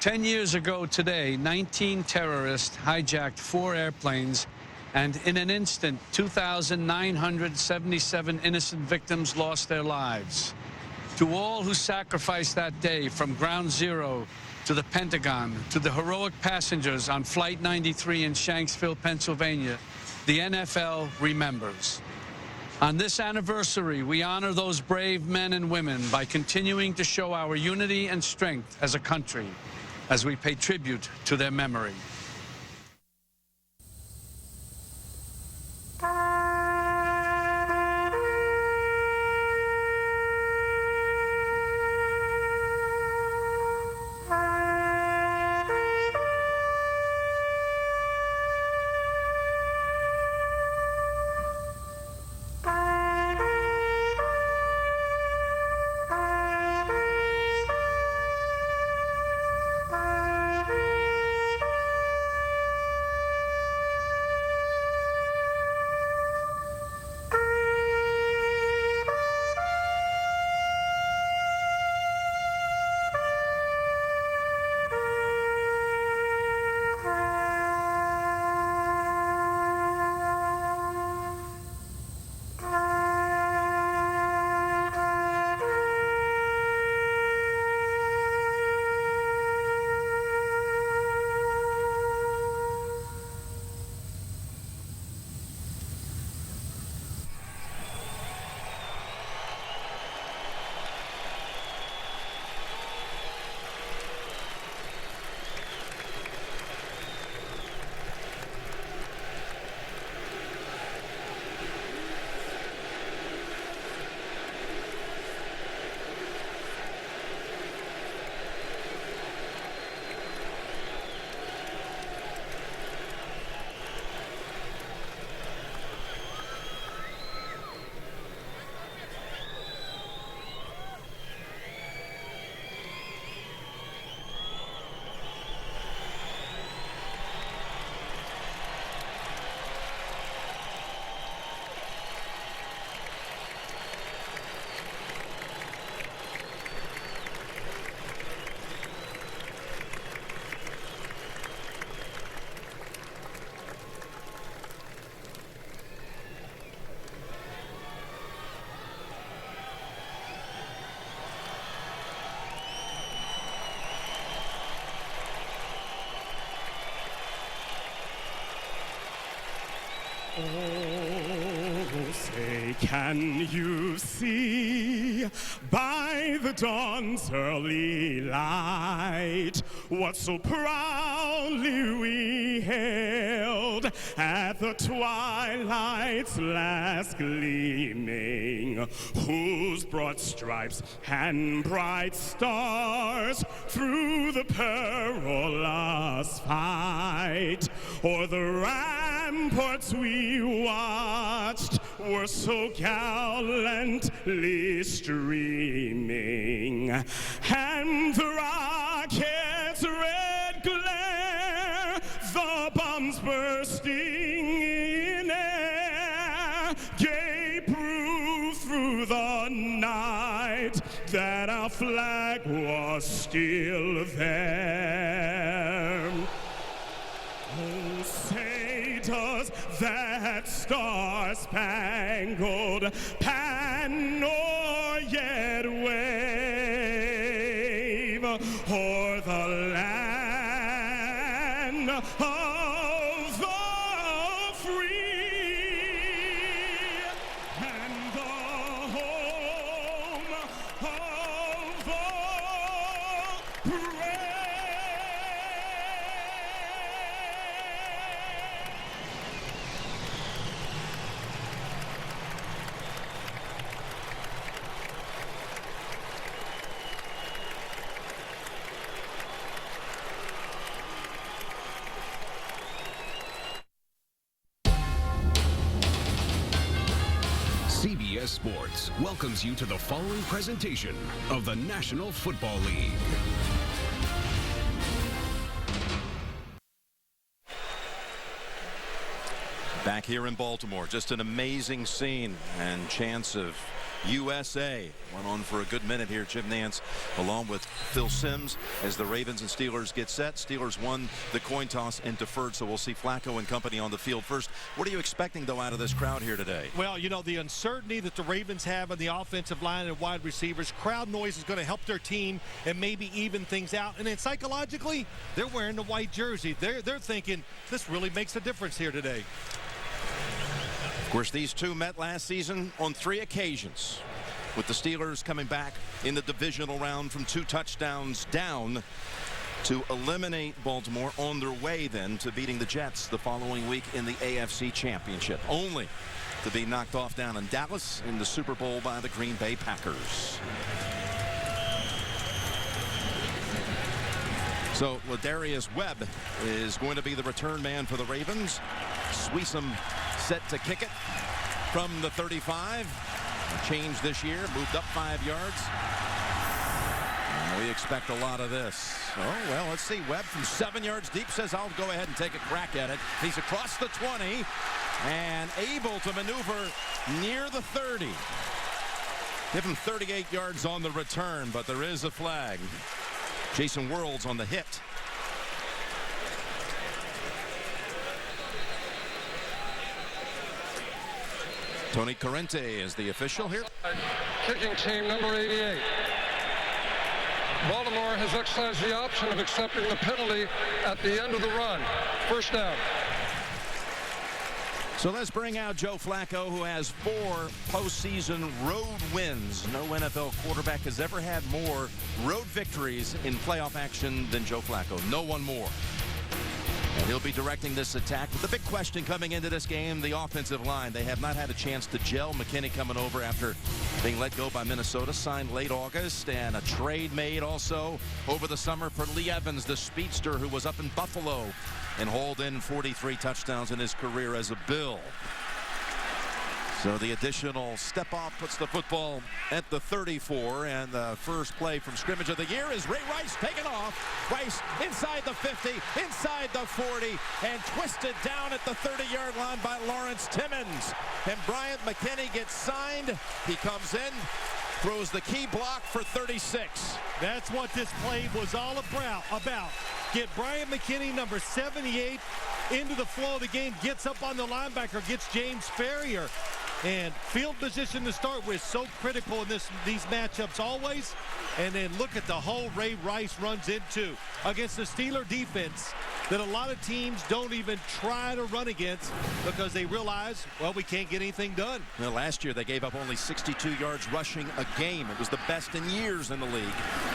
10 years ago today, 19 terrorists hijacked 4 airplanes, and in an instant, 2,977 innocent victims lost their lives. To all who sacrificed that day, from Ground Zero to the Pentagon, to the heroic passengers on Flight 93 in Shanksville, Pennsylvania, the NFL remembers. On this anniversary, we honor those brave men and women by continuing to show our unity and strength as a country as we pay tribute to their memory. Oh, say, can you see by the dawn's early light what so proudly we hailed at the twilight's last gleaming, whose broad stripes and bright stars through the perilous fight o'er the ramparts we watched were so gallantly streaming, and the rocket's red glare, the bombs bursting in air, gave proof through the night that our flag was still there. Oh, say does that star-spangled banner yet wave o'er the land of the free and the home of the brave? CBS Sports welcomes you to the following presentation of the National Football League. Back here in Baltimore, just an amazing scene and chance of USA. Went on for a good minute here. Jim Nantz along with Phil Simms as the Ravens and Steelers get set. Steelers won the coin toss and deferred, so we'll see Flacco and company on the field first. What are you expecting, though, out of this crowd here today? Well, you know, the uncertainty that the Ravens have on the offensive line and wide receivers, crowd noise is going to help their team and maybe even things out. And then psychologically, they're wearing the white jersey. They're thinking this really makes a difference here today. Of course, these two met last season on 3 occasions, with the Steelers coming back in the divisional round from 2 touchdowns down to eliminate Baltimore, on their way then to beating the Jets the following week in the AFC Championship, only to be knocked off down in Dallas in the Super Bowl by the Green Bay Packers. So Ladarius Webb is going to be the return man for the Ravens. Sweesom set to kick it from the 35. Change this year, moved up 5 yards. And we expect a lot of this. Oh, well, let's see. Webb from 7 yards deep says, I'll go ahead and take a crack at it. He's across the 20 and able to maneuver near the 30. Give him 38 yards on the return, but there is a flag. Jason Worlds on the hit. Tony Corrente is the official here. Kicking team number 88. Baltimore has exercised the option of accepting the penalty at the end of the run. First down. So let's bring out Joe Flacco, who has 4 postseason road wins. No NFL quarterback has ever had more road victories in playoff action than Joe Flacco. No one more. And he'll be directing this attack. But the big question coming into this game, the offensive line. They have not had a chance to gel. McKinney coming over after being let go by Minnesota, signed late August, and a trade made also over the summer for Lee Evans, the speedster who was up in Buffalo and hauled in 43 touchdowns in his career as a Bill. So the additional step off puts the football at the 34, and the first play from scrimmage of the year is Ray Rice taken off. Rice inside the 50, inside the 40, and twisted down at the 30-yard line by Lawrence Timmons. And Bryant McKinney gets signed. He comes in, throws the key block for 36. That's what this play was all about. Get Bryant McKinney, number 78, into the flow of the game, gets up on the linebacker, gets James Ferrier. And field position to start with, so critical in these matchups always. And then look at the hole Ray Rice runs into against the Steeler defense that a lot of teams don't even try to run against because they realize, well, we can't get anything done. Well, last year they gave up only 62 yards rushing a game. It was the best in years in the league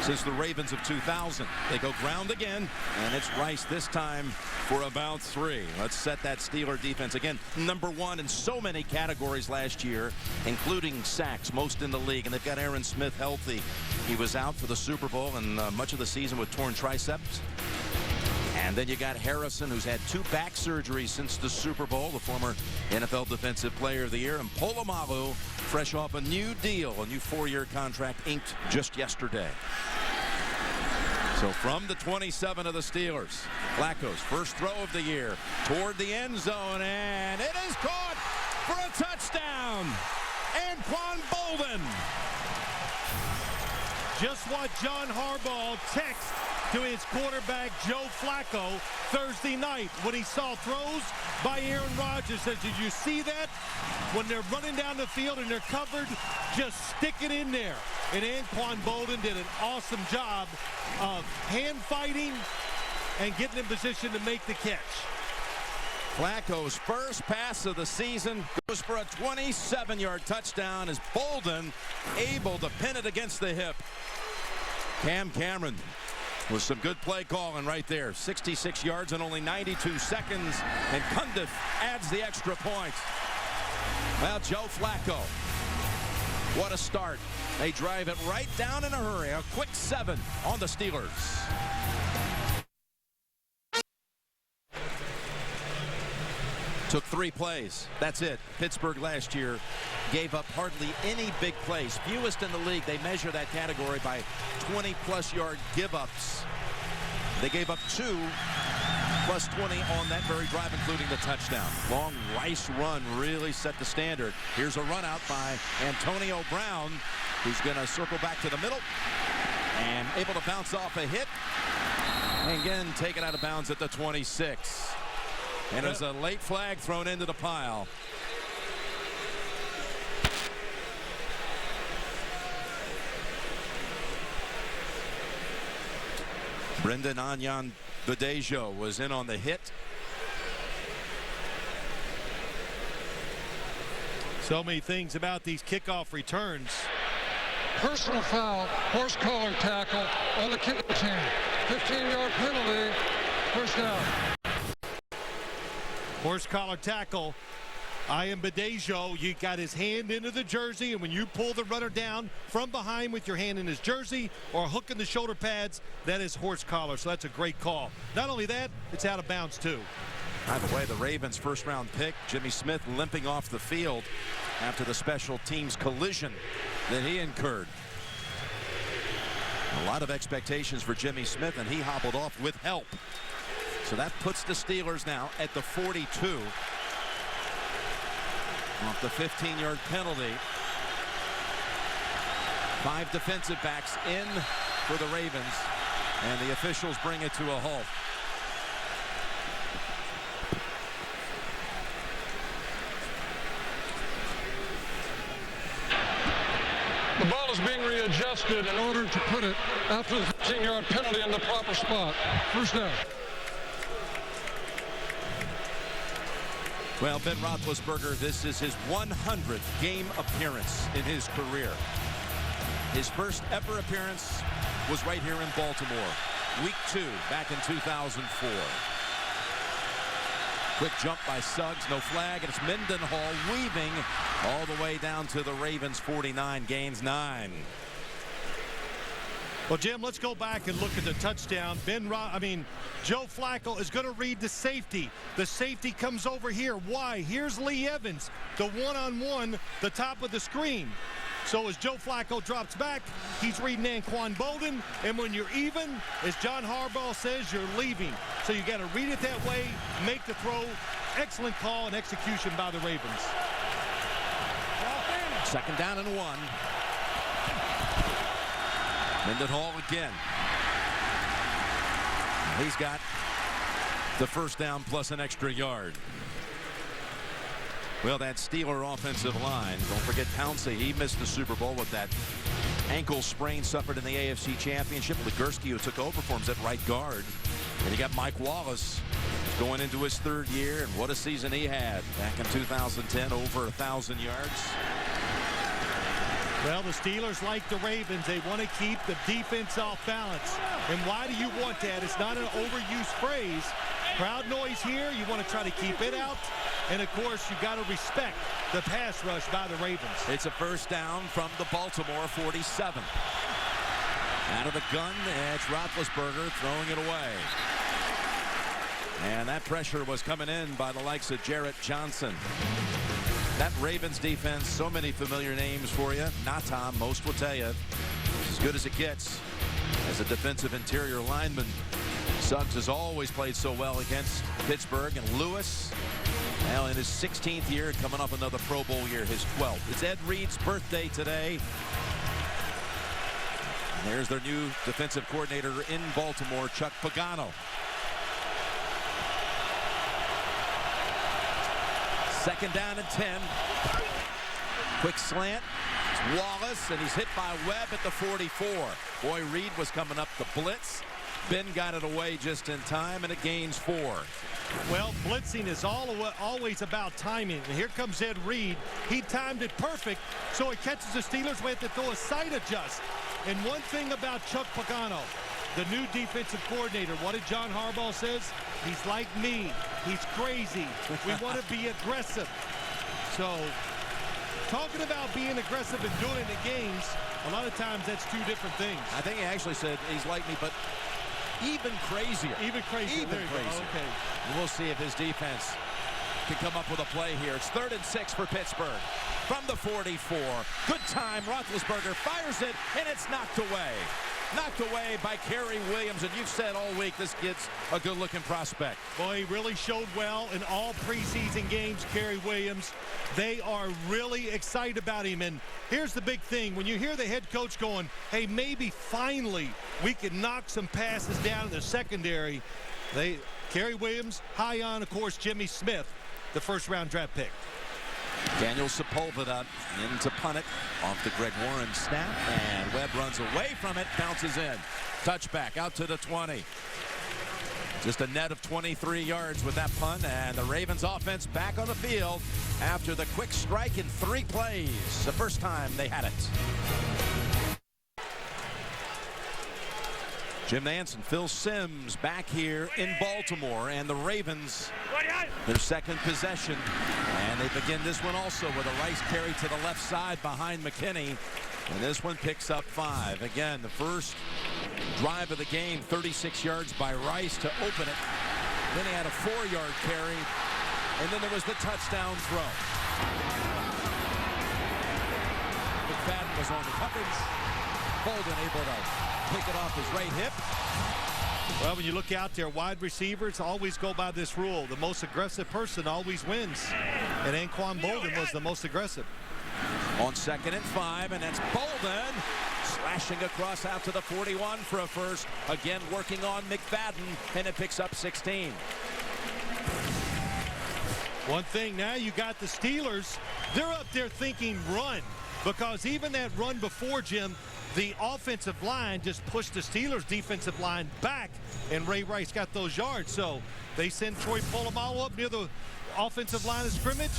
since the Ravens of 2000. They go ground again, and it's Rice this time for about 3. Let's set that Steeler defense again. Number 1 in so many categories last year, including sacks, most in the league. And they've got Aaron Smith healthy. He was out for the Super Bowl and much of the season with torn triceps. And then you got Harrison, who's had 2 back surgeries since the Super Bowl, the former NFL Defensive Player of the Year. And Polamalu, fresh off a new deal, a new 4-year contract inked just yesterday. So from the 27 of the Steelers, Flacco's first throw of the year toward the end zone, and it is caught for a touchdown. Anquan Bolden. Just what John Harbaugh text to his quarterback Joe Flacco Thursday night when he saw throws by Aaron Rodgers. Says, did you see that? When they're running down the field and they're covered, just stick it in there. And Anquan Bolden did an awesome job of hand fighting and getting in position to make the catch. Flacco's first pass of the season goes for a 27-yard touchdown as Bolden able to pin it against the hip. Cam Cameron with some good play calling right there. 66 yards in only 92 seconds, and Cundiff adds the extra point. Well, Joe Flacco, what a start. They drive it right down in a hurry. A quick 7 on the Steelers. Took 3 plays. That's it. Pittsburgh last year gave up hardly any big plays. Fewest in the league. They measure that category by 20-plus yard give-ups. They gave up 2 plus 20 on that very drive, including the touchdown. Long Rice run really set the standard. Here's a run out by Antonio Brown, who's going to circle back to the middle and able to bounce off a hit. And again, taken out of bounds at the 26. And there's a late flag thrown into the pile. Brendan Anyan Badejo was in on the hit. So many things about these kickoff returns. Personal foul, horse collar tackle on the kicking team. 15-yard penalty, first down. Horse collar tackle. Badejo, you got his hand into the jersey, and when you pull the runner down from behind with your hand in his jersey or hooking the shoulder pads, that is horse collar. So that's a great call. Not only that, it's out of bounds too. By the way, the Ravens' first-round pick, Jimmy Smith, limping off the field after the special teams collision that he incurred. A lot of expectations for Jimmy Smith, and he hobbled off with help. So that puts the Steelers now at the 42. Off the 15-yard penalty. 5 defensive backs in for the Ravens, and the officials bring it to a halt. The ball is being readjusted in order to put it after the 15-yard penalty in the proper spot. First down. Well, Ben Roethlisberger, this is his 100th game appearance in his career. His first ever appearance was right here in Baltimore, week 2 back in 2004. Quick jump by Suggs, no flag, and it's Mendenhall weaving all the way down to the Ravens 49, gains 9. Well, Jim, let's go back and look at the touchdown. Joe Flacco is going to read the safety. The safety comes over here. Why? Here's Lee Evans, the one-on-one, the top of the screen. So as Joe Flacco drops back, he's reading Anquan Bolden. And when you're even, as John Harbaugh says, you're leaving. So you got to read it that way, make the throw. Excellent call and execution by the Ravens. Second down and 1. Mendenhall again. He's got the first down plus an extra yard. Well, that Steeler offensive line, don't forget Pouncey. He missed the Super Bowl with that ankle sprain suffered in the AFC Championship. Legursky, who took over for him, is at right guard. And you got Mike Wallace going into his 3rd year, and what a season he had back in 2010, over 1,000 yards. Well, the Steelers, like the Ravens, they want to keep the defense off balance. And why do you want that? It's not an overused phrase. Crowd noise here, you want to try to keep it out. And, of course, you got to respect the pass rush by the Ravens. It's a first down from the Baltimore 47. Out of the gun, it's Roethlisberger throwing it away. And that pressure was coming in by the likes of Jarrett Johnson. That Ravens defense, so many familiar names for you. Natam, most will tell you, as good as it gets as a defensive interior lineman. Suggs has always played so well against Pittsburgh. And Lewis, well, in his 16th year, coming up another Pro Bowl year, his 12th. It's Ed Reed's birthday today. And there's their new defensive coordinator in Baltimore, Chuck Pagano. Second down and 10. Quick slant. It's Wallace, and he's hit by Webb at the 44. Boy, Reed was coming up the blitz. Ben got it away just in time, and it gains 4. Well, blitzing is always about timing. And here comes Ed Reed. He timed it perfect, so it catches the Steelers. We have to throw a side adjust. And one thing about Chuck Pagano, the new defensive coordinator, what did John Harbaugh says? He's like me. He's crazy. We want to be aggressive. So, talking about being aggressive and doing it in games, a lot of times that's 2 different things. I think he actually said he's like me, but even crazier. Even crazier. Even crazier. Okay. We'll see if his defense can come up with a play here. It's 3rd and 6 for Pittsburgh. From the 44. Good time. Roethlisberger fires it, and it's knocked away. knocked away by Kerry Williams. And you've said all week this kid's a good-looking prospect. Boy, he really showed well in all preseason games, Kerry Williams. They are really excited about him. And here's the big thing. When you hear the head coach going, hey, maybe finally we can knock some passes down in the secondary, Kerry Williams, high on, of course, Jimmy Smith, the first-round draft pick. Daniel Sepulveda in to punt it off the Greg Warren snap, and Webb runs away from it, bounces in. Touchback out to the 20. Just a net of 23 yards with that punt, and the Ravens offense back on the field after the quick strike in 3 plays. The first time they had it. Jim Nantz and Phil Simms back here in Baltimore, and the Ravens, their second possession. And they begin this one also with a Rice carry to the left side behind McKinney. And this one picks up 5. Again, the first drive of the game, 36 yards by Rice to open it. Then he had a 4-yard carry, and then there was the touchdown throw. McFadden was on the coverage. Bolden able to pick it off his right hip. Well, when you look out there, wide receivers always go by this rule. The most aggressive person always wins. And Anquan Bolden was the most aggressive. On 2nd and 5, and that's Bolden slashing across out to the 41 for a first. Again, working on McFadden, and it picks up 16. One thing now, you got the Steelers. They're up there thinking run, because even that run before, Jim, the offensive line just pushed the Steelers defensive line back, and Ray Rice got those yards. So they send Troy Polamalu up near the offensive line of scrimmage.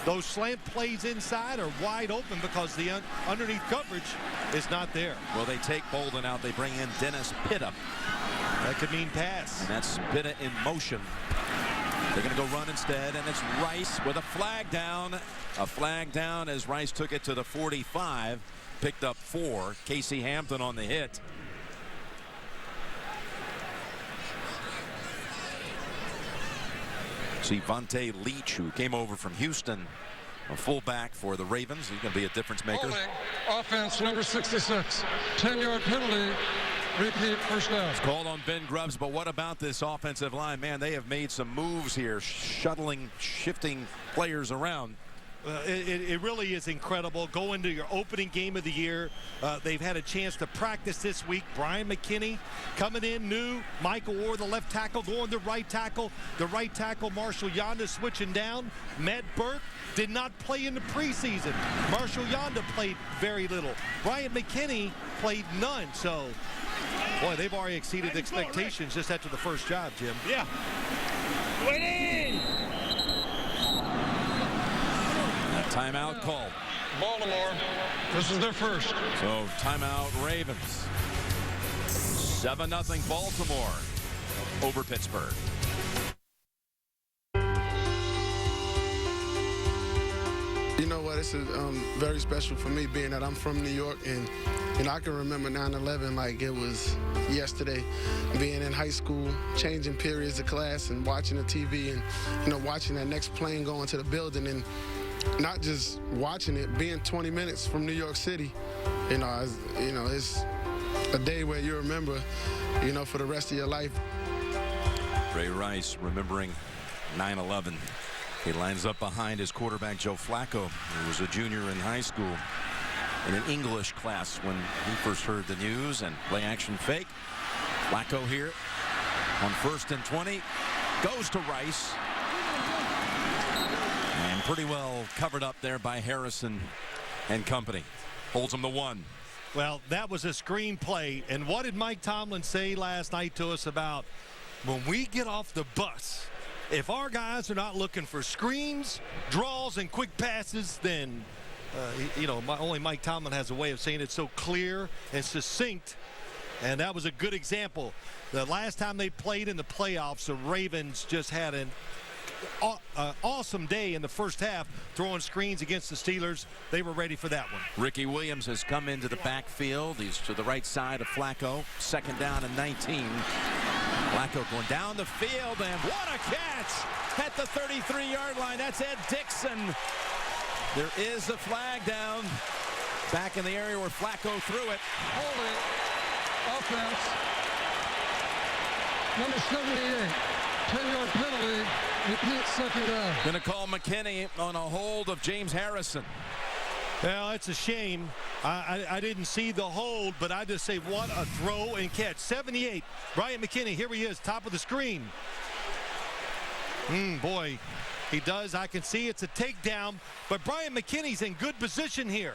Those slant plays inside are wide open because the underneath coverage is not there. Well, they take Bolden out. They bring in Dennis Pitta. That could mean pass. And that's Pitta in motion. They're going to go run instead, and it's Rice with a flag down. A flag down as Rice took it to the 45. Picked up 4. Casey Hampton on the hit. See Vontae Leach, who came over from Houston, a fullback for the Ravens. He's going to be a difference maker. Holding, offense number 66, 10-yard penalty, repeat first down. It's called on Ben Grubbs, but what about this offensive line? Man, they have made some moves here, shifting players around. It really is incredible. Go into your opening game of the year. They've had a chance to practice this week. Bryant Mckinney coming in new. Michael Orr, the left tackle, going to right tackle. The right tackle, Marshall Yonda, switching down. Matt Burke did not play in the preseason. Marshall Yonda played very little. Bryant McKinney played none. So, boy, they've already exceeded expectations just after the first job, Jim. Yeah. Waiting. Timeout call. Baltimore, this is their first. So timeout Ravens. 7-0 Baltimore over Pittsburgh. You know what, it's very special for me being that I'm from New York, and I can remember 9/11 like it was yesterday, being in high school, changing periods of class and watching the TV and, watching that next plane go into the building and not just watching it, being 20 minutes from New York City, it's a day where you remember, for the rest of your life. Ray Rice remembering 9/11. He lines up behind his quarterback, Joe Flacco, who was a junior in high school in an English class when he first heard the news, and play action fake. Flacco here on 1st and 20, goes to Rice. And pretty well covered up there by Harrison and company. Holds him to 1. Well, that was a screen play. And what did Mike Tomlin say last night to us about when we get off the bus? If our guys are not looking for screens, draws, and quick passes, then, only Mike Tomlin has a way of saying it so clear and succinct. And that was a good example. The last time they played in the playoffs, the Ravens just had an awesome day in the first half, throwing screens against the Steelers. They were ready for that one. Ricky Williams has come into the backfield. He's to the right side of Flacco. 2nd down and 19. Flacco going down the field, and what a catch at the 33-yard line. That's Ed Dixon. There is a flag down back in the area where Flacco threw it. Holding, offense. Number 78, 10-yard penalty, repeat second down. Going to call McKinney on a hold of James Harrison. Well, it's a shame. I didn't see the hold, but I just say what a throw and catch. 78, Bryant McKinney, here he is, top of the screen. Boy, he does. I can see it's a takedown, but Bryant McKinney's in good position here.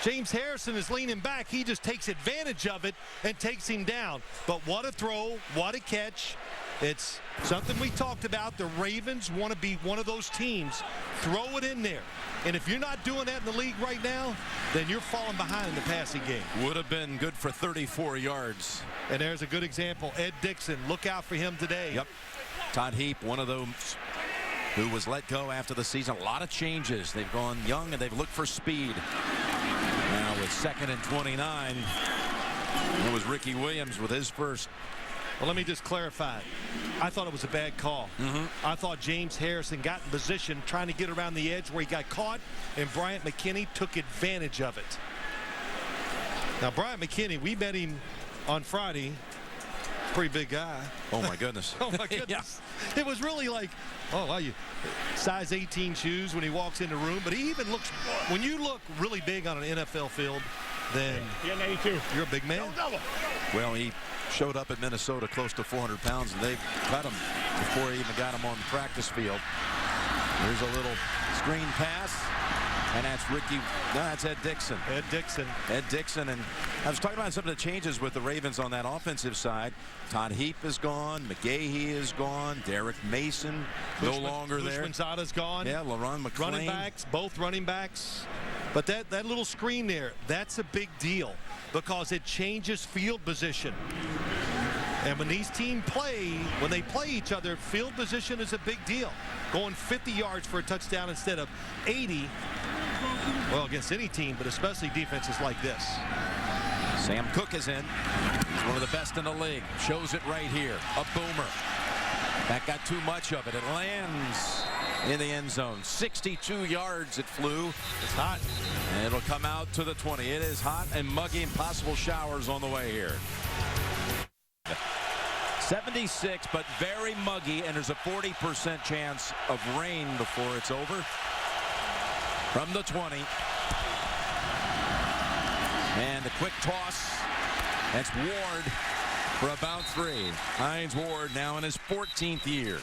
James Harrison is leaning back. He just takes advantage of it and takes him down. But what a throw, what a catch. It's something we talked about. The Ravens want to be one of those teams. Throw it in there. And if you're not doing that in the league right now, then you're falling behind in the passing game. Would have been good for 34 yards. And there's a good example. Ed Dixon, look out for him today. Yep. Todd Heap, one of those who was let go after the season. A lot of changes. They've gone young and they've looked for speed. Now with 2nd and 29, it was Ricky Williams with his first. Well, let me just clarify. I thought it was a bad call. I thought James Harrison got in position trying to get around the edge where he got caught, and Bryant McKinney took advantage of it. Now, Bryant McKinney, we met him on Friday. Pretty big guy. Oh, my goodness. Oh, my goodness. Yeah. It was really like, oh, well, you size 18 shoes when he walks in the room. But he even looks, when you look really big on an NFL field, then you're a big man. Well, he showed up at Minnesota close to 400 pounds, and they cut him before he even got him on the practice field. There's a little screen pass. And that's Ricky. No, that's Ed Dixon. Ed Dixon. Ed Dixon. And I was talking about some of the changes with the Ravens on that offensive side. Todd Heap is gone. McGahee is gone. Derek Mason no longer there. Gonzalez gone. Yeah, LaRon McClain. Running backs, both running backs. But that little screen there, that's a big deal because it changes field position. And when these teams play, when they play each other, field position is a big deal. Going 50 yards for a touchdown instead of 80. Well, against any team, but especially defenses like this. Sam Cook is in. He's one of the best in the league. Shows it right here. A boomer. That got too much of it. It lands in the end zone. 62 yards it flew. It's hot. And it'll come out to the 20. It is hot and muggy and possible showers on the way here. 76, but very muggy, and there's a 40% chance of rain before it's over. From the 20. And the quick toss. That's Ward for about 3. Hines Ward now in his 14th year.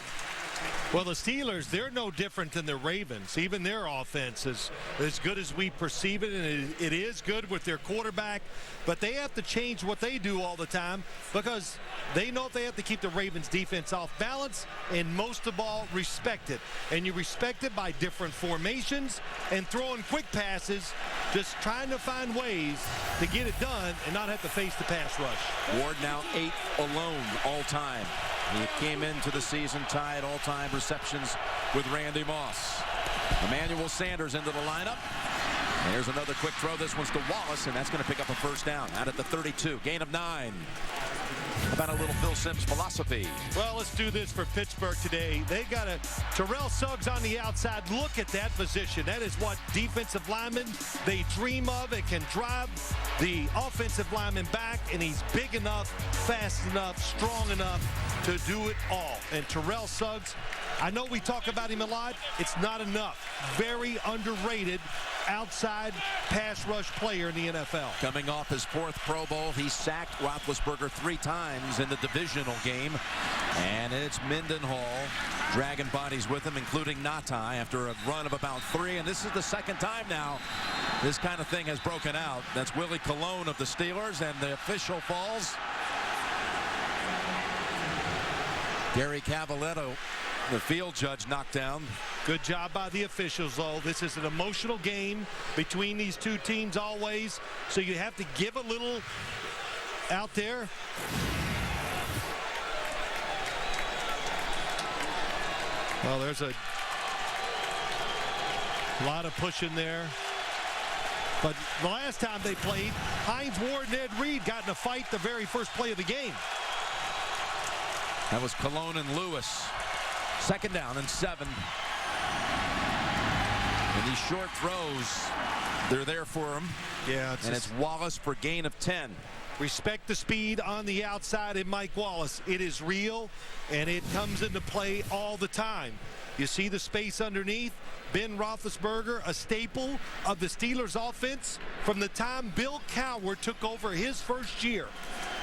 Well, the Steelers, they're no different than the Ravens. Even their offense is as good as we perceive it, and it is good with their quarterback. But they have to change what they do all the time because they know they have to keep the Ravens defense off balance and most of all respect it. And you respect it by different formations and throwing quick passes, just trying to find ways to get it done and not have to face the pass rush. Ward now 8th alone all time. He came into the season tied all-time receptions with Randy Moss. Emmanuel Sanders into the lineup. And here's another quick throw. This one's to Wallace, and that's going to pick up a first down. Out at the 32. Gain of 9. How about a little Phil Simms philosophy? Well, let's do this for Pittsburgh today. They got a Terrell Suggs on the outside. Look at that position. That is what defensive linemen, they dream of. It can drive the offensive lineman back, and he's big enough, fast enough, strong enough to do it all. And Terrell Suggs, I know we talk about him a lot. It's not enough. Very underrated outside pass rush player in the NFL. Coming off his 4th Pro Bowl, he sacked Roethlisberger 3 times in the divisional game. And it's Mendenhall dragging bodies with him, including Natai, after a run of about 3. And this is the 2nd time now this kind of thing has broken out. That's Willie Colon of the Steelers, and the official falls. Gary Cavaletto, the field judge, knocked down. Good job by the officials, though. This is an emotional game between these two teams always, so you have to give a little out there. Well, there's a lot of pushing there. But the last time they played, Hines Ward and Ed Reed got in a fight the very first play of the game. That was Colon and Lewis. 2nd down and 7. And these short throws, they're there for him. Yeah, and it's Wallace for gain of 10. Respect the speed on the outside in Mike Wallace. It is real, and it comes into play all the time. You see the space underneath. Ben Roethlisberger, a staple of the Steelers offense from the time Bill Cowher took over his first year.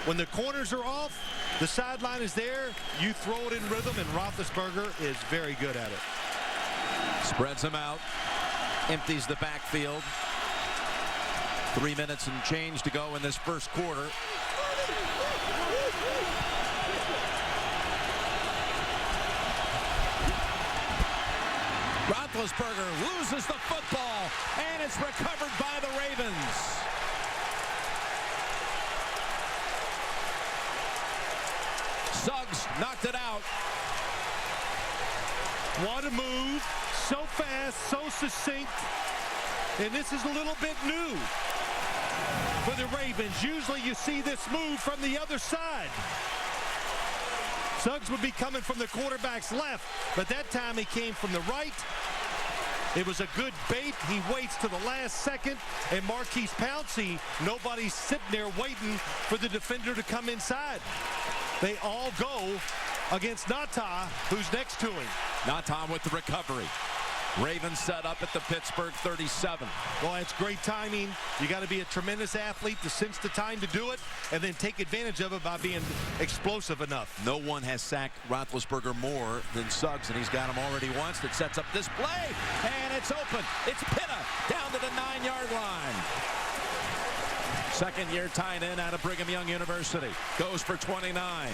When the corners are off, the sideline is there. You throw it in rhythm, and Roethlisberger is very good at it. Spreads them out. Empties the backfield. 3 minutes and change to go in this first quarter. Roethlisberger loses the football, and it's recovered by the Ravens. Suggs knocked it out. What a move. So fast, so succinct. And this is a little bit new for the Ravens. Usually you see this move from the other side. Suggs would be coming from the quarterback's left, but that time he came from the right. It was a good bait. He waits to the last second, and Marquise Pouncey, nobody's sitting there waiting for the defender to come inside. They all go against Nata, who's next to him. Nata with the recovery. Ravens set up at the Pittsburgh 37. Well, it's great timing. You got to be a tremendous athlete to sense the time to do it and then take advantage of it by being explosive enough. No one has sacked Roethlisberger more than Suggs, and he's got him already once. That sets up this play, and it's open. It's Pitta down to the 9-yard line. Second-year tight end out of Brigham Young University. Goes for 29.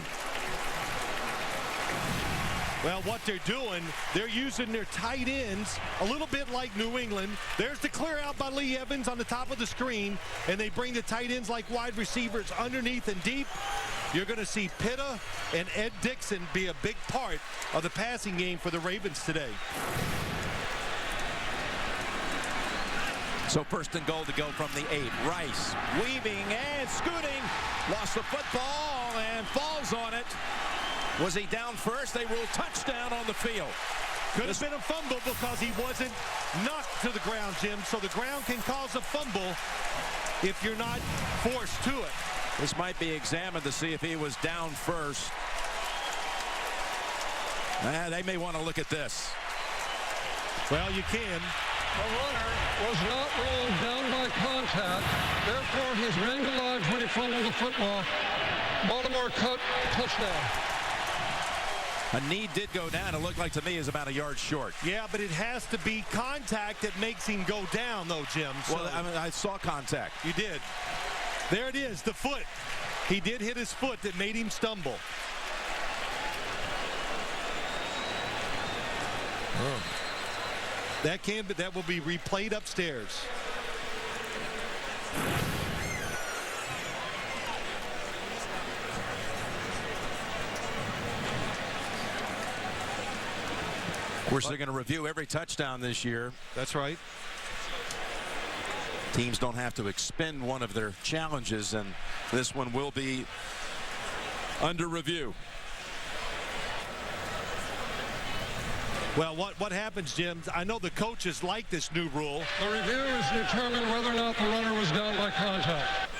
Well, what they're doing, they're using their tight ends a little bit like New England. There's the clear out by Lee Evans on the top of the screen, and they bring the tight ends like wide receivers underneath and deep. You're going to see Pitta and Ed Dixon be a big part of the passing game for the Ravens today. So first and goal to go from the 8. Rice weaving and scooting. Lost the football and falls on it. Was he down first? They ruled touchdown on the field. Could have been a fumble because he wasn't knocked to the ground, Jim. So the ground can cause a fumble if you're not forced to it. This might be examined to see if he was down first. They may want to look at this. Well, you can. The runner was not rolled down by contact. Therefore, he's wrangled lodge when he fumbled the football. Baltimore cut, touchdown. A knee did go down. It looked like to me is about a yard short. Yeah, but it has to be contact that makes him go down, though, Jim. So well, I mean, I saw contact. You did. There it is, the foot. He did hit his foot that made him stumble. Oh. That will be replayed upstairs. Of course, they're going to review every touchdown this year. That's right. Teams don't have to expend one of their challenges, and this one will be under review. Well, what happens, Jim? I know the coaches like this new rule. The review is to determine whether or not the runner was down by contact.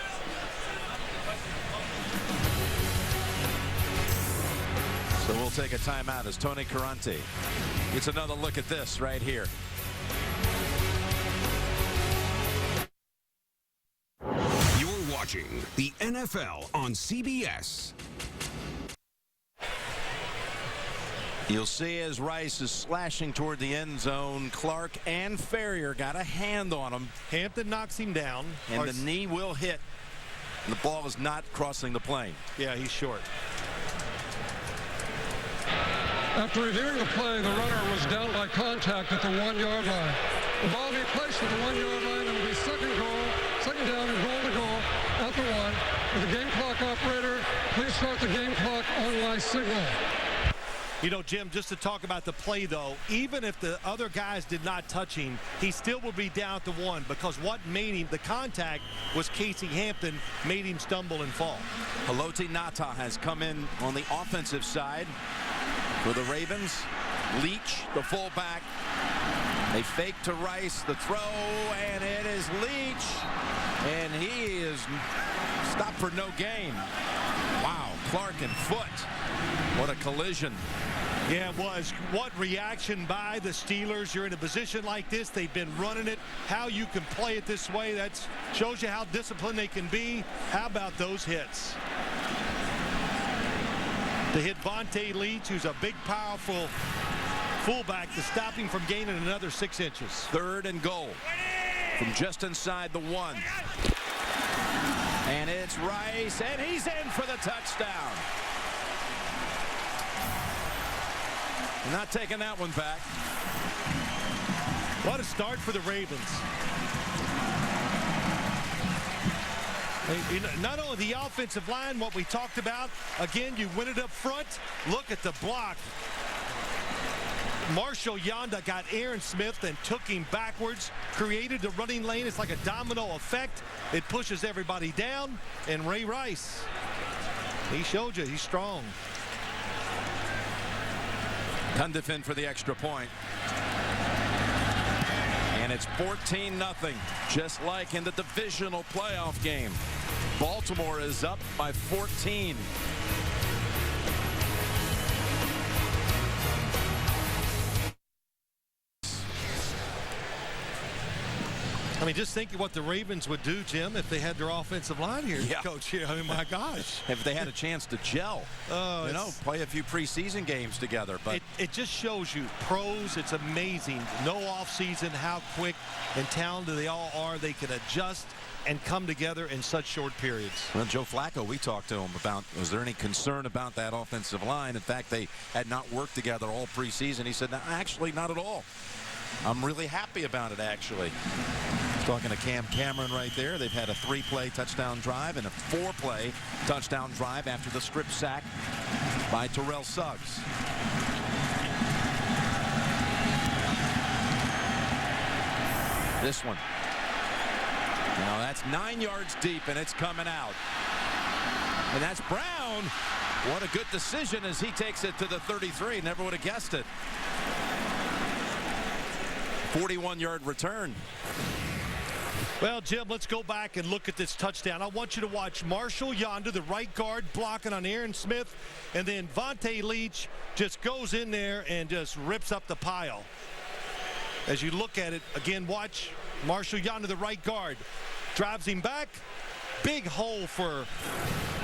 So we'll take a timeout as Tony Carante gets another look at this right here. You're watching the NFL on CBS. You'll see as Rice is slashing toward the end zone, Clark and Ferrier got a hand on him. Hampton knocks him down. And the knee will hit. And the ball is not crossing the plane. Yeah, he's short. After reviewing the play, the runner was down by contact at the 1-yard line. The ball will be placed at the 1-yard line, and it will be second down and goal to goal at the 1. With the game clock operator, please start the game clock on my signal. You know, Jim, just to talk about the play, though, even if the other guys did not touch him, he still would be down at the 1 because what made him, the contact was Casey Hampton, made him stumble and fall. Haloti Ngata has come in on the offensive side for the Ravens. Leach, the fullback. They fake to Rice, the throw, and it is Leach. And he is Stop for no gain. Wow, Clark and Foot. What a collision. Yeah, it was. What reaction by the Steelers. You're in a position like this. They've been running it. How you can play it this way, that shows you how disciplined they can be. How about those hits? To hit Vontae Leach, who's a big, powerful fullback, to stop him from gaining another 6 inches. 3rd and goal from just inside the 1. And it's Rice, and he's in for the touchdown. Not taking that one back. What a start for the Ravens. Not only the offensive line, what we talked about, again, you win it up front. Look at the block. Marshall Yanda got Aaron Smith and took him backwards, created the running lane. It's like a domino effect. It pushes everybody down. And Ray Rice, he showed you he's strong. Cundiff for the extra point. And it's 14-0, just like in the divisional playoff game. Baltimore is up by 14. I mean, just think of what the Ravens would do, Jim, if they had their offensive line here, yeah. Coach. Here, oh my gosh! If they had a chance to gel, play a few preseason games together. But it just shows you pros. It's amazing. No offseason, how quick and talented they all are. They can adjust and come together in such short periods. Well, Joe Flacco, we talked to him about, was there any concern about that offensive line? In fact, they had not worked together all preseason. He said, no, actually, not at all. I'm really happy about it, actually. Talking to Cam Cameron right there. They've had a 3-play touchdown drive and a 4-play touchdown drive after the strip sack by Terrell Suggs. This one. Now that's 9 yards deep, and it's coming out. And that's Brown. What a good decision as he takes it to the 33. Never would have guessed it. 41-yard return. Well, Jim, let's go back and look at this touchdown. I want you to watch Marshall Yanda, the right guard, blocking on Aaron Smith, and then Vontae Leach just goes in there and just rips up the pile. As you look at it, again, watch Marshall Yanda, the right guard, drives him back. Big hole for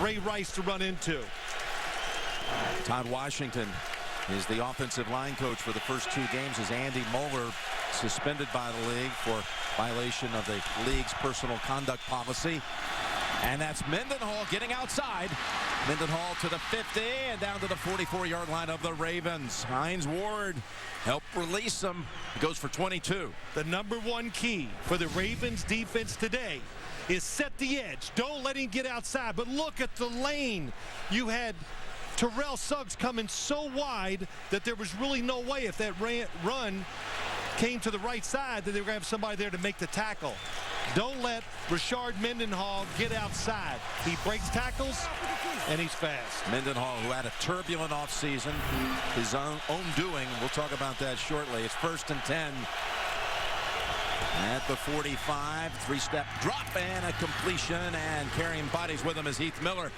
Ray Rice to run into. Todd Washington is the offensive line coach for the first 2 games as Andy Moeller suspended by the league for violation of the league's personal conduct policy. And that's Mendenhall getting outside. Mendenhall to the 50 and down to the 44-yard line of the Ravens. Hines Ward helped release him. He goes for 22. The number 1 key for the Ravens defense today is set the edge. Don't let him get outside, but look at the lane. You had Terrell Suggs coming so wide that there was really no way, if that run came to the right side, that they were going to have somebody there to make the tackle. Don't let Rashard Mendenhall get outside. He breaks tackles, and he's fast. Mendenhall, who had a turbulent offseason, his own doing. We'll talk about that shortly. It's 1st and 10. At the 45, 3-step drop and a completion, and carrying bodies with him is Heath Miller.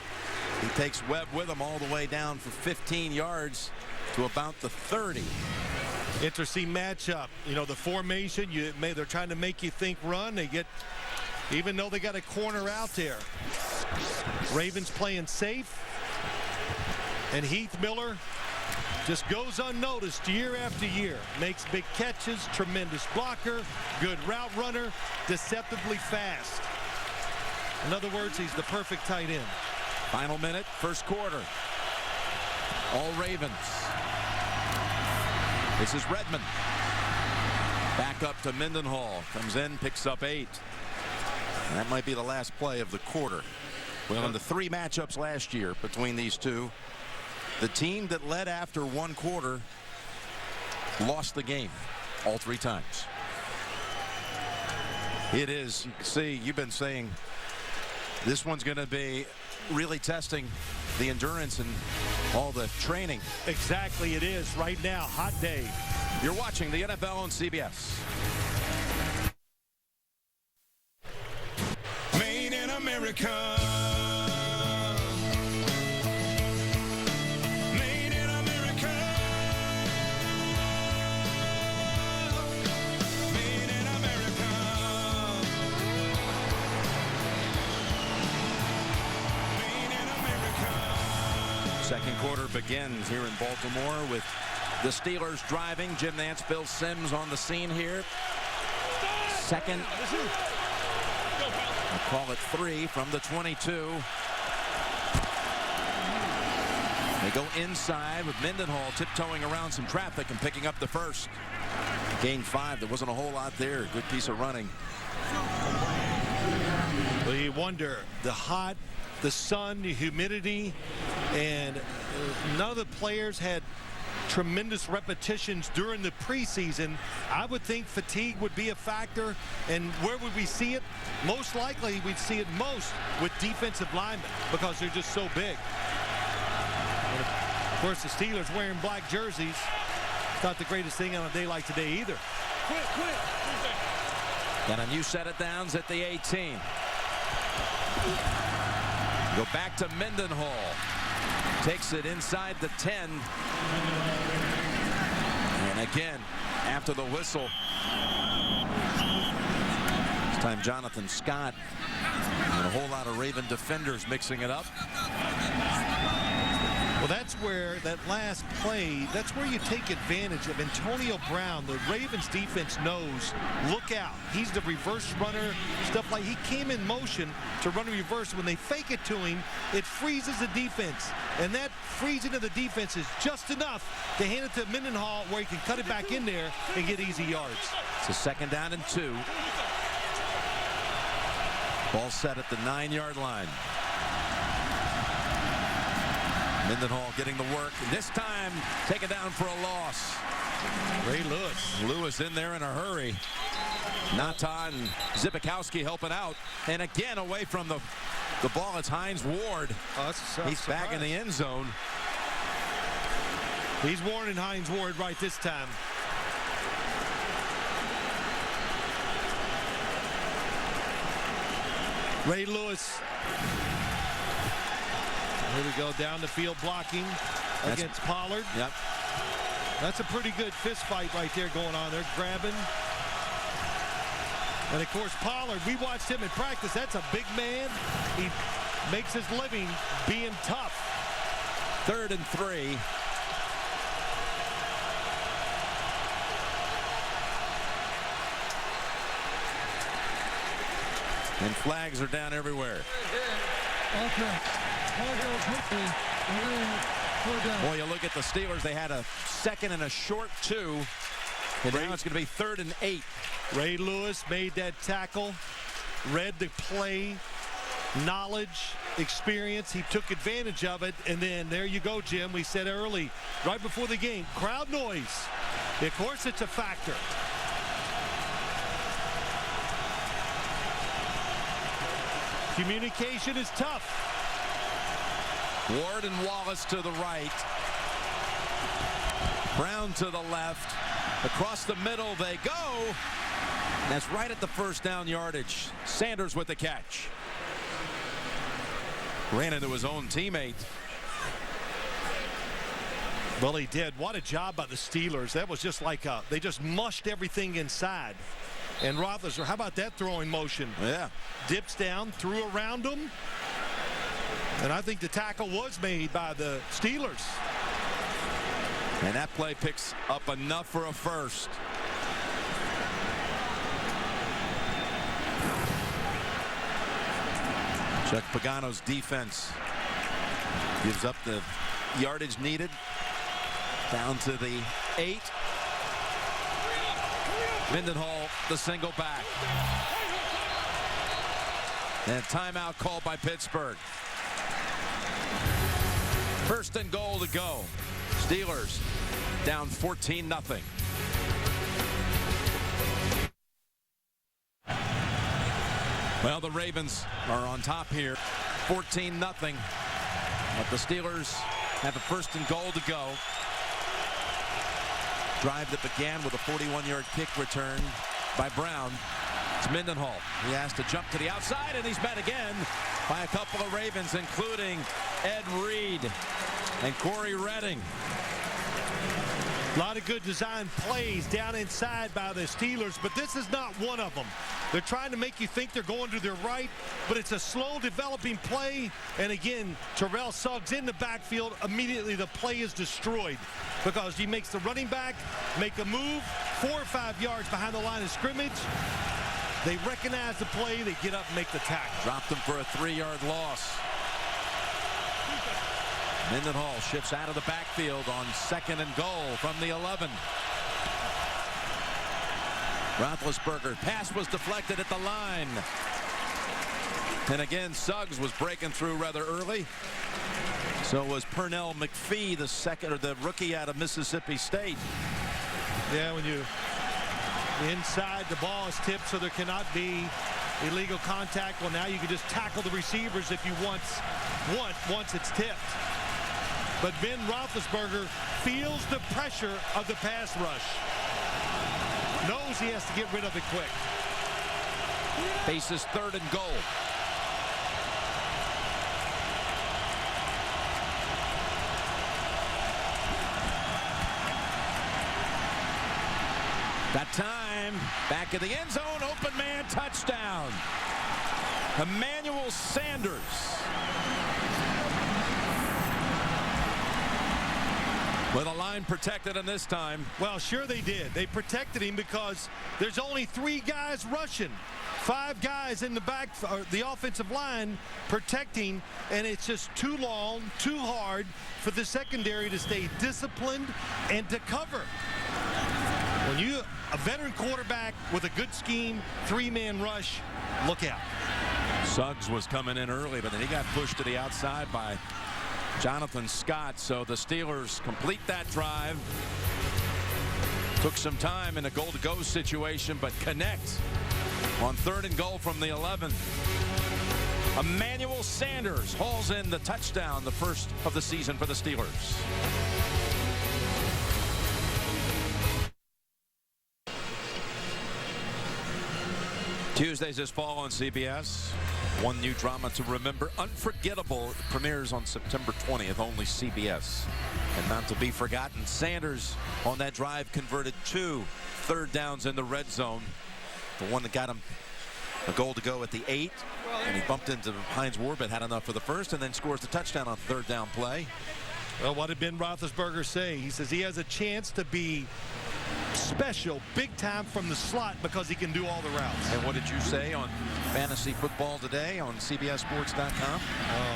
He takes Webb with him all the way down for 15 yards to about the 30. Interesting matchup. You know, the formation, they're trying to make you think run. They get, even though they got a corner out there. Ravens playing safe. And Heath Miller just goes unnoticed year after year. Makes big catches, tremendous blocker, good route runner, deceptively fast. In other words, he's the perfect tight end. Final minute, first quarter. All Ravens. This is Redmond. Back up to Mendenhall. Comes in, picks up 8. And that might be the last play of the quarter. Well, in the 3 matchups last year between these two, the team that led after 1 quarter lost the game all 3 times. It is, you can see, you've been saying this one's going to be really testing the endurance and all the training. Exactly, it is right now. Hot day. You're watching the NFL on CBS. Made in America. Second quarter begins here in Baltimore with the Steelers driving. Jim Nantz, Bill Sims on the scene here. Second. I'll call it 3 from the 22. They go inside with Mendenhall tiptoeing around some traffic and picking up the first. Gain 5. There wasn't a whole lot there. Good piece of running. Well, you wonder, the hot, the sun, the humidity, and none of the players had tremendous repetitions during the preseason. I would think fatigue would be a factor. And where would we see it? Most likely we'd see it most with defensive linemen because they're just so big. And of course, the Steelers wearing black jerseys. Not the greatest thing on a day like today either. And a new set of downs at the 18. Go back to Mendenhall. Takes it inside the 10. And again, after the whistle. This time Jonathan Scott. And a whole lot of Raven defenders mixing it up. Well, that's where that last play, that's where you take advantage of Antonio Brown. The Ravens defense knows, look out. He's the reverse runner, stuff like he came in motion to run a reverse. When they fake it to him, it freezes the defense. And that freezing of the defense is just enough to hand it to Mendenhall where he can cut it back in there and get easy yards. It's a 2nd down and 2. Ball set at the 9-yard line. Mendenhall getting the work. This time taken down for a loss. Ray Lewis. Lewis in there in a hurry. Natan Zibikowski helping out. And again away from the ball. It's Hines Ward. Oh, that's a He's back in the end zone. He's warning Hines Ward right this time. Ray Lewis. Here we go, down the field blocking against Pollard. Yep. That's a pretty good fist fight right there going on. They're grabbing. And of course, Pollard, we watched him in practice. That's a big man. He makes his living being tough. 3rd and 3. And flags are down everywhere. Boy, you look at the Steelers. They had a 2nd and a short 2. And now it's going to be 3rd and 8. Ray Lewis made that tackle, read the play, knowledge, experience. He took advantage of it. And then there you go, Jim. We said early, right before the game, crowd noise. Of course, it's a factor. Communication is tough. Ward and Wallace to the right. Brown to the left. Across the middle they go. That's right at the 1st down yardage. Sanders with the catch. Ran into his own teammate. Well, he did. What a job by the Steelers. That was just like they just mushed everything inside. And Roethlisberger, how about that throwing motion? Yeah. Dips down, threw around him. And I think the tackle was made by the Steelers. And that play picks up enough for a first. Chuck Pagano's defense gives up the yardage needed. Down to the 8. Mendenhall, the single back. And timeout called by Pittsburgh. 1st and goal to go. Steelers down 14-0. Well, the Ravens are on top here. 14-0. But the Steelers have a 1st and goal to go. Drive that began with a 41-yard kick return by Brown. It's Mendenhall. He has to jump to the outside, and he's met again by a couple of Ravens, including Ed Reed and Corey Redding. A lot of good design plays down inside by the Steelers, but this is not one of them. They're trying to make you think they're going to their right, but it's a slow developing play. And again, Terrell Suggs in the backfield. Immediately the play is destroyed because he makes the running back make a move 4 or 5 yards behind the line of scrimmage. They recognize the play. They get up and make the tackle. Dropped them for a 3-yard loss. Mendenhall shifts out of the backfield on 2nd and goal from the 11. Roethlisberger, pass was deflected at the line. And again, Suggs was breaking through rather early. So was Pernell McPhee, the rookie out of Mississippi State. Yeah, when you inside, the ball is tipped, so there cannot be illegal contact. Well, now you can just tackle the receivers if you want once it's tipped. But Ben Roethlisberger feels the pressure of the pass rush. Knows he has to get rid of it quick. Faces 3rd and goal. That time, back in the end zone, open man, touchdown. Emmanuel Sanders. With a line protected him this time. Well, sure they did. They protected him because there's only 3 guys rushing. 5 guys in the back, the offensive line protecting, and it's just too long, too hard for the secondary to stay disciplined and to cover. When you a veteran quarterback with a good scheme, 3-man rush, look out. Suggs was coming in early, but then he got pushed to the outside by Jonathan Scott. So the Steelers complete that drive. Took some time in a goal-to-go situation, but connect on 3rd and goal from the 11. Emmanuel Sanders hauls in the touchdown, the first of the season for the Steelers. Tuesdays this fall on CBS. One new drama to remember. Unforgettable premieres on September 20th, only CBS. And not to be forgotten, Sanders on that drive converted 2 third downs in the red zone. The one that got him a goal to go at the 8. And he bumped into Hines Warbett, had enough for the first, and then scores the touchdown on 3rd down play. Well, what did Ben Roethlisberger say? He says he has a chance to be special, big time from the slot because he can do all the routes. And what did you say on Fantasy Football Today on CBSSports.com?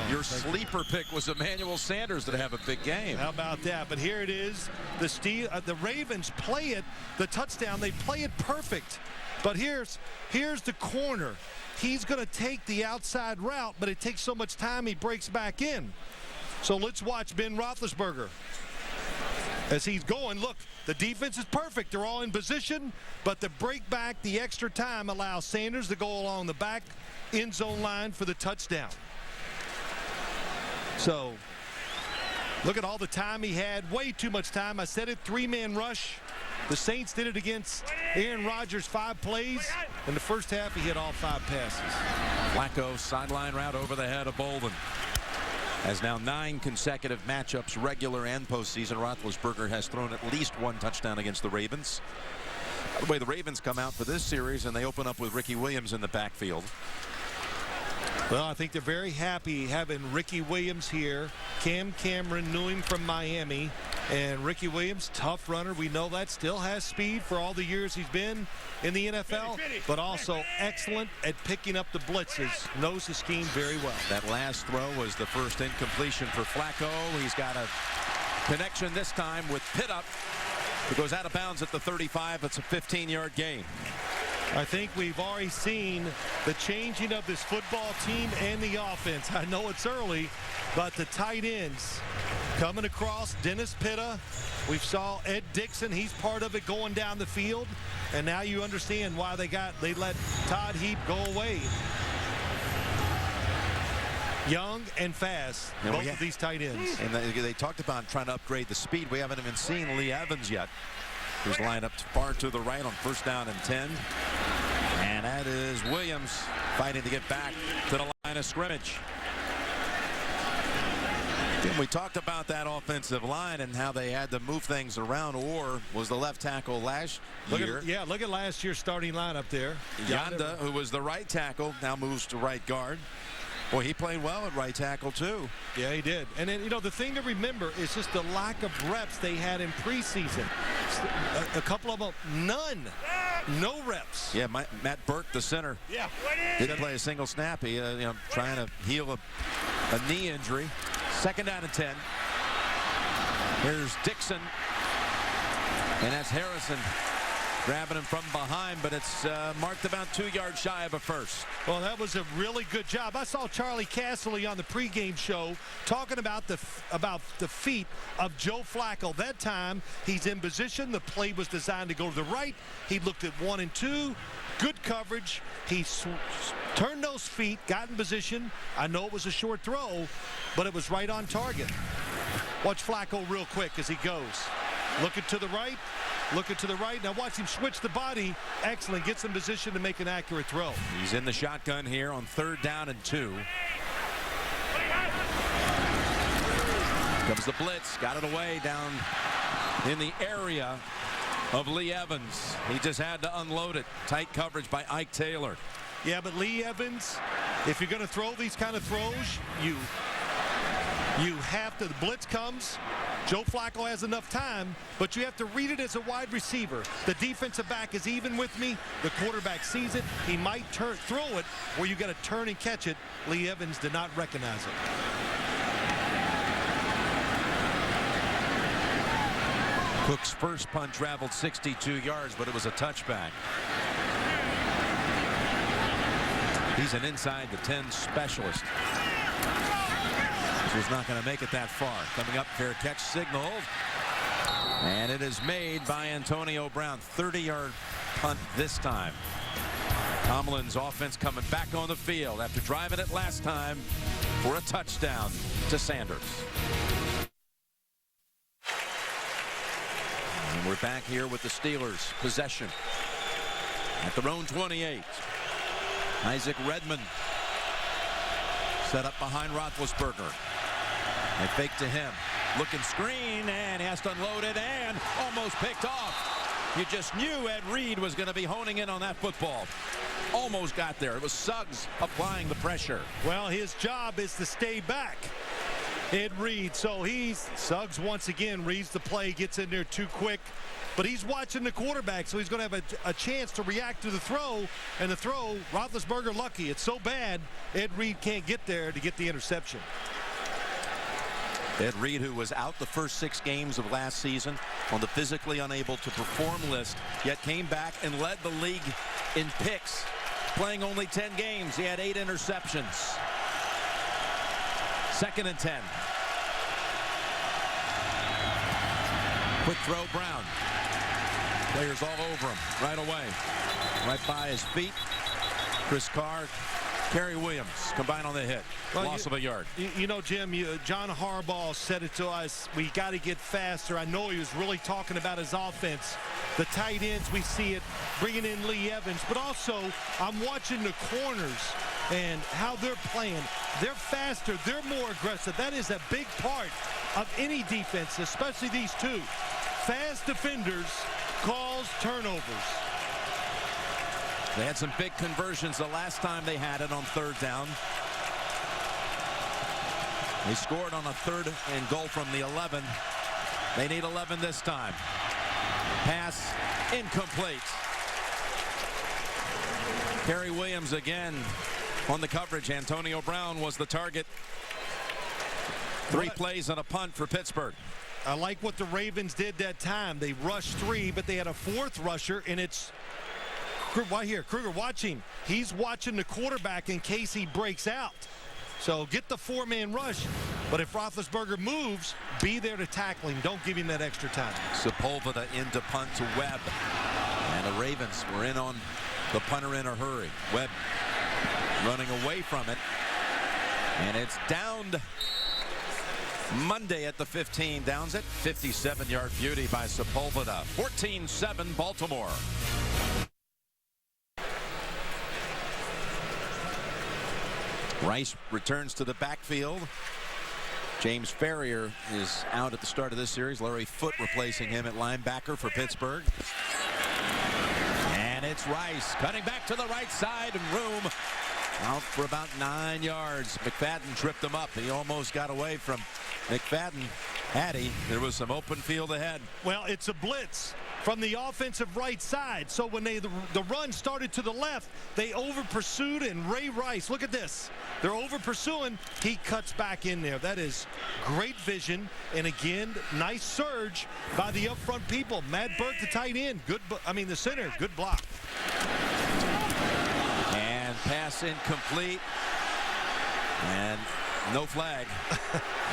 Your sleeper pick was Emmanuel Sanders to have a big game. How about that? But here it is. The Ravens play it, the touchdown, they play it perfect. But here's the corner. He's going to take the outside route, but it takes so much time he breaks back in. So let's watch Ben Roethlisberger. As he's going, look, the defense is perfect. They're all in position, but the break back, the extra time allows Sanders to go along the back end zone line for the touchdown. So look at all the time he had, way too much time. I said it, 3-man rush. The Saints did it against Aaron Rodgers 5 plays. In the first half, he hit all 5 passes. Flacco sideline route over the head of Bolden. Has now 9 consecutive matchups, regular and postseason. Roethlisberger has thrown at least 1 touchdown against the Ravens. By the way, the Ravens come out for this series, and they open up with Ricky Williams in the backfield. Well, I think they're very happy having Ricky Williams here. Cam Cameron knew him from Miami. And Ricky Williams, tough runner. We know that. Still has speed for all the years he's been in the NFL. But also excellent at picking up the blitzes. Knows the scheme very well. That last throw was the first incompletion for Flacco. He's got a connection this time with Pittup. It goes out of bounds at the 35. It's a 15-yard gain. I think we've already seen the changing of this football team and the offense. I know it's early, but the tight ends coming across. Dennis Pitta. We saw Ed Dixon. He's part of it going down the field. And now you understand why they let Todd Heap go away. Young and fast, both of these tight ends. And they talked about trying to upgrade the speed. We haven't even seen Lee Evans yet, who's lined up far to the right on 1st down and 10. And that is Williams fighting to get back to the line of scrimmage. And we talked about that offensive line and how they had to move things around. Or was the left tackle last year. Look at last year's starting lineup there. Yanda, who was the right tackle, now moves to right guard. Boy, he played well at right tackle, too. Yeah, he did. And then, the thing to remember is just the lack of reps they had in preseason. A couple of them, none. No reps. Yeah, Matt Burke, the center, didn't play a single snap. He, trying to heal a knee injury. 2nd down and 10. Here's Dixon. And that's Harrison grabbing him from behind, but it's marked about 2 yards shy of a first. Well, that was a really good job. I saw Charlie Casserly on the pregame show talking about the feet of Joe Flacco. That time, he's in position. The play was designed to go to the right. He looked at 1 and 2. Good coverage. He turned those feet, got in position. I know it was a short throw, but it was right on target. Watch Flacco real quick as he goes. Looking to the right. Looking to the right. Now watch him switch the body. Excellent. Gets in position to make an accurate throw. He's in the shotgun here on 3rd down and 2. Comes the blitz. Got it away down in the area of Lee Evans. He just had to unload it. Tight coverage by Ike Taylor. Yeah, but Lee Evans, if you're going to throw these kind of throws, you have to. The blitz comes. Joe Flacco has enough time, but you have to read it as a wide receiver. The defensive back is even with me. The quarterback sees it. He might throw it where you got to turn and catch it. Lee Evans did not recognize it. Cook's first punt traveled 62 yards, but it was a touchback. He's an inside the 10 specialist. This was not going to make it that far. Coming up, fair catch signaled. And it is made by Antonio Brown. 30-yard punt this time. Tomlin's offense coming back on the field after driving it last time for a touchdown to Sanders. And we're back here with the Steelers. Possession at their own 28. Isaac Redmond set up behind Roethlisberger. They fake to him. Looking screen, and he has to unload it, and almost picked off. You just knew Ed Reed was going to be honing in on that football. Almost got there. It was Suggs applying the pressure. Well, his job is to stay back. Ed Reed, so Suggs once again reads the play, gets in there too quick. But he's watching the quarterback, so he's going to have a chance to react to the throw. And the throw, Roethlisberger lucky. It's so bad, Ed Reed can't get there to get the interception. Ed Reed, who was out the first 6 games of last season on the physically unable to perform list, yet came back and led the league in picks, playing only 10 games. He had 8 interceptions. 2nd and 10. Quick throw, Brown. Players all over him right away. Right by his feet. Chris Carr, Kerry Williams combined on the hit. Loss of a yard. You know, Jim, John Harbaugh said it to us. We got to get faster. I know he was really talking about his offense. The tight ends, we see it, bringing in Lee Evans. But also, I'm watching the corners and how they're playing. They're faster. They're more aggressive. That is a big part of any defense, especially these two. Fast defenders cause turnovers. They had some big conversions the last time they had it on 3rd down. They scored on a 3rd and goal from the 11. They need 11 this time. Pass incomplete. Kerry Williams again on the coverage. Antonio Brown was the target. 3 plays and a punt for Pittsburgh. I like what the Ravens did that time. They rushed 3, but they had a 4th rusher, and it's right here. Kruger watching. He's watching the quarterback in case he breaks out. So get the 4-man rush. But if Roethlisberger moves, be there to tackle him. Don't give him that extra time. Sepulveda into punt to Webb. And the Ravens were in on the punter in a hurry. Webb running away from it. And it's downed. Monday at the 15. Downs it. 57-yard beauty by Sepulveda. 14-7 Baltimore. Rice returns to the backfield. James Ferrier is out at the start of this series. Larry Foote replacing him at linebacker for Pittsburgh. And it's Rice cutting back to the right side, and room out for about 9 yards. McFadden tripped him up. He almost got away from McFadden. Had he, there was some open field ahead. Well, it's a blitz from the offensive right side. So when the run started to the left, they over pursued, and Ray Rice, look at this. They're over pursuing. He cuts back in there. That is great vision. And again, nice surge by the up front people. Matt Burke, the tight end. The center, good block. And pass incomplete. And no flag.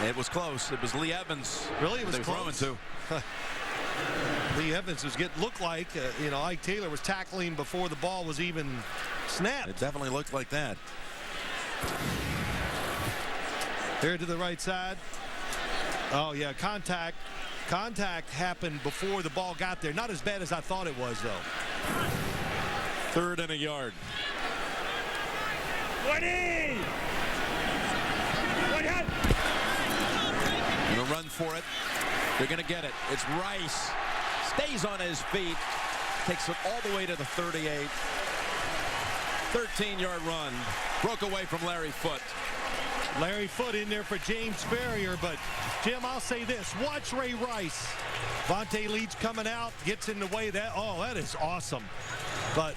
It was close. It was Lee Evans. Really? It was close. Throwing to. Lee Evans looked like, Ike Taylor was tackling before the ball was even snapped. It definitely looked like that. Here to the right side. Oh, yeah, contact. Contact happened before the ball got there. Not as bad as I thought it was, though. 3rd and a yard. 20! Gonna run for it. They're gonna get it. It's Rice. Stays on his feet. Takes it all the way to the 38. 13-yard run. Broke away from Larry Foote. Larry Foote in there for James Ferrier, but Jim, I'll say this. Watch Ray Rice. Vontae Leach coming out, gets in the way. That is awesome. But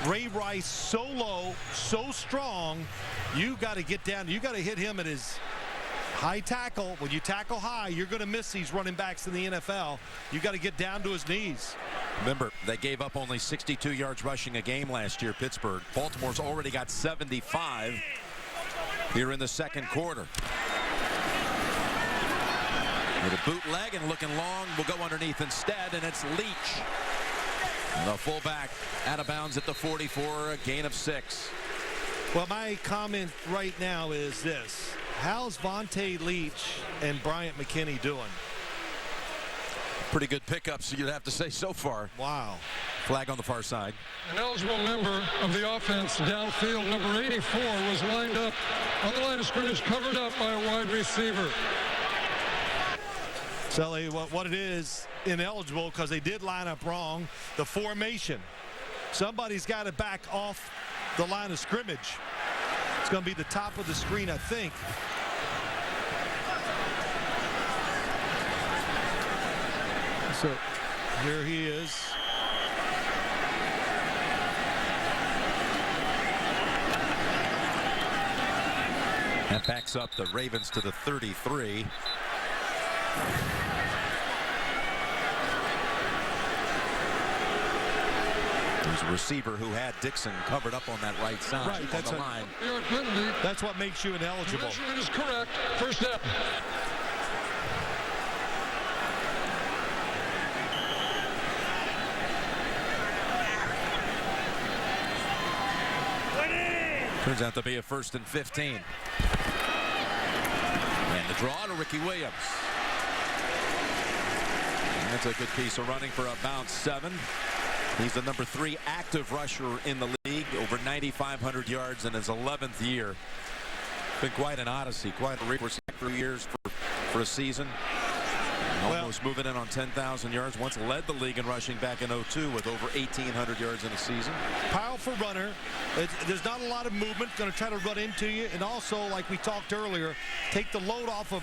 Ray Rice so low, so strong, you got to get down. You got to hit him at his high tackle. When you tackle high, you're going to miss these running backs in the NFL. You got to get down to his knees. Remember, they gave up only 62 yards rushing a game last year, Pittsburgh. Baltimore's already got 75 here in the second quarter. With a bootleg and looking long, will go underneath instead, and it's Leach. The fullback out of bounds at the 44, a gain of 6. Well, my comment right now is this. How's Vontae Leach and Bryant McKinney doing? Pretty good pickups, you'd have to say, so far. Wow. Flag on the far side. An eligible member of the offense downfield, number 84, was lined up on the line of scrimmage, covered up by a wide receiver. Sully, what it is, ineligible because they did line up wrong. The formation. Somebody's got to back off the line of scrimmage. It's going to be the top of the screen, I think. So here he is. That backs up the Ravens to the 33. There's a receiver who had Dixon covered up on that right side. Right, that's on the line. That's what makes you ineligible. Measurement is correct. First down. Turns out to be a 1st and 15. And the draw to Ricky Williams. And that's a good piece of running for about 7. He's the number 3 active rusher in the league, over 9,500 yards in his 11th year. Been quite an odyssey, quite a record for years for a season. Almost moving in on 10,000 yards. Once led the league in rushing back in 2002 with over 1,800 yards in a season. Powerful runner. There's not a lot of movement. Going to try to run into you. And also, like we talked earlier, take the load off of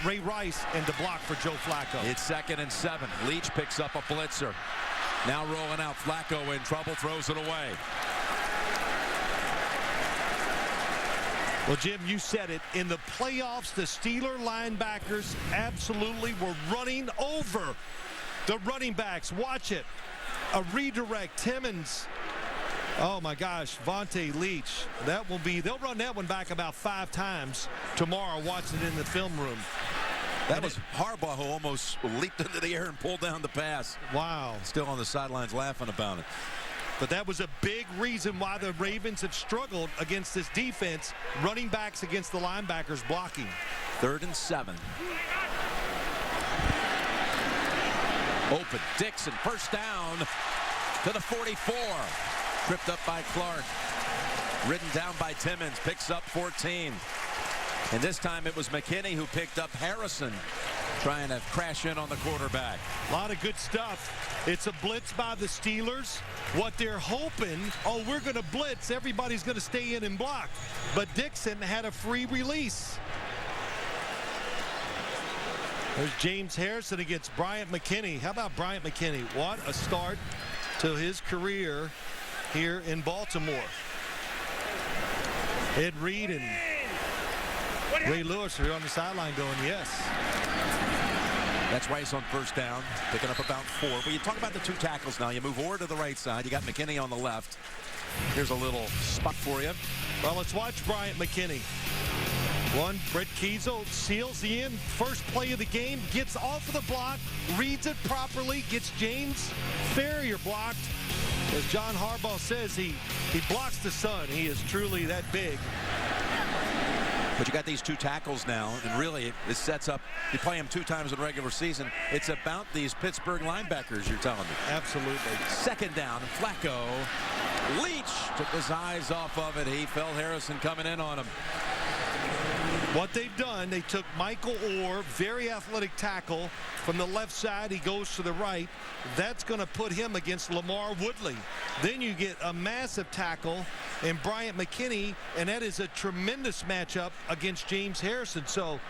Ray Rice and the block for Joe Flacco. It's 2nd and 7. Leach picks up a blitzer. Now rolling out. Flacco in trouble. Throws it away. Well, Jim, you said it. In the playoffs, the Steeler linebackers absolutely were running over the running backs. Watch it. A redirect. Timmons. Oh, my gosh. Vontae Leach. They'll run that one back about 5 times tomorrow. Watch it in the film room. That was Harbaugh who almost leaped into the air and pulled down the pass. Wow. Still on the sidelines laughing about it. But that was a big reason why the Ravens have struggled against this defense, running backs against the linebackers blocking. 3rd and 7. Open. Dixon, first down to the 44. Tripped up by Clark. Ridden down by Timmons. Picks up 14. And this time it was McKinney who picked up Harrison, trying to crash in on the quarterback. A lot of good stuff. It's a blitz by the Steelers. What they're hoping, oh, we're going to blitz. Everybody's going to stay in and block. But Dixon had a free release. There's James Harrison against Bryant McKinney. How about Bryant McKinney? What a start to his career here in Baltimore. Ed Reed and Ray Lewis are on the sideline going, yes. That's Rice on first down, picking up about 4. But you talk about the 2 tackles now. You move over to the right side. You got McKinney on the left. Here's a little spot for you. Well, let's watch Bryant McKinney. Brett Kiesel seals the end. First play of the game, gets off of the block, reads it properly, gets James Ferrier blocked. As John Harbaugh says, he blocks the sun. He is truly that big. But you got these 2 tackles now, and really it sets up, you play them 2 times in the regular season. It's about these Pittsburgh linebackers, you're telling me. Absolutely. Second down, and Flacco. Leach took his eyes off of it. He felt Harrison coming in on him. What they've done, they took Michael Orr, very athletic tackle, from the left side. He goes to the right. That's going to put him against Lamar Woodley. Then you get a massive tackle in Bryant McKinney, and that is a tremendous matchup against James Harrison. So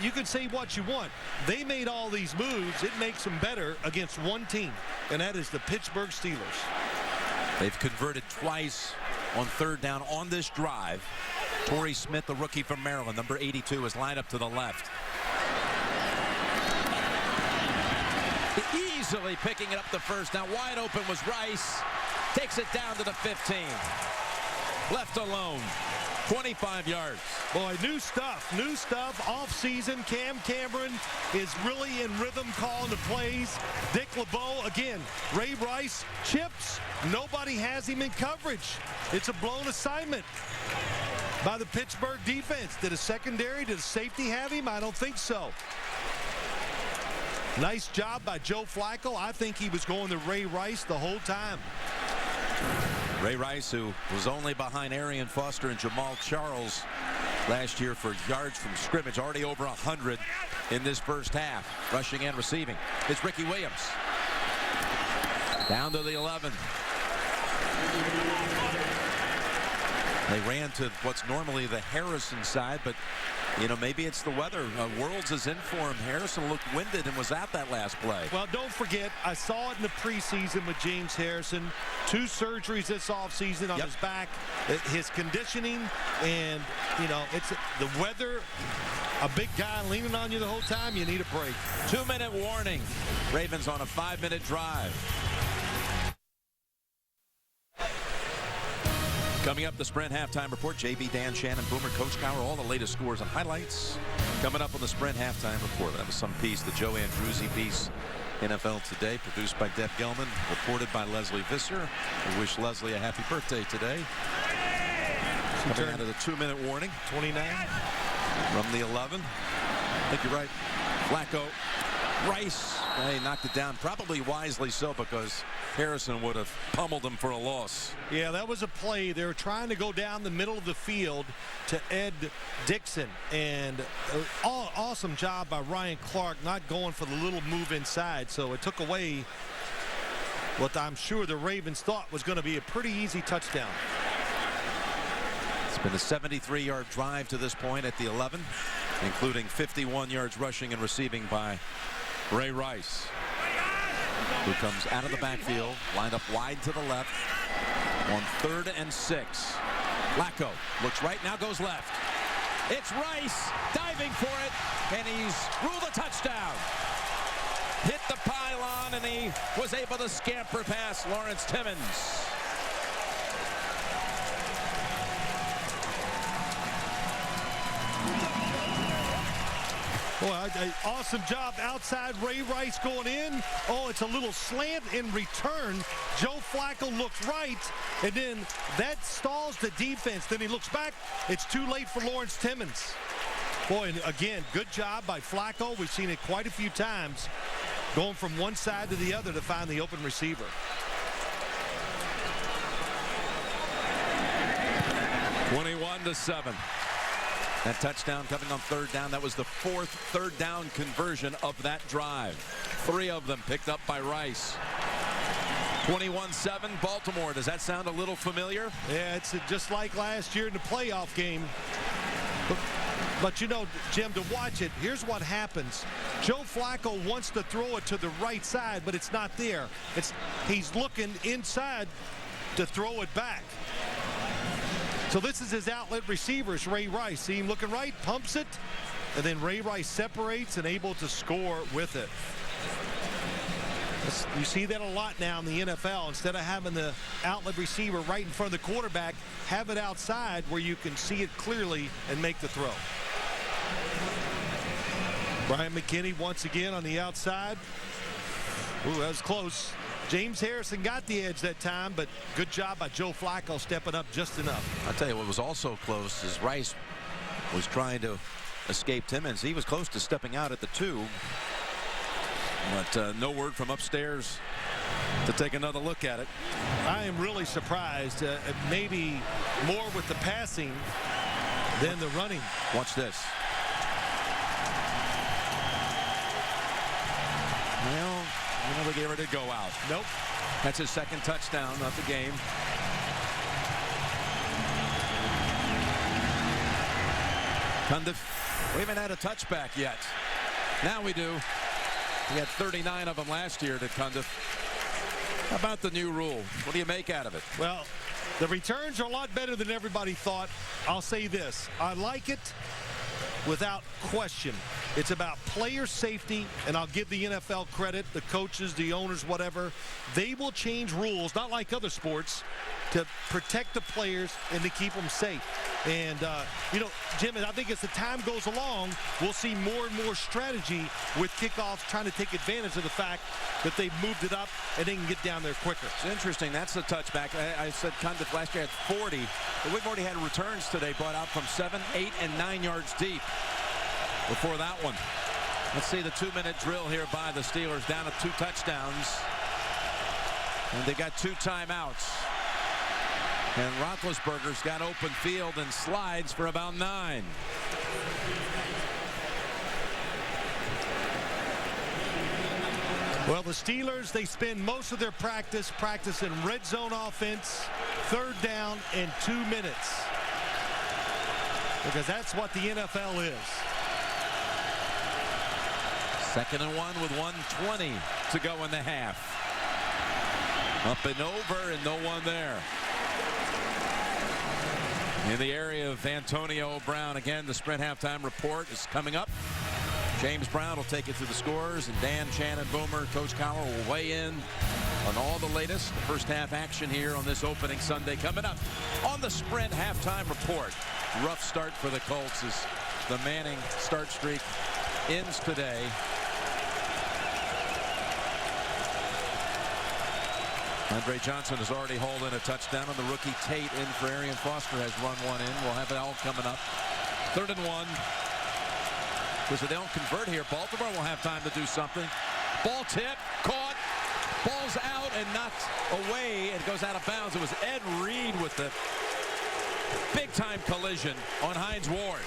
you can say what you want. They made all these moves. It makes them better against one team, and that is the Pittsburgh Steelers. They've converted twice on third down on this drive. Torrey Smith, the rookie from Maryland, number 82, is lined up to the left. Easily picking it up the first. Now wide open was Rice. Takes it down to the 15. Left alone. 25 yards. Boy, new stuff off season. Cam Cameron is really in rhythm calling the plays. Dick LeBeau again. Ray Rice chips. Nobody has him in coverage. It's a blown assignment by the Pittsburgh defense. Did a secondary, did a safety have him? I don't think so. Nice job by Joe Flacco. I think he was going to Ray Rice the whole time. Ray Rice, who was only behind Arian Foster and Jamal Charles last year for yards from scrimmage, already over 100 in this first half, rushing and receiving. It's Ricky Williams. Down to the 11. They ran to what's normally the Harrison side, but you know, maybe it's the weather. Worlds is in for him. Harrison looked winded and was at that last play. Well, don't forget, I saw it in the preseason with James Harrison. 2 surgeries this offseason on his back. His conditioning, and, you know, it's the weather. A big guy leaning on you the whole time, you need a break. 2-minute warning. Ravens on a 5-minute drive. Coming up, the Sprint halftime report. JB, Dan, Shannon, Boomer, Coach Cowher, all the latest scores and highlights. Coming up on the Sprint halftime report. That was some piece, the Joe Andruzzi piece, NFL Today, produced by Deb Gelman, reported by Leslie Visser. We wish Leslie a happy birthday today. Coming out of the 2-minute warning. 29. From the 11. I think you're right. Flacco. Rice. He knocked it down, probably wisely so, because Harrison would have pummeled him for a loss. Yeah, that was a play. They were trying to go down the middle of the field to Ed Dixon, and awesome job by Ryan Clark not going for the little move inside. So it took away what I'm sure the Ravens thought was going to be a pretty easy touchdown. It's been a 73-yard drive to this point at the 11, including 51 yards rushing and receiving by Ray Rice, who comes out of the backfield, lined up wide to the left on 3rd and 6. Flacco looks right, now goes left. It's Rice diving for it, and he's ruled a touchdown. Hit the pylon, and he was able to scamper past Lawrence Timmons. Well, awesome job outside. Ray Rice going in. Oh, it's a little slant in return. Joe Flacco looks right, and then that stalls the defense. Then he looks back. It's too late for Lawrence Timmons. Boy, and again, good job by Flacco. We've seen it quite a few times, going from one side to the other to find the open receiver. (21-7). That touchdown coming on third down. That was the 4th third down conversion of that drive. 3 of them picked up by Rice. 21-7 Baltimore. Does that sound a little familiar? Yeah, it's just like last year in the playoff game. But you know, Jim, to watch it, here's what happens. Joe Flacco wants to throw it to the right side, but it's not there. He's looking inside to throw it back. So this is his outlet receivers, Ray Rice. See him looking right, pumps it, and then Ray Rice separates and able to score with it. You see that a lot now in the NFL. Instead of having the outlet receiver right in front of the quarterback, have it outside where you can see it clearly and make the throw. Bryant McKinney once again on the outside. Ooh, that was close. James Harrison got the edge that time, but good job by Joe Flacco stepping up just enough. I'll tell you what was also close is Rice was trying to escape Timmons. He was close to stepping out at the 2. But no word from upstairs to take another look at it. I am really surprised. Maybe more with the passing than the running. Watch this. Well, you know, they gave her to go out. Nope. That's his 2nd touchdown of the game. Cundiff, we haven't had a touchback yet. Now we do. He had 39 of them last year to Cundiff. How about the new rule? What do you make out of it? Well, the returns are a lot better than everybody thought. I'll say this. I like it without question. It's about player safety, and I'll give the NFL credit, the coaches, the owners, whatever. They will change rules, not like other sports, to protect the players and to keep them safe. And, you know, Jim, I think as the time goes along, we'll see more and more strategy with kickoffs trying to take advantage of the fact that they've moved it up and they can get down there quicker. It's interesting. That's the touchback. I said Cundiff last year had 40, but we've already had returns today brought out from 7, 8, and 9 yards deep before that one. Let's see the 2-minute drill here by the Steelers, down to 2 touchdowns. And they got 2 timeouts. And Roethlisberger's got open field and slides for about 9. Well, the Steelers, they spend most of their practice in red zone offense, 3rd down and 2 minutes. Because that's what the NFL is. 2nd and 1 with 1:20 to go in the half. Up and over and no one there. In the area of Antonio Brown. Again, the Sprint halftime report is coming up. James Brown will take it through the scores, and Dan, Shannon, Boomer, Coach Cowher will weigh in on all the latest. The first half action here on this opening Sunday coming up on the Sprint halftime report. Rough start for the Colts as the Manning start streak ends today. Andre Johnson has already hauled in a touchdown, and the rookie Tate in for Arian Foster has run one in. We'll have it all coming up. 3rd and 1. Because if they don't convert here, Baltimore will have time to do something. Ball tip, caught, ball's out and knocked away. It goes out of bounds. It was Ed Reed with the big-time collision on Hines Ward.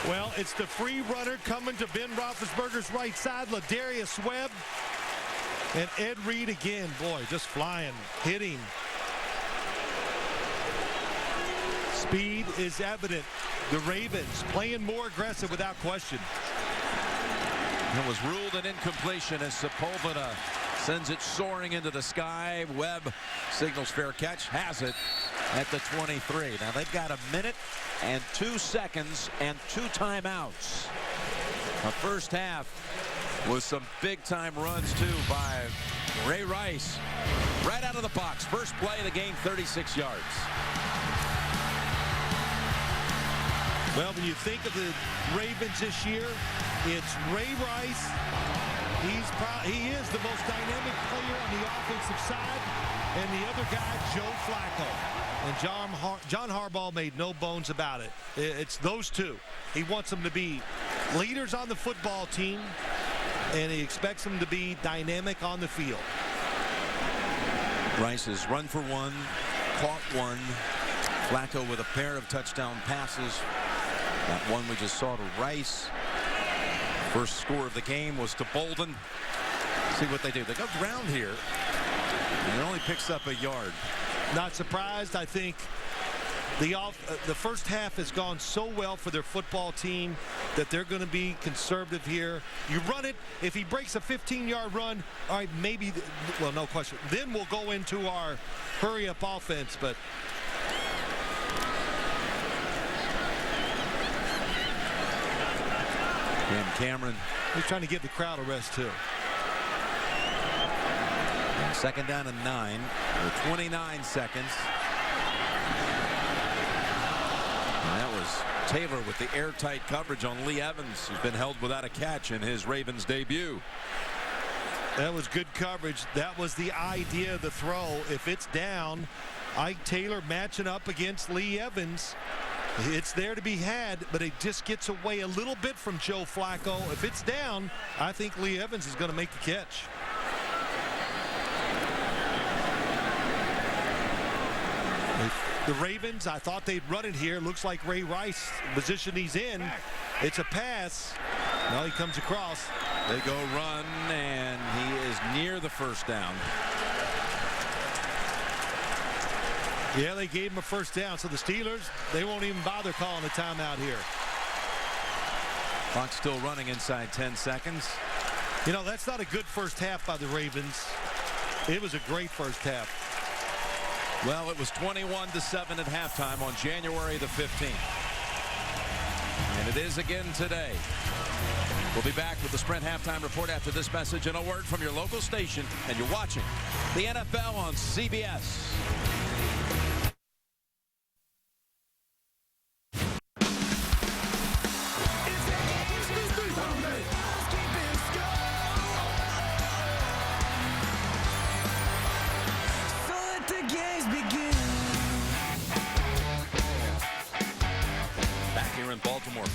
Well, it's the free runner coming to Ben Roethlisberger's right side, Ladarius Webb. And Ed Reed again, boy, just flying, hitting. Speed is evident. The Ravens playing more aggressive without question. It was ruled an incompletion as Sepulveda sends it soaring into the sky. Webb signals fair catch, has it at the 23. Now they've got 1 minute and 2 seconds and 2 timeouts. The first half with some big-time runs, too, by Ray Rice. Right out of the box. First play of the game, 36 yards. Well, when you think of the Ravens this year, it's Ray Rice. He is the most dynamic player on the offensive side. And the other guy, Joe Flacco. And John Harbaugh made no bones about it. It's those two. He wants them to be leaders on the football team, and he expects them to be dynamic on the field. Rice has run for 1, caught 1, Flacco with a pair of touchdown passes. That one we just saw to Rice. First score of the game was to Bolden. See what they do. They go ground here, and it only picks up a yard. Not surprised. I think the first half has gone so well for their football team that they're going to be conservative here. You run it. If he breaks a 15-yard run, all right, maybe, well, no question. Then we'll go into our hurry-up offense, but and Cameron, he's trying to give the crowd a rest, too. Second down and 9 with 29 seconds. And that was Taylor with the airtight coverage on Lee Evans, who's been held without a catch in his Ravens debut. That was good coverage. That was the idea of the throw. If it's down, Ike Taylor matching up against Lee Evans. It's there to be had, but it just gets away a little bit from Joe Flacco. If it's down, I think Lee Evans is going to make the catch. The Ravens, I thought they'd run it here. Looks like Ray Rice, position he's in. It's a pass. Now he comes across. They go run, and he is near the first down. Yeah, they gave him a first down. So the Steelers, they won't even bother calling a timeout here. Clock still running inside 10 seconds. You know, that's not a good first half by the Ravens. It was a great first half. Well, it was 21-7 at halftime on January the 15th. And it is again today. We'll be back with the Sprint halftime report after this message and a word from your local station. And you're watching the NFL on CBS.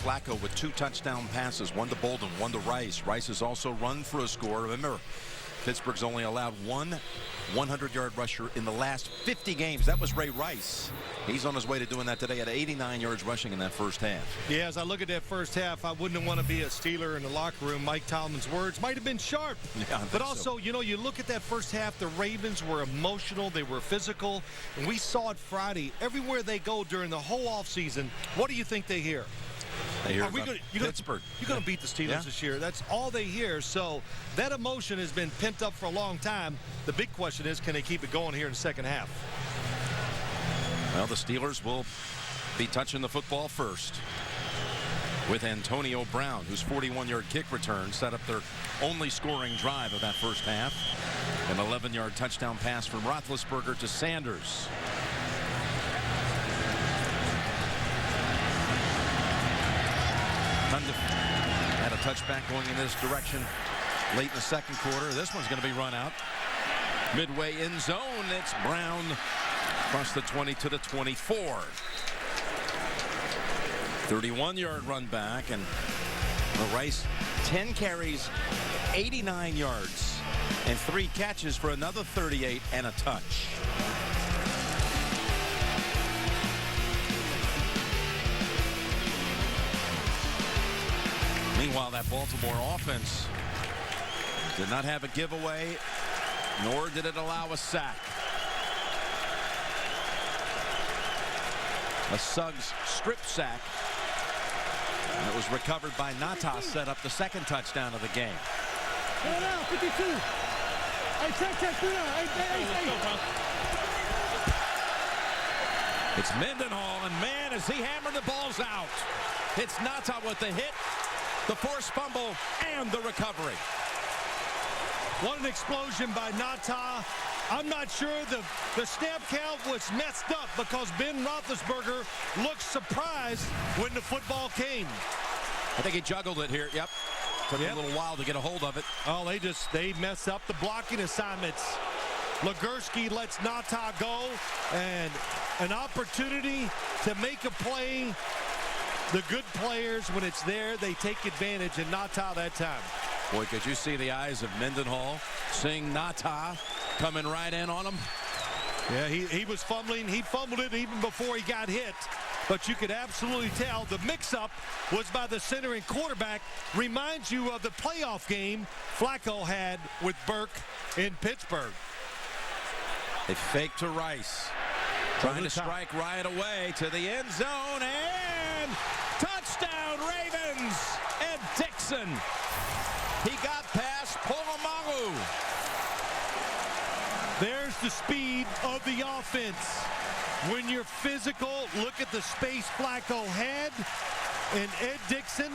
Flacco with 2 touchdown passes, one to Bolden, one to Rice. Rice has also run for a score. Remember, Pittsburgh's only allowed one 100-yard rusher in the last 50 games. That was Ray Rice. He's on his way to doing that today at 89 yards rushing in that first half. Yeah, as I look at that first half, I wouldn't want to be a Steeler in the locker room. Mike Tomlin's words might have been sharp. Yeah, but also, you know, you look at that first half, the Ravens were emotional. They were physical. And we saw it Friday. Everywhere they go during the whole offseason, what do you think they hear? Are we going to Pittsburgh? You're going to beat the Steelers this year. That's all they hear. So that emotion has been pent up for a long time. The big question is, can they keep it going here in the second half? Well, the Steelers will be touching the football first with Antonio Brown, whose 41-yard kick return set up their only scoring drive of that first half. An 11-yard touchdown pass from Roethlisberger to Sanders. Had a touchback going in this direction late in the second quarter. This one's going to be run out. Midway in zone, it's Brown across the 20 to the 24. 31-yard run back, and Rice 10 carries, 89 yards, and 3 catches for another 38 and a touch. Meanwhile, that Baltimore offense did not have a giveaway, nor did it allow a sack. A Suggs strip sack that was recovered by Natas set up the second touchdown of the game. 52. Hey, check. It's Mendenhall, and man, as he hammered the balls out. It's Natas with the hit, the forced fumble, and the recovery. What an explosion by Natas. I'm not sure the snap count was messed up because Ben Roethlisberger looked surprised when the football came. I think he juggled it here. Yep. Took a little while to get a hold of it. Oh, they mess up the blocking assignments. Legursky lets Natas go, and an opportunity to make a play. The good players, when it's there, they take advantage, and Natas that time. Boy, could you see the eyes of Mendenhall seeing Natas coming right in on him? Yeah, he was fumbling. He fumbled it even before he got hit. But you could absolutely tell the mix-up was by the center and quarterback. Reminds you of the playoff game Flacco had with Burke in Pittsburgh. They fake to Rice. Trying to strike right away to the end zone. And touchdown, Ravens! Ed Dixon. He got past Polamalu. There's the speed of the offense. When you're physical, look at the space Flacco had. And Ed Dixon,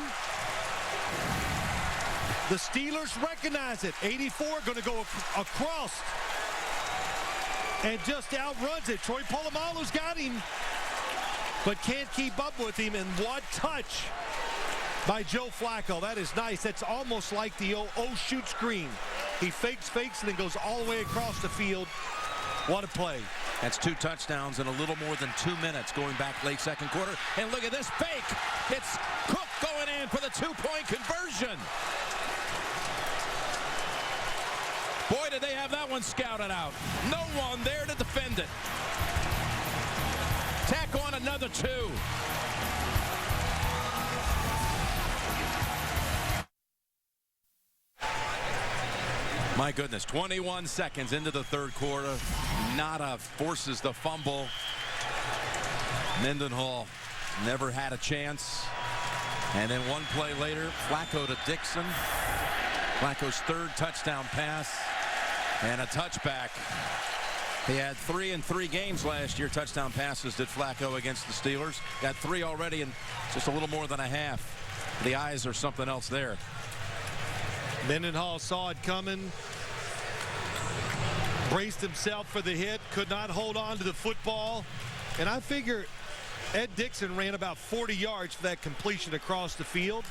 the Steelers recognize it. 84 going to go across and just outruns it. Troy Polamalu's got him, but can't keep up with him. And what touch by Joe Flacco. That is nice. That's almost like the shoot screen. He fakes, and then goes all the way across the field. What a play. That's 2 touchdowns in a little more than 2 minutes going back late second quarter. And look at this fake. It's Cook going in for the 2-point conversion. Boy, did they have that one scouted out. No one there to defend it. Tack on another 2. My goodness, 21 seconds into the third quarter. Nada forces the fumble. Mendenhall never had a chance. And then one play later, Flacco to Dixon. Flacco's 3rd touchdown pass and a touchback. He had 3 in 3 games last year, touchdown passes, did Flacco against the Steelers. Got 3 already in just a little more than a half. The eyes are something else there. Mendenhall saw it coming, braced himself for the hit, could not hold on to the football. And I figure Ed Dixon ran about 40 yards for that completion across the field.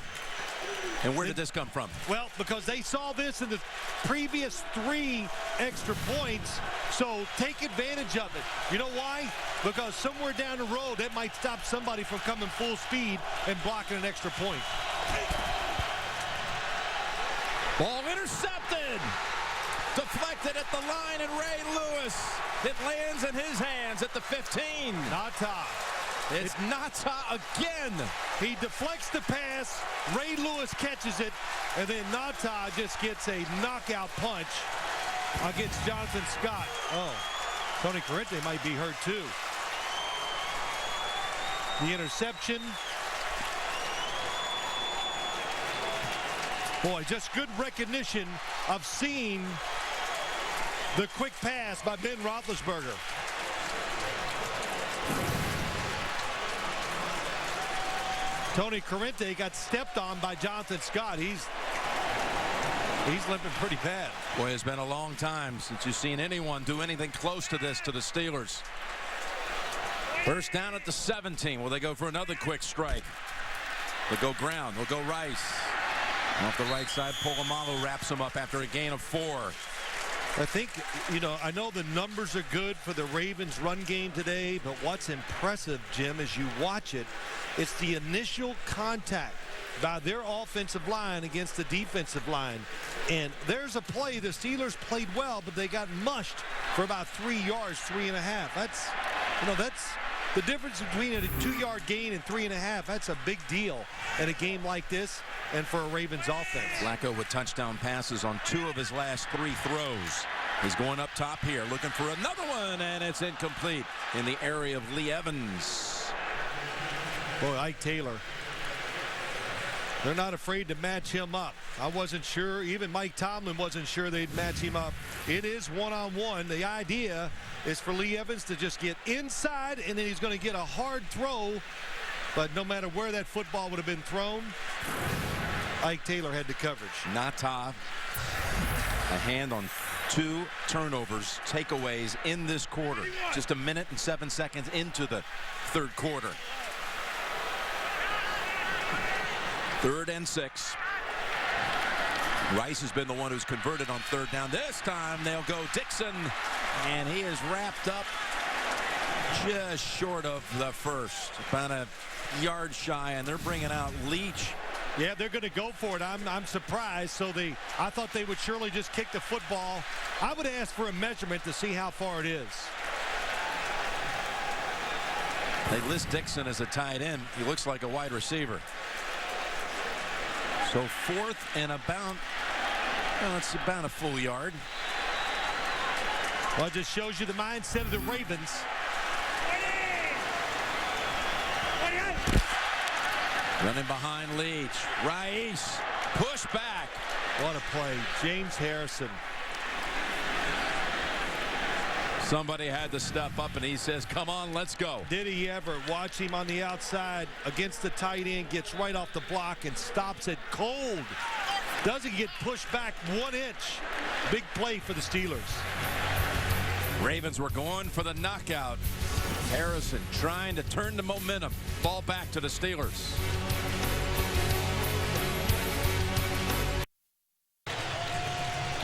And where did this come from? Well, because they saw this in the previous 3 extra points, so take advantage of it. You know why? Because somewhere down the road, that might stop somebody from coming full speed and blocking an extra point. Ball intercepted. Deflected at the line, and Ray Lewis. It lands in his hands at the 15. Nata. It's Nata again. He deflects the pass. Ray Lewis catches it. And then Nata just gets a knockout punch against Jonathan Scott. Oh, Tony Corrente might be hurt too. The interception. Boy, just good recognition of seeing the quick pass by Ben Roethlisberger. Tony Corrente got stepped on by Jonathan Scott. He's limping pretty bad. Boy, it's been a long time since you've seen anyone do anything close to this to the Steelers. First down at the 17. Will they go for another quick strike? They'll go ground. They'll go Rice. Off the right side, Polamalu wraps him up after a gain of 4. I think, I know the numbers are good for the Ravens run game today, but what's impressive, Jim, as you watch it, it's the initial contact by their offensive line against the defensive line. And there's a play, the Steelers played well, but they got mushed for about 3 yards, 3.5. That's the difference between a 2-yard gain and 3.5. That's a big deal in a game like this and for a Ravens offense. Flacco with touchdown passes on 2 of his last 3 throws. He's going up top here, looking for another one, and it's incomplete in the area of Lee Evans. Boy, Ike Taylor. They're not afraid to match him up. I wasn't sure. Even Mike Tomlin wasn't sure they'd match him up. It is one-on-one. The idea is for Lee Evans to just get inside, and then he's going to get a hard throw. But no matter where that football would have been thrown, Ike Taylor had the coverage. Nata, a hand on 2 turnovers, takeaways in this quarter. Just 1 minute and 7 seconds into the third quarter. 3rd and 6. Rice has been the one who's converted on 3rd down. This time they'll go Dixon, and he is wrapped up just short of the first. About a yard shy, and they're bringing out Leach. Yeah, they're going to go for it. I'm surprised. So I thought they would surely just kick the football. I would ask for a measurement to see how far it is. They list Dixon as a tight end. He looks like a wide receiver. So 4th and about, well, it's about a full yard. Well, it just shows you the mindset of the Ravens. Running behind Leach. Rice, push back. What a play. James Harrison. Somebody had to step up, and he says, come on, let's go. Did he ever? Watch him on the outside against the tight end, gets right off the block and stops it cold. Doesn't get pushed back 1 inch. Big play for the Steelers. Ravens were going for the knockout. Harrison trying to turn the momentum. Ball back to the Steelers.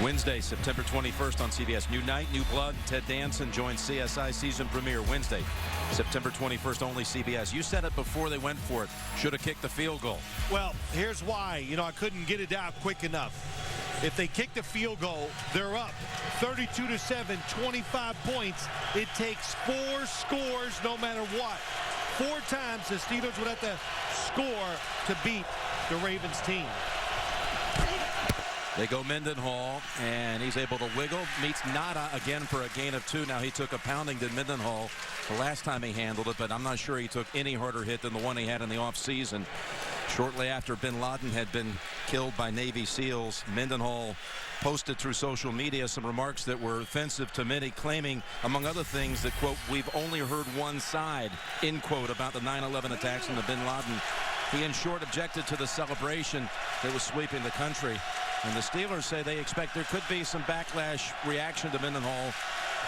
Wednesday, September 21st on CBS. New night, new blood. Ted Danson joins CSI season premiere Wednesday, September 21st, only CBS. You said it before they went for it. Should have kicked the field goal. Well, here's why. You know, I couldn't get it out quick enough. If they kick the field goal, they're up 32-7, 25 points. It takes 4 scores no matter what. 4 times the Steelers would have to score to beat the Ravens team. They go Mendenhall, and he's able to wiggle. Meets Nada again for a gain of 2. Now he took a pounding to Mendenhall the last time he handled it, but I'm not sure he took any harder hit than the one he had in the offseason. Shortly after bin Laden had been killed by Navy SEALs, Mendenhall posted through social media some remarks that were offensive to many, claiming, among other things, that, quote, we've only heard one side, end quote, about the 9/11 attacks and the bin Laden. He, in short, objected to the celebration that was sweeping the country. And the Steelers say they expect there could be some backlash reaction to Mendenhall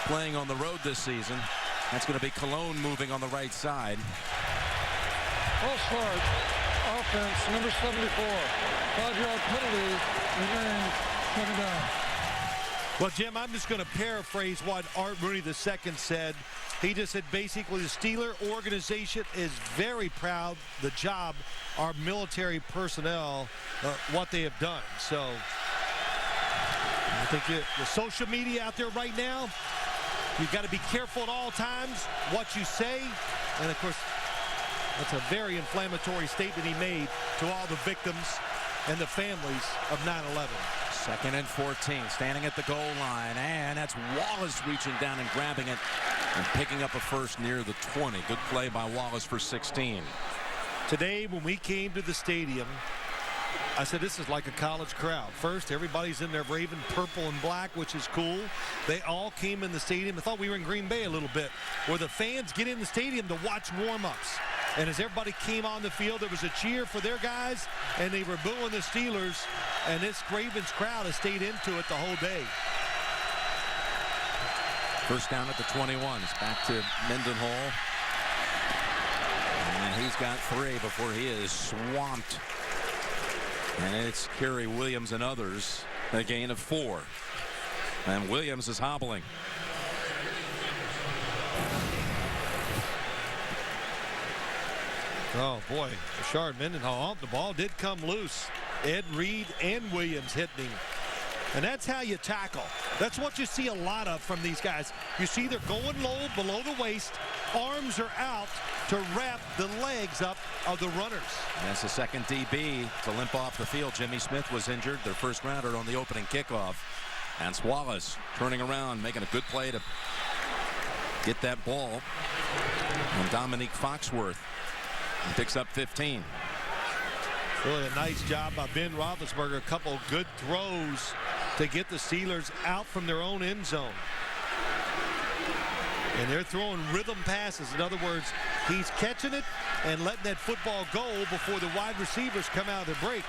playing on the road this season. That's going to be Cologne moving on the right side. All start. Offense, number 74. 5-yard penalty. Remains 2nd down. Well, Jim, I'm just going to paraphrase what Art Rooney II said. He just said basically the Steeler organization is very proud the job our military personnel, what they have done. So I think the social media out there right now, you've got to be careful at all times what you say. And, of course, that's a very inflammatory statement he made to all the victims and the families of 9/11. 2nd and 14, standing at the goal line, and that's Wallace reaching down and grabbing it and picking up a first near the 20. Good play by Wallace for 16. Today, when we came to the stadium, I said this is like a college crowd. First, everybody's in their Raven purple and black, which is cool. They all came in the stadium. I thought we were in Green Bay a little bit, where the fans get in the stadium to watch warm-ups. And as everybody came on the field, there was a cheer for their guys, and they were booing the Steelers. And this Ravens crowd has stayed into it the whole day. First down at the 21. It's back to Mendenhall. And he's got 3 before he is swamped. And it's Kerry Williams and others. A gain of 4. And Williams is hobbling. Oh, boy. Rashard Mendenhall. The ball did come loose. Ed Reed and Williams hitting him. And that's how you tackle. That's what you see a lot of from these guys. You see they're going low below the waist. Arms are out to wrap the legs up of the runners. And that's the second DB to limp off the field. Jimmy Smith was injured, their first rounder on the opening kickoff. And Wallace turning around, making a good play to get that ball. And Dominique Foxworth picks up 15. Really a nice job by Ben Roethlisberger. A couple good throws to get the Steelers out from their own end zone. And they're throwing rhythm passes. In other words, he's catching it and letting that football go before the wide receivers come out of the break.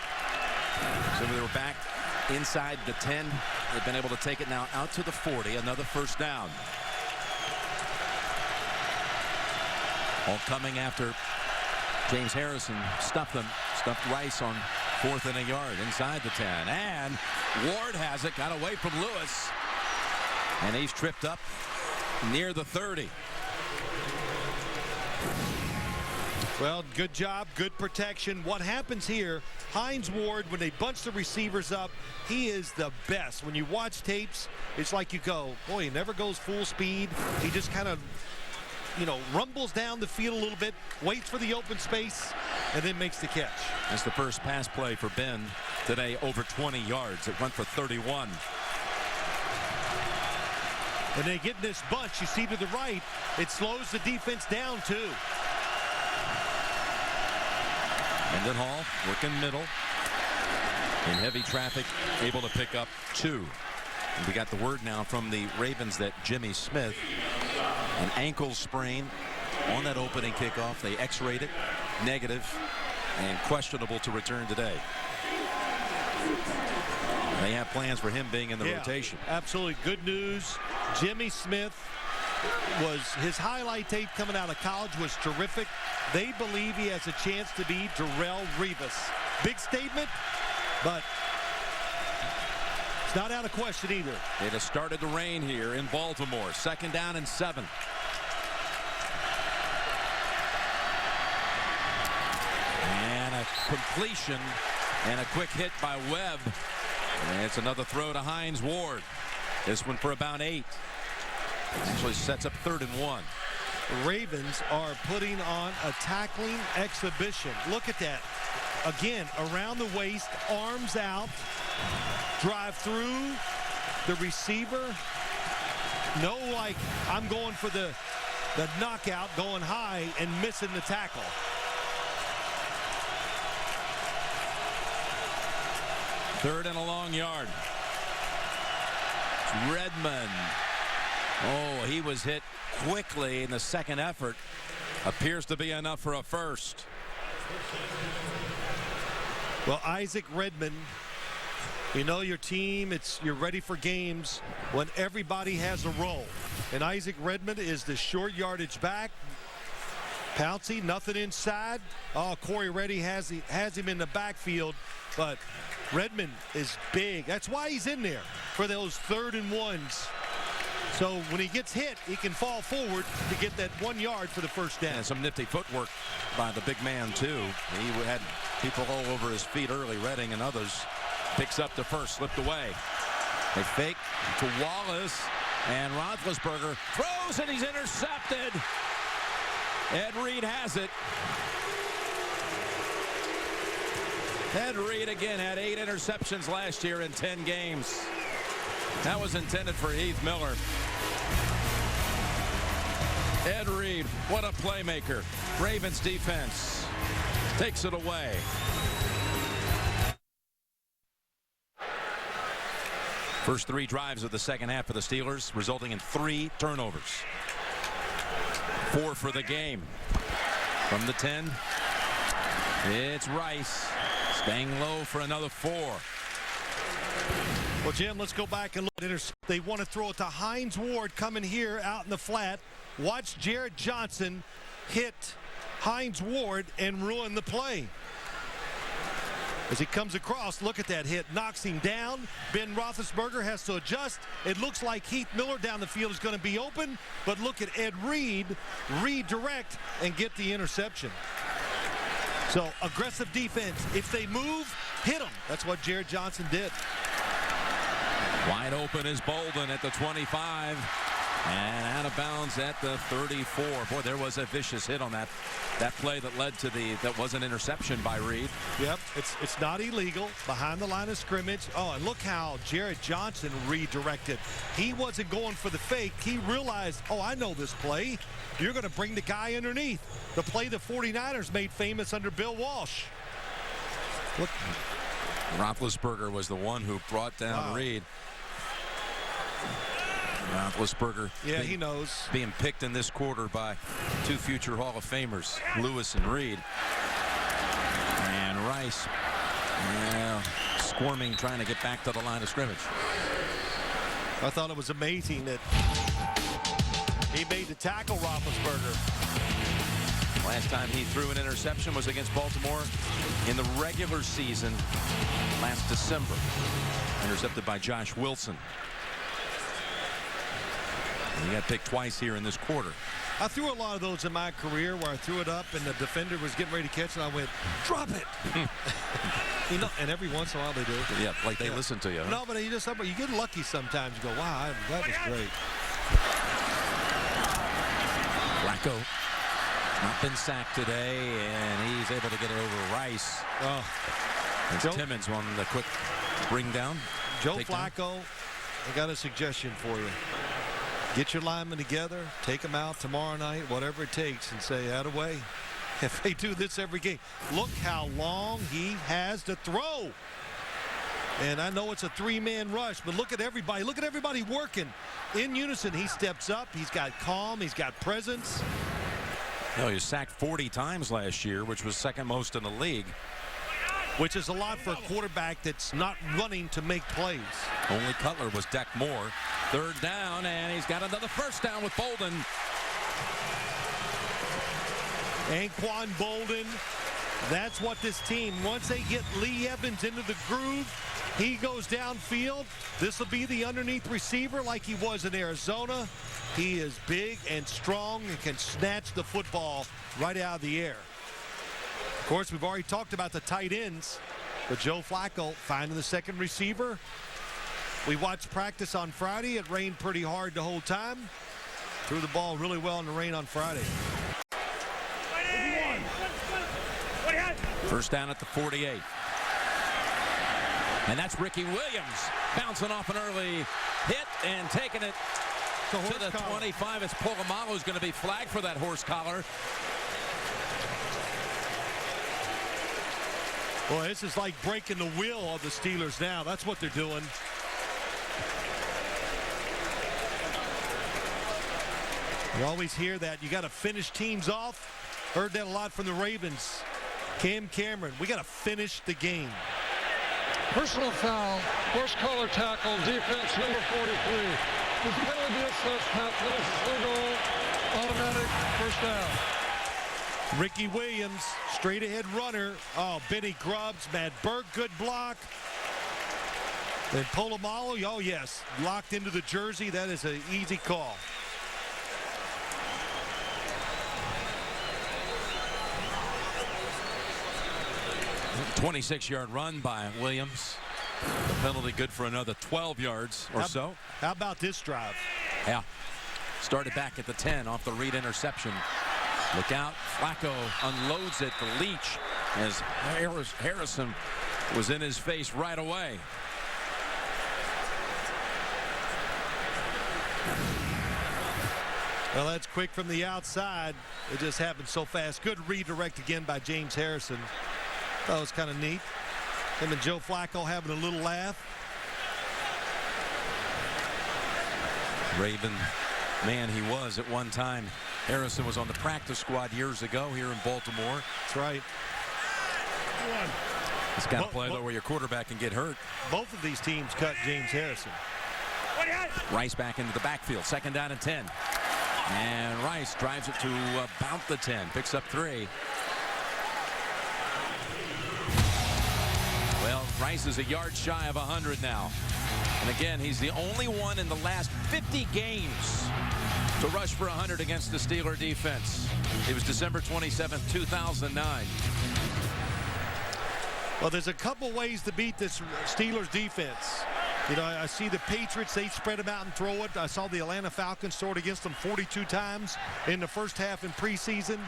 So they were back inside the 10. They've been able to take it now out to the 40. Another first down. All coming after James Harrison stuffed Rice on 4th and a yard inside the 10. And Ward has it, got away from Lewis. And he's tripped up near the 30. Well, good job, good protection. What happens here, Hines Ward, when they bunch the receivers up, he is the best. When you watch tapes, it's like you go, boy, he never goes full speed. He just kind of rumbles down the field a little bit, waits for the open space, and then makes the catch. That's the first pass play for Ben today, over 20 yards. It went for 31. And they get in this bunch. You see to the right, it slows the defense down too. Mendenhall working middle. In heavy traffic, able to pick up 2. And we got the word now from the Ravens that Jimmy Smith, an ankle sprain on that opening kickoff. They x-rayed it, negative, and questionable to return today. They have plans for him being in the rotation. Absolutely. Good news. Jimmy Smith his highlight tape coming out of college was terrific. They believe he has a chance to be Terrell Suggs. Big statement, but it's not out of question either. It has started to rain here in Baltimore. 2nd down and 7. And a completion and a quick hit by Webb. And it's another throw to Hines Ward. This one for about 8. Actually sets up 3rd and 1. Ravens are putting on a tackling exhibition. Look at that. Again, around the waist, arms out, drive through the receiver. No, like, I'm going for the knockout, going high and missing the tackle. Third and a long yard. Redmond. Oh, he was hit quickly in the second effort. Appears to be enough for a first. Well, Isaac Redmond, you know your team, you're ready for games when everybody has a role. And Isaac Redmond is the short yardage back. Pouncey, nothing inside. Oh, Corey Reddy has him in the backfield, but Redmond is big. That's why he's in there for those 3rd and 1s. So when he gets hit, he can fall forward to get that 1 yard for the first down. And some nifty footwork by the big man, too. He had people all over his feet early, Redding and others. Picks up the first, slipped away. They fake to Wallace, and Roethlisberger throws, and he's intercepted. Ed Reed has it. Ed Reed again had 8 interceptions last year in 10 games. That was intended for Heath Miller. Ed Reed, what a playmaker. Ravens defense takes it away. First 3 drives of the second half for the Steelers, resulting in 3 turnovers. 4 for the game. From the 10, it's Rice. Staying low for another 4. Well, Jim, let's go back and look at they want to throw it to Hines Ward coming here out in the flat. Watch Jared Johnson hit Hines Ward and ruin the play. As he comes across, look at that hit. Knocks him down. Ben Roethlisberger has to adjust. It looks like Heath Miller down the field is going to be open. But look at Ed Reed redirect and get the interception. So aggressive defense. If they move, hit them. That's what Jared Johnson did. Wide open is Bolden at the 25. And out of bounds at the 34. Boy, there was a vicious hit on that play that led to that was an interception by Reed. Yep, it's not illegal. Behind the line of scrimmage. Oh, and look how Jared Johnson redirected. He wasn't going for the fake. He realized, oh, I know this play. You're going to bring the guy underneath. The play the 49ers made famous under Bill Walsh. Look. Roethlisberger was the one who brought down Reed. Roethlisberger, he knows, being picked in this quarter by 2 future Hall of Famers, Lewis and Reed. And Rice, squirming, trying to get back to the line of scrimmage. I thought it was amazing that he made the tackle, Roethlisberger. Last time he threw an interception was against Baltimore in the regular season last December. Intercepted by Josh Wilson. He got picked twice here in this quarter. I threw a lot of those in my career where I threw it up and the defender was getting ready to catch it and I went, drop it. And every once in a while they do. Yeah, like they listen to you. Huh? No, but you get lucky sometimes. You go, wow, that was great. Flacco not been sacked today, and he's able to get it over Rice. Oh. And Timmons on the quick bring down. Joe Flacco, I got a suggestion for you. Get your linemen together, take them out tomorrow night, whatever it takes, and say, "Atta-way." If they do this every game, look how long he has to throw. And I know it's a three-man rush, but look at everybody. Look at everybody working in unison. He steps up. He's got calm. He's got presence. No, he was sacked 40 times last year, which was second most in the league. Which is a lot for a quarterback that's not running to make plays. Only Cutler was decked more. Third down, and he's got another first down with Bolden. Anquan Bolden, that's what this team, once they get Lee Evans into the groove, he goes downfield. This will be the underneath receiver like he was in Arizona. He is big and strong and can snatch the football right out of the air. Of course, we've already talked about the tight ends, but Joe Flacco finding the second receiver. We watched practice on Friday. It rained pretty hard the whole time. Threw the ball really well in the rain on Friday. First down at the 48. And that's Ricky Williams bouncing off an early hit and taking it to the 25. It's Polamalu who's going to be flagged for that horse collar. Boy, this is like breaking the will of the Steelers now. That's what they're doing. You always hear that. You got to finish teams off. Heard that a lot from the Ravens. Cam Cameron, we got to finish the game. Personal foul, horse collar tackle, defense number 43. This penalty assessed, Pat Phillips, goal, automatic first down. Ricky Williams, straight ahead runner. Oh, Benny Grubbs, Matt Burke, good block. And Polamalu, oh yes, locked into the jersey. That is an easy call. A 26-yard run by Williams. The penalty good for another 12 yards or so. How about this drive? Yeah. Started back at the 10 off the Reed interception. Look out. Flacco unloads it to Leach as Harrison was in his face right away. Well, that's quick from the outside. It just happened so fast. Good redirect again by James Harrison. That was kind of neat. Him and Joe Flacco having a little laugh. Raven man he was at one time. Harrison was on the practice squad years ago here in Baltimore. That's right. It's got to play though where your quarterback can get hurt. Both of these teams cut James Harrison. Rice back into the backfield. Second down and 10. And Rice drives it to about the 10. Picks up 3. Well, Rice is a yard shy of 100 now. And again, he's the only one in the last 50 games to rush for 100 against the Steeler defense. It was December 27th, 2009. Well, there's a couple ways to beat this Steelers defense. You know, I see the Patriots, they spread them out and throw it. I saw the Atlanta Falcons throw it against them 42 times in the first half in preseason.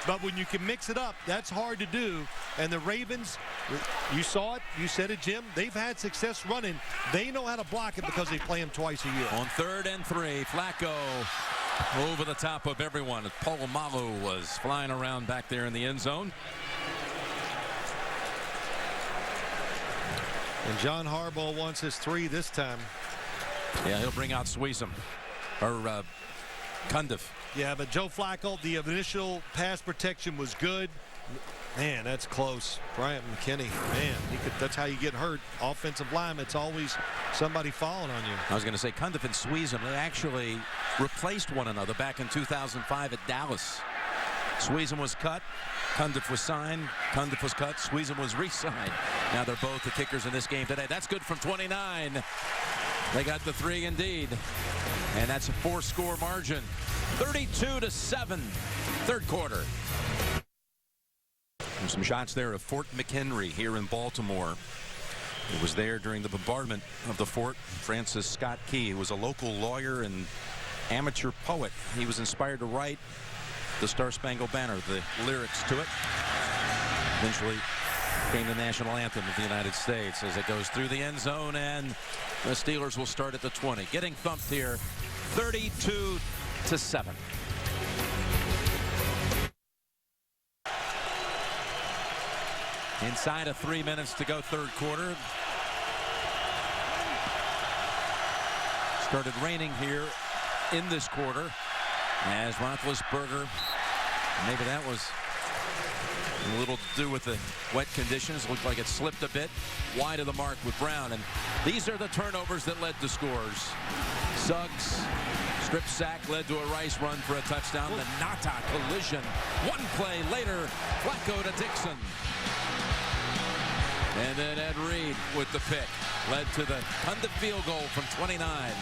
But when you can mix it up, that's hard to do. And the Ravens, you saw it, you said it, Jim, they've had success running. They know how to block it because they play them twice a year. On 3rd and 3, Flacco over the top of everyone. Polamalu was flying around back there in the end zone. And John Harbaugh wants his 3 this time. Yeah, he'll bring out Sweezum or Cundiff. Yeah, but Joe Flacco, the initial pass protection was good. Man, that's close. Bryant McKinney, man, that's how you get hurt. Offensive line, it's always somebody falling on you. I was going to say Cundiff and Sweezum, they actually replaced one another back in 2005 at Dallas. Sweezum was cut. Cundiff was signed. Cundiff was cut. Sweezum was re-signed. Now they're both the kickers in this game today. That's good from 29. They got the 3 indeed. And that's a 4-score margin. 32-7. Third quarter. And some shots there of Fort McHenry here in Baltimore. It was there during the bombardment of the fort. Francis Scott Key, who was a local lawyer and amateur poet. He was inspired to write the Star Spangled Banner, the lyrics to it. Eventually became the national anthem of the United States as it goes through the end zone, and the Steelers will start at the 20. Getting thumped here, 32-7. Inside of 3 minutes to go, third quarter. Started raining here in this quarter as Roethlisberger, maybe that was a little to do with the wet conditions. Looked like it slipped a bit wide of the mark with Brown, and these are the turnovers that led to scores. Suggs strip sack led to a Rice run for a touchdown. The Nata collision. One play later, Flacco to Dixon. And then Ed Reed with the pick led to the Condit field goal from 29.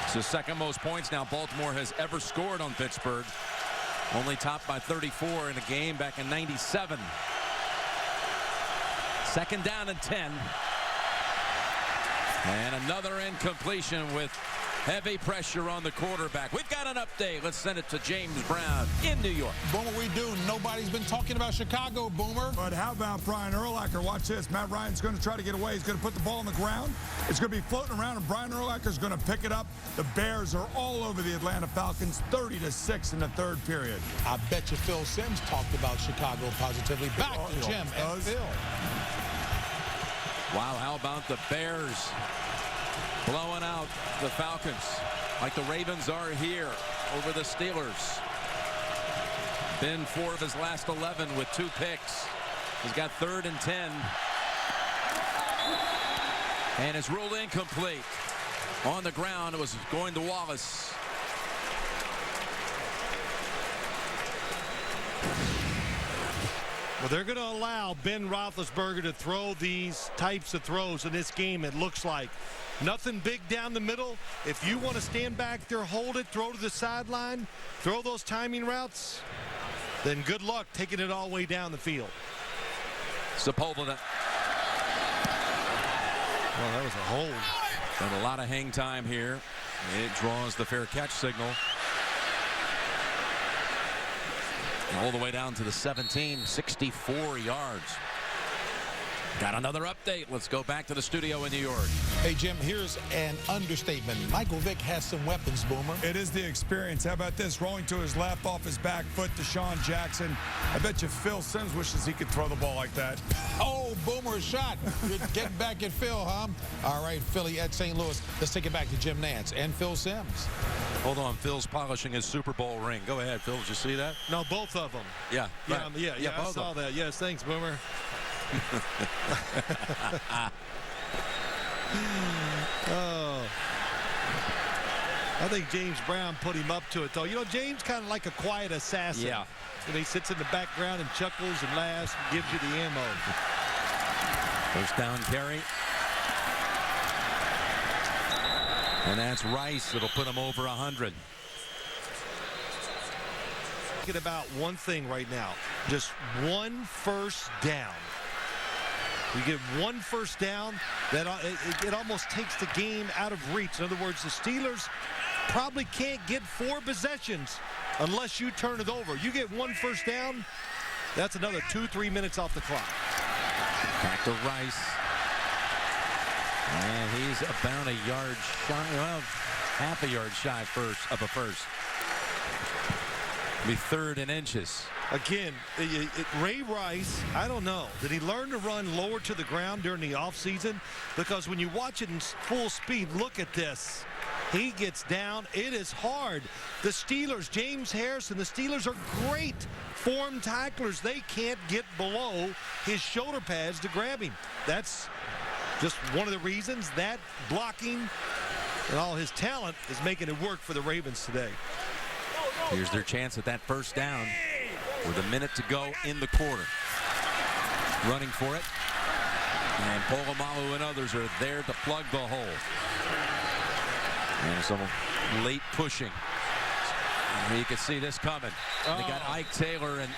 It's the second most points now Baltimore has ever scored on Pittsburgh. Only topped by 34 in a game back in '97. Second down and 10. And another incompletion with heavy pressure on the quarterback. We've got an update. Let's send it to James Brown in New York. Boomer, we do. Nobody's been talking about Chicago, Boomer. But how about Brian Urlacher? Watch this. Matt Ryan's going to try to get away. He's going to put the ball on the ground. It's going to be floating around, and Brian Urlacher's going to pick it up. The Bears are all over the Atlanta Falcons, 30-6 in the third period. I bet you Phil Simms talked about Chicago positively. Back to Jim and Phil. Wow, how about the Bears blowing out the Falcons like the Ravens are here over the Steelers. Ben 4 of his last 11 with 2 picks. He's got 3rd and 10. And it's ruled incomplete. On the ground, it was going to Wallace. Well, they're going to allow Ben Roethlisberger to throw these types of throws in this game, it looks like. Nothing big down the middle. If you want to stand back there, hold it, throw to the sideline, throw those timing routes, then good luck taking it all the way down the field. Sepulveda. Well, that was a hold. And a lot of hang time here. It draws the fair catch signal. All the way down to the 17, 64 yards. Got another update. Let's go back to the studio in New York. Hey, Jim, here's an understatement. Michael Vick has some weapons, Boomer. It is the experience. How about this? Rolling to his left off his back foot, Deshaun Jackson. I bet you Phil Simms wishes he could throw the ball like that. Oh, Boomer shot. You're getting back at Phil, huh? All right, Philly at St. Louis. Let's take it back to Jim Nantz and Phil Simms. Hold on, Phil's polishing his Super Bowl ring. Go ahead, Phil. Did you see that? No, both of them. Yeah. Yeah, right. yeah, I saw that. Yes, thanks, Boomer. Oh, I think James Brown put him up to it, though. You know, James kind of like a quiet assassin. Yeah. And he sits in the background and chuckles and laughs and gives you the ammo. First down, Kerry. And that's Rice. It'll put him over 100. Thinking about one thing right now. Just one first down. You get one first down, that it almost takes the game out of reach. In other words, the Steelers probably can't get 4 possessions unless you turn it over. You get one first down, that's another 2-3 minutes off the clock. Back to Rice. And he's about a yard shy, well, half a yard shy of a first. Be 3rd in inches. Again, Ray Rice, I don't know. Did he learn to run lower to the ground during the offseason? Because when you watch it in full speed, look at this. He gets down. It is hard. The Steelers, James Harrison, the Steelers are great form tacklers. They can't get below his shoulder pads to grab him. That's just one of the reasons that blocking and all his talent is making it work for the Ravens today. Here's their chance at that first down with a minute to go in the quarter. Running for it. And Polamalu and others are there to plug the hole. And some late pushing. And you can see this coming. They got Ike Taylor and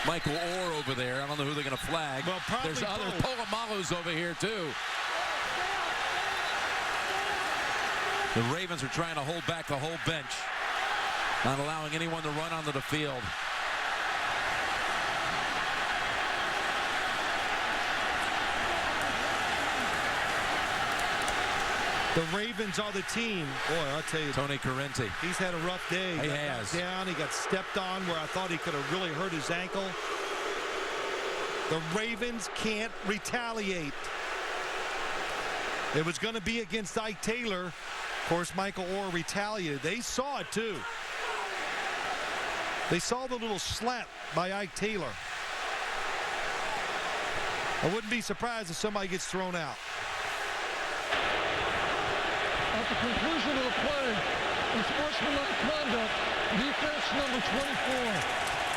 Michael Orr over there. I don't know who they're going to flag. Well, there's other Polamalu's over here too. The Ravens are trying to hold back the whole bench. Not allowing anyone to run onto the field. The Ravens are the team. Boy, I'll tell you. Tony Correnti. He's had a rough day. He has. Down. He got stepped on where I thought he could have really hurt his ankle. The Ravens can't retaliate. It was going to be against Ike Taylor. Of course, Michael Orr retaliated. They saw it, too. They saw the little slap by Ike Taylor. I wouldn't be surprised if somebody gets thrown out. At the conclusion of the play, unsportsmanlike conduct, defense number 24,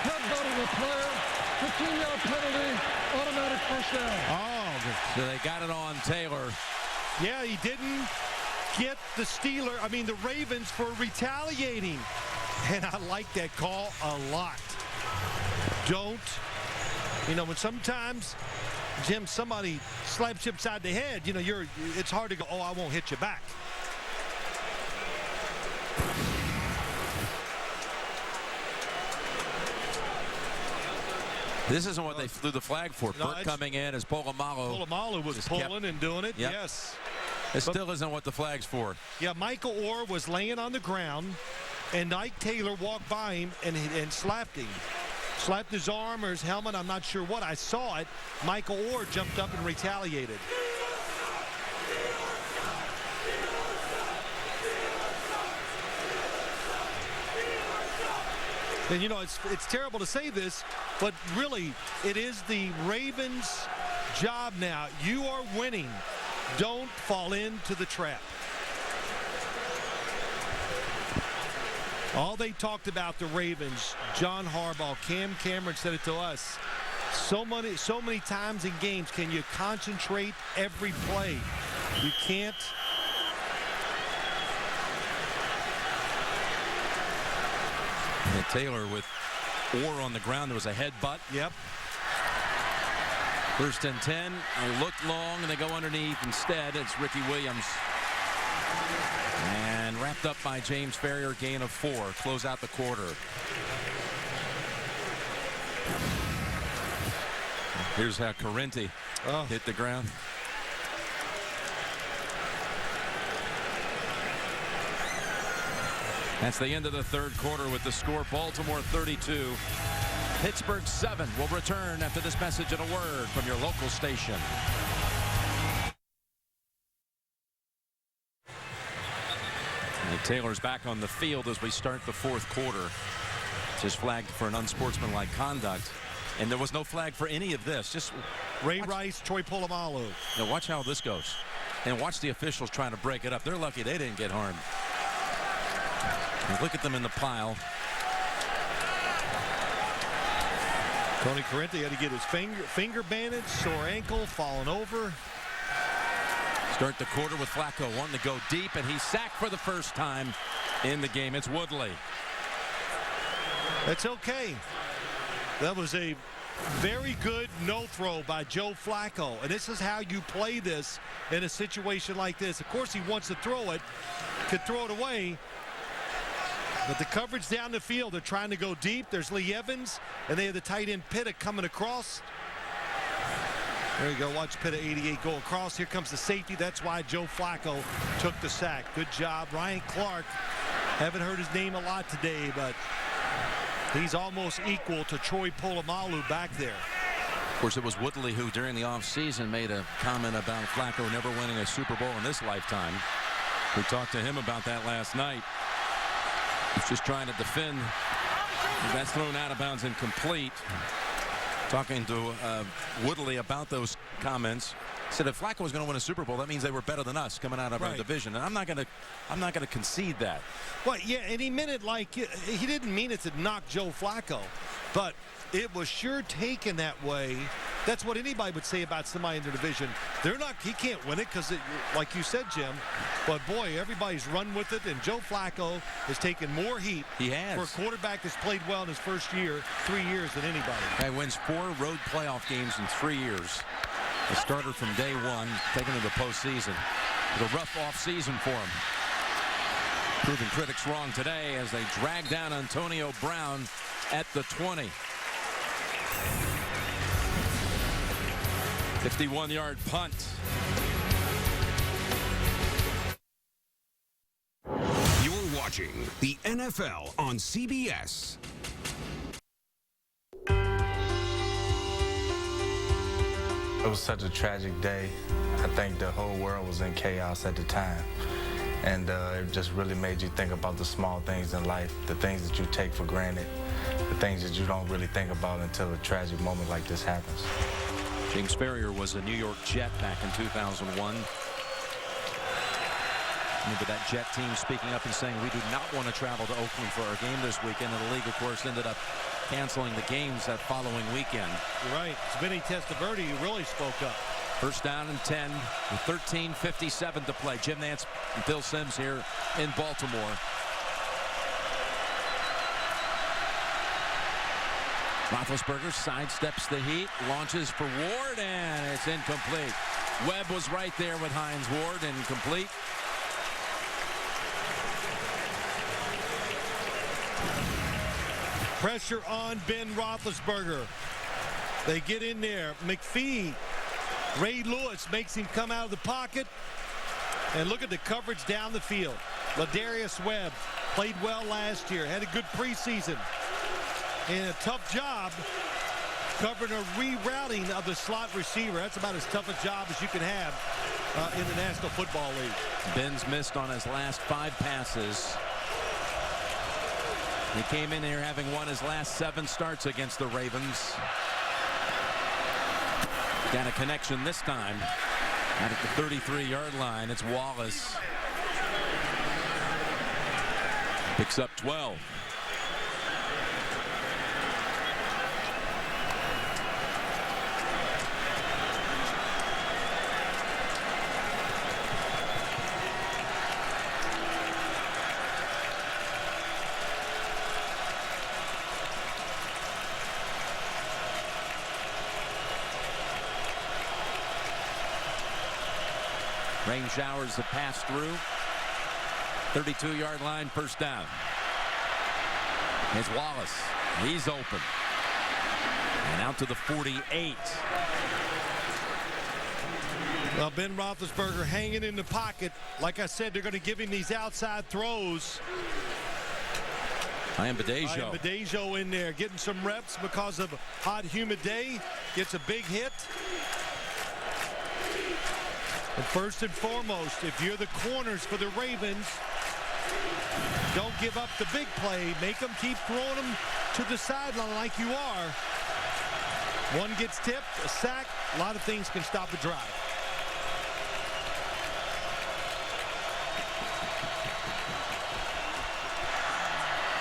headbutting the player, 15-yard penalty, automatic first down. Oh, so they got it on Taylor. Yeah, he didn't get the Ravens for retaliating. And I like that call a lot. When sometimes, Jim, somebody slaps you upside the head, it's hard to go, oh, I won't hit you back. This isn't what they threw the flag for. No, Burke coming in as Polamalu was pulling and doing it. Yep. Yes. It still isn't what the flag's for. Yeah, Michael Orr was laying on the ground, and Ike Taylor walked by him and slapped him. Slapped his arm or his helmet, I'm not sure what. I saw it. Michael Orr jumped up and retaliated. And it's terrible to say this, but really it is the Ravens' job now. You are winning. Don't fall into the trap. All they talked about the Ravens, John Harbaugh, Cam Cameron said it to us. So many times in games, can you concentrate every play? You can't. And Taylor with Orr on the ground. There was a headbutt. Yep. First and 10. They look long and they go underneath. Instead, it's Ricky Williams. And wrapped up by James Ferrier, gain of 4. Close out the quarter. Here's how Correnti hit the ground. That's the end of the third quarter with the score Baltimore 32, Pittsburgh 7. We'll return after this message and a word from your local station. And Taylor's back on the field as we start the fourth quarter. Just flagged for an unsportsmanlike conduct. And there was no flag for any of this. Just Ray Rice, Troy Polamalu. Now watch how this goes. And watch the officials trying to break it up. They're lucky they didn't get harmed. And look at them in the pile. Tony Correnti had to get his finger bandaged, sore ankle, falling over. Start the quarter with Flacco wanting to go deep, and he's sacked for the first time in the game. It's Woodley. That's okay. That was a very good no throw by Joe Flacco. And this is how you play this in a situation like this. Of course, he wants to throw it, could throw it away. But the coverage down the field, they're trying to go deep. There's Lee Evans, and they have the tight end Pitta coming across. There you go. Watch Pitta 88 go across. Here comes the safety. That's why Joe Flacco took the sack. Good job. Ryan Clark. Haven't heard his name a lot today, but he's almost equal to Troy Polamalu back there. Of course, it was Woodley who, during the offseason, made a comment about Flacco never winning a Super Bowl in this lifetime. We talked to him about that last night. He's just trying to defend. That's thrown out of bounds, incomplete. Talking to Woodley about those comments, said if Flacco was going to win a Super Bowl, that means they were better than us coming out of our division, and I'm not going to concede that. Well, yeah, and he meant it like he didn't mean it to knock Joe Flacco, but it was sure taken that way. That's what anybody would say about somebody in the division. He can't win it because, like you said, Jim. But boy, everybody's run with it, and Joe Flacco has taken more heat for a quarterback that's played well in his first 3 years than anybody. Guy wins 4 road playoff games in 3 years. A starter from day one, taken to the postseason. It was a rough off season for him. Proving critics wrong today as they drag down Antonio Brown at the 20. 51-yard punt. You're watching the NFL on CBS. It was such a tragic day. I think the whole world was in chaos at the time. And it just really made you think about the small things in life, the things that you take for granted, the things that you don't really think about until a tragic moment like this happens. James Ferrier was a New York Jet back in 2001. Remember that Jet team speaking up and saying, we do not want to travel to Oakland for our game this weekend. And the league, of course, ended up canceling the games that following weekend. You're right. It's Vinny Testaverde who really spoke up. First down and 10 with 13:57 to play. Jim Nantz and Phil Simms here in Baltimore. Roethlisberger sidesteps the heat, launches for Ward, and it's incomplete. Webb was right there with Hines Ward, incomplete. Pressure on Ben Roethlisberger. They get in there. McPhee, Ray Lewis makes him come out of the pocket. And look at the coverage down the field. Ladarius Webb played well last year, had a good preseason. And a tough job covering a rerouting of the slot receiver. That's about as tough a job as you can have in the National Football League. Ben's missed on his last 5 passes. He came in here having won his last 7 starts against the Ravens. Got a connection this time out at the 33-yard line. It's Wallace. Picks up 12. Rain showers have passed through. 32-yard line, first down. Here's Wallace. He's open. And out to the 48. Well, Ben Roethlisberger hanging in the pocket. Like I said, they're going to give him these outside throws. Badejo in there, getting some reps because of a hot, humid day. Gets a big hit. And first and foremost, if you're the corners for the Ravens, don't give up the big play. Make them keep throwing them to the sideline like you are. One gets tipped, a sack, a lot of things can stop a drive.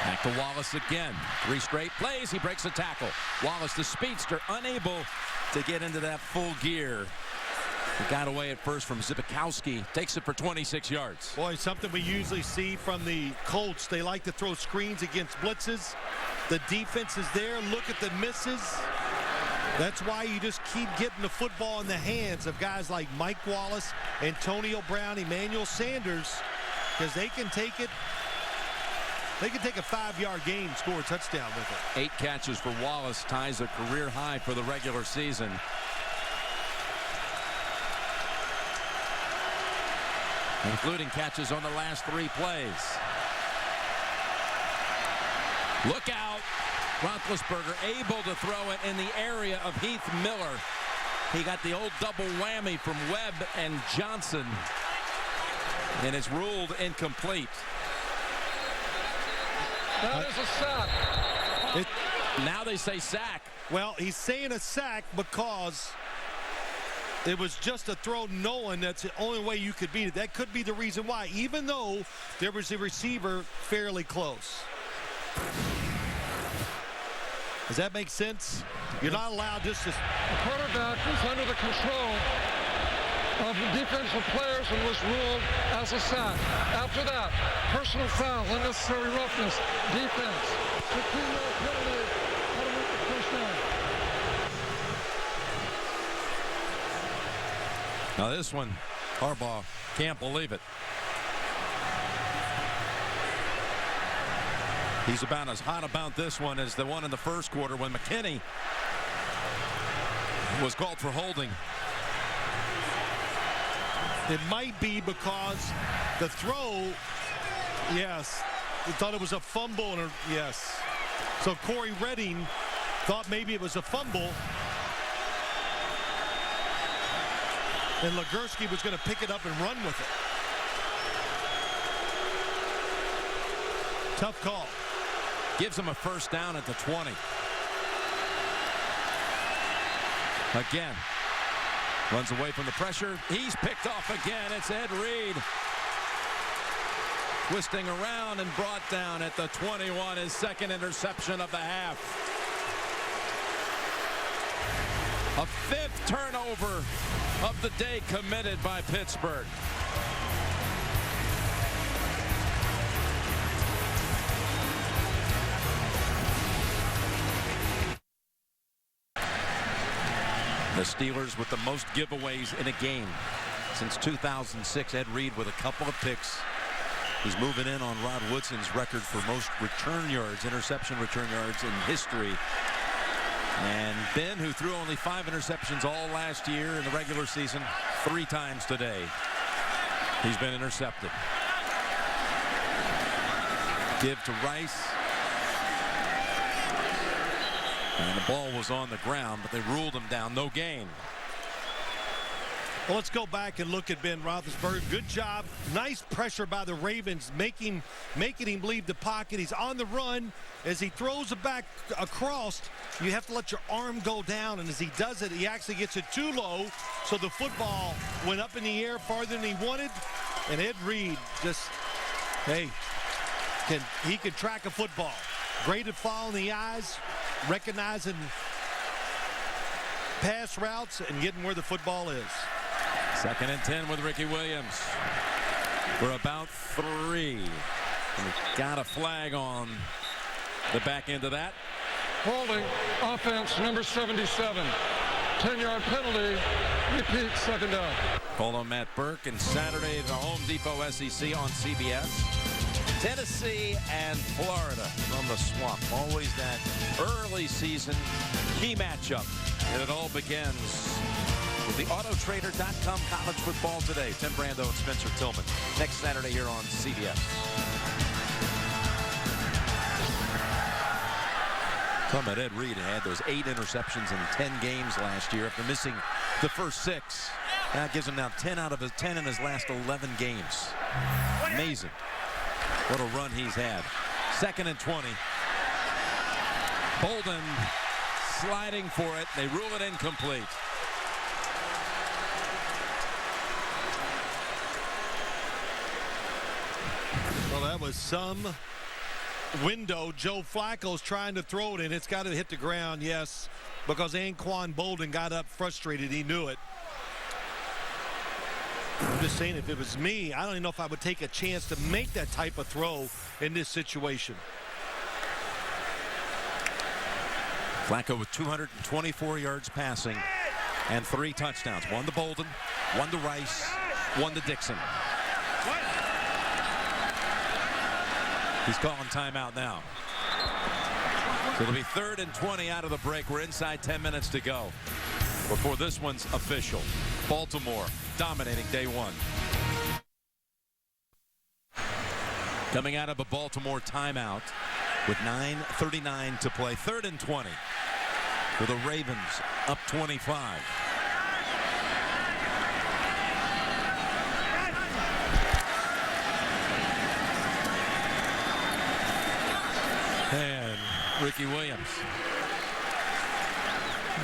Back to Wallace again. 3 straight plays. He breaks a tackle. Wallace, the speedster, unable to get into that full gear. He got away at first from Zipikowski. Takes it for 26 yards. Boy, something we usually see from the Colts. They like to throw screens against blitzes. The defense is there. Look at the misses. That's why you just keep getting the football in the hands of guys like Mike Wallace, Antonio Brown, Emmanuel Sanders, because they can take it. They can take a 5-yard gain, score a touchdown with it. 8 catches for Wallace, ties a career high for the regular season. Including catches on the last 3 plays. Look out. Roethlisberger able to throw it in the area of Heath Miller. He got the old double whammy from Webb and Johnson. And it's ruled incomplete. That is a sack. Now they say sack. Well, he's saying a sack because it was just a throw knowing that's the only way you could beat it. That could be the reason why, even though there was a receiver fairly close. Does that make sense? You're not allowed just to... The quarterback was under the control of the defensive players and was ruled as a sack. After that, personal foul, unnecessary roughness, defense, 15-yard penalty, automatic first down. Now this one, Harbaugh can't believe it. He's about as hot about this one as the one in the first quarter when McKinney was called for holding. It might be because the throw, yes, they thought it was a fumble. Yes. So Corey Redding thought maybe it was a fumble. And Legursky was going to pick it up and run with it. Tough call. Gives him a first down at the 20. Again. Runs away from the pressure. He's picked off again. It's Ed Reed. Twisting around and brought down at the 21. His second interception of the half. A fifth turnover of the day committed by Pittsburgh. The Steelers with the most giveaways in a game since 2006. Ed Reed with a couple of picks. He's moving in on Rod Woodson's record for most return yards, interception return yards in history. And Ben, who threw only 5 interceptions all last year in the regular season, 3 times today he's been intercepted. Give to Rice. And the ball was on the ground, but they ruled him down. No gain. Well, let's go back and look at Ben Roethlisberger. Good job. Nice pressure by the Ravens, making him leave the pocket. He's on the run. As he throws it back across, you have to let your arm go down. And as he does it, he actually gets it too low. So the football went up in the air farther than he wanted. And Ed Reed just, hey, he can track a football. Great at following the eyes, recognizing pass routes, and getting where the football is. 2nd and 10 with Ricky Williams. We're about 3. And we've got a flag on the back end of that. Holding, offense, number 77. 10-yard penalty, repeat, 2nd down. Called on Matt Burke, and Saturday, the Home Depot SEC on CBS. Tennessee and Florida from the swamp. Always that early season key matchup. And it all begins with the Autotrader.com college football today. Tim Brando and Spencer Tillman next Saturday here on CBS. Talking about Ed Reed, had those 8 interceptions in 10 games last year after missing the first 6. That gives him now 10 out of his 10 in his last 11 games. Amazing. What a run he's had. 2nd and 20. Bolden sliding for it. They rule it incomplete. Well, that was some window. Joe Flacco's trying to throw it in. It's got to hit the ground, yes, because Anquan Bolden got up frustrated. He knew it. I'm just saying, if it was me, I don't even know if I would take a chance to make that type of throw in this situation. Flacco with 224 yards passing and 3 touchdowns. 1 to Bolden, 1 to Rice, 1 to Dixon. He's calling timeout now. So it'll be 3rd and 20 out of the break. We're inside 10 minutes to go before this one's official. Baltimore dominating day 1. Coming out of a Baltimore timeout with 9:39 to play. 3rd and 20 for the Ravens, up 25. And Ricky Williams.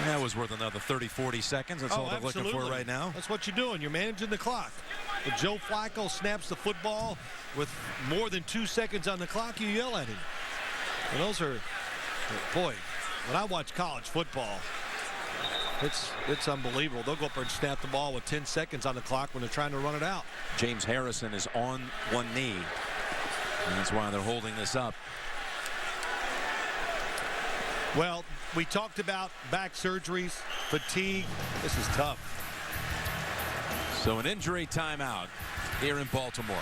That was worth another 30, 40 seconds. That's all they're looking for right now. That's what you're doing. You're managing the clock. If Joe Flacco snaps the football with more than 2 seconds on the clock, you yell at him. And those are, boy, when I watch college football, it's unbelievable. They'll go up there and snap the ball with 10 seconds on the clock when they're trying to run it out. James Harrison is on one knee. And that's why they're holding this up. Well, we talked about back surgeries, fatigue. This is tough. So an injury timeout here in Baltimore.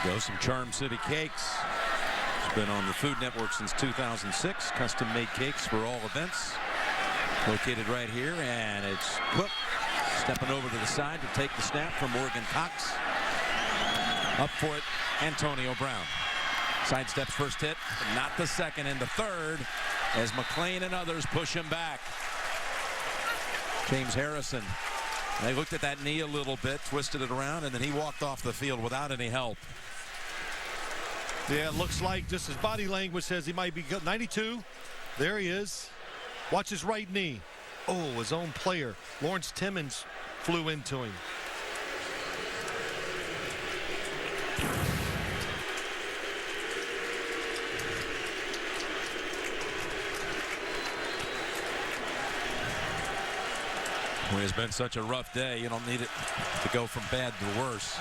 Go some Charm City cakes. It's been on the Food Network since 2006. Custom-made cakes for all events. Located right here, and it's Cook stepping over to the side to take the snap from Morgan Cox. Up for it, Antonio Brown. Sidesteps first hit, not the second, and the third as McClain and others push him back. James Harrison. They looked at that knee a little bit, twisted it around, and then he walked off the field without any help. Yeah, it looks like just his body language says he might be good. 92. There he is. Watch his right knee. Oh, his own player. Lawrence Timmons flew into him. Well, it's been such a rough day. You don't need it to go from bad to worse.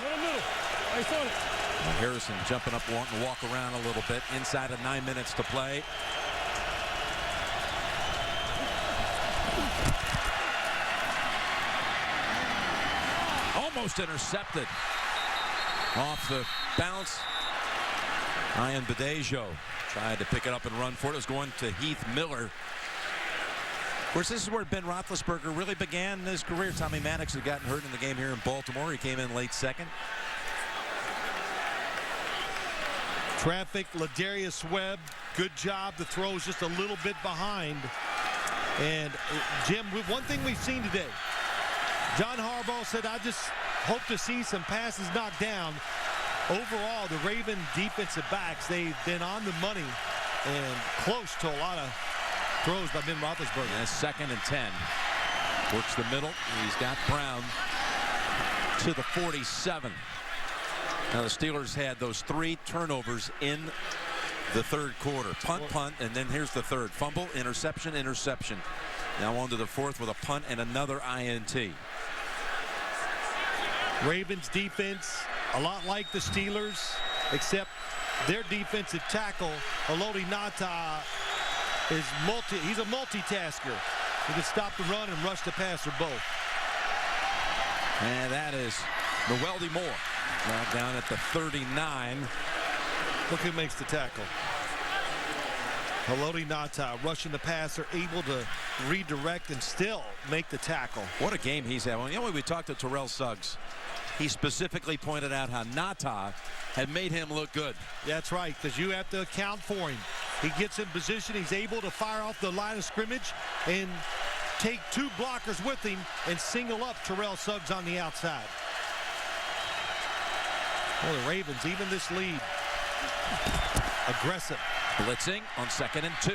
Harrison jumping up, wanting to walk around a little bit. Inside of 9 minutes to play. Almost intercepted. Off the bounce. Ian Badejo tried to pick it up and run for it. It was going to Heath Miller. Of course, this is where Ben Roethlisberger really began his career. Tommy Maddox had gotten hurt in the game here in Baltimore. He came in late second. Traffic, Ladarius Webb, good job. The throw is just a little bit behind. And Jim, one thing we've seen today, John Harbaugh said, I just hope to see some passes knocked down. Overall, the Raven defensive backs, they've been on the money and close to a lot of throws by Ben Roethlisberger. And 2nd and 10. Works the middle. He's got Brown to the 47. Now the Steelers had those 3 turnovers in the third quarter. Punt, and then here's the third. Fumble, interception, interception. Now on to the fourth with a punt and another INT. Ravens defense, a lot like the Steelers, except their defensive tackle, Haloti Ngata, he's a multitasker. He can stop the run and rush the passer both. And that is Noeldi Moore. Now down at the 39. Look who makes the tackle. Haloti Ngata rushing the passer, able to redirect and still make the tackle. What a game he's having. You know, when we talked to Terrell Suggs, he specifically pointed out how Ngata had made him look good. That's right, because you have to account for him. He gets in position. He's able to fire off the line of scrimmage and take 2 blockers with him and single up Terrell Suggs on the outside. Well, the Ravens, even this lead, aggressive. Blitzing on 2nd and 2.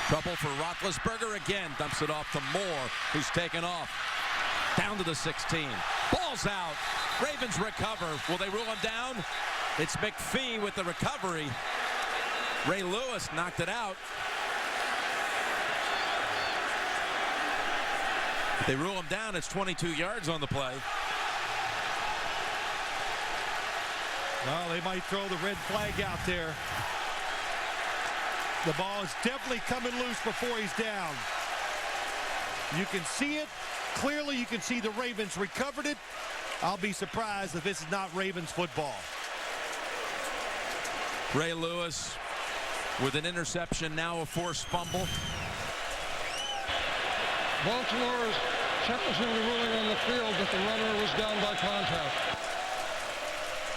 Trouble for Roethlisberger again. Dumps it off to Moore, who's taken off. Down to the 16. Ball's out. Ravens recover. Will they rule him down? It's McPhee with the recovery. Ray Lewis knocked it out. If they rule him down, it's 22 yards on the play. Well, they might throw the red flag out there. The ball is definitely coming loose before he's down. You can see it. Clearly, you can see the Ravens recovered it. I'll be surprised if this is not Ravens football. Ray Lewis with an interception, now a forced fumble. Baltimore's challenging the ruling on the field that the runner was down by contact.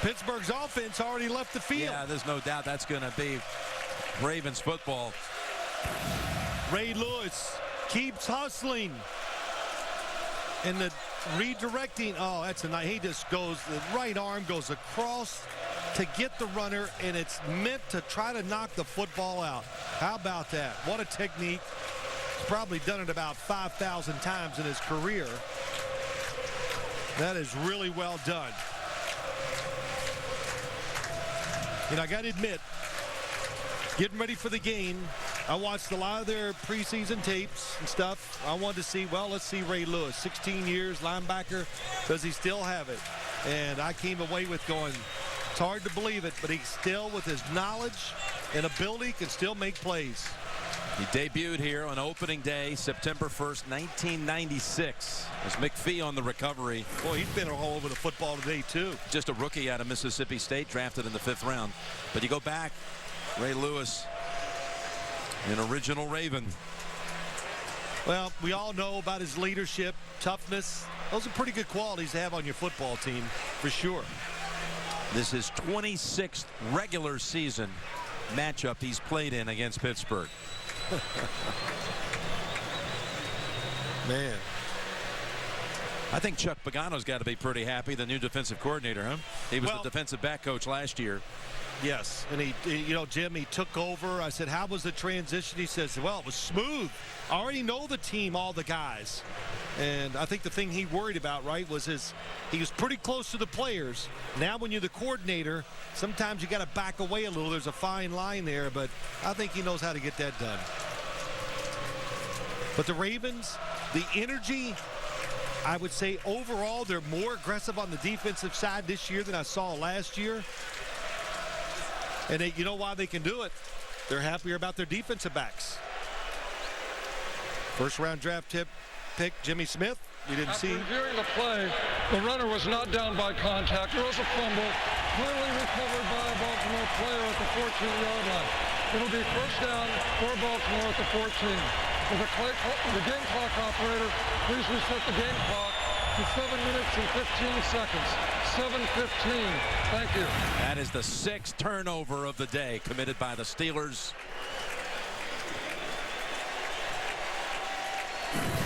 Pittsburgh's offense already left the field. Yeah, there's no doubt that's going to be Ravens football. Ray Lewis keeps hustling. And the redirecting, oh, that's a nice, he just goes, the right arm goes across to get the runner, and it's meant to try to knock the football out. How about that? What a technique. He's probably done it about 5,000 times in his career. That is really well done. And I got to admit, getting ready for the game, I watched a lot of their preseason tapes and stuff. I wanted to see, well, let's see Ray Lewis, 16 years, linebacker. Does he still have it? And I came away with going, It's hard to believe it, but he still, with his knowledge and ability, can still make plays. He debuted here on opening day, September 1st, 1996. As McPhee on the recovery. Boy, he's been all over the football today, too. Just a rookie out of Mississippi State, drafted in the 5th round. But you go back, Ray Lewis, an original Raven. Well, we all know about his leadership, toughness. Those are pretty good qualities to have on your football team, for sure. This is 26th regular season matchup he's played in against Pittsburgh. Man. I think Chuck Pagano's got to be pretty happy, the new defensive coordinator, huh? He was the defensive back coach last year. Yes, and he, you know, Jim, he took over. I said, how was the transition? He says, well, it was smooth. I already know the team, all the guys. And I think the thing he worried about, right, was he was pretty close to the players. Now when you're the coordinator, sometimes you got to back away a little. There's a fine line there, but I think he knows how to get that done. But the Ravens, the energy, I would say overall they're more aggressive on the defensive side this year than I saw last year. And you know why they can do it? They're happier about their defensive backs. First round draft pick, Jimmy Smith. You didn't see. Reviewing the play, the runner was not down by contact. There was a fumble, clearly recovered by a Baltimore player at the 14-yard line. It'll be first down for Baltimore at the 14. With the game clock operator, please reset the game clock to 7 minutes and 15 seconds. 7:15. Thank you. That is the 6th turnover of the day committed by the Steelers.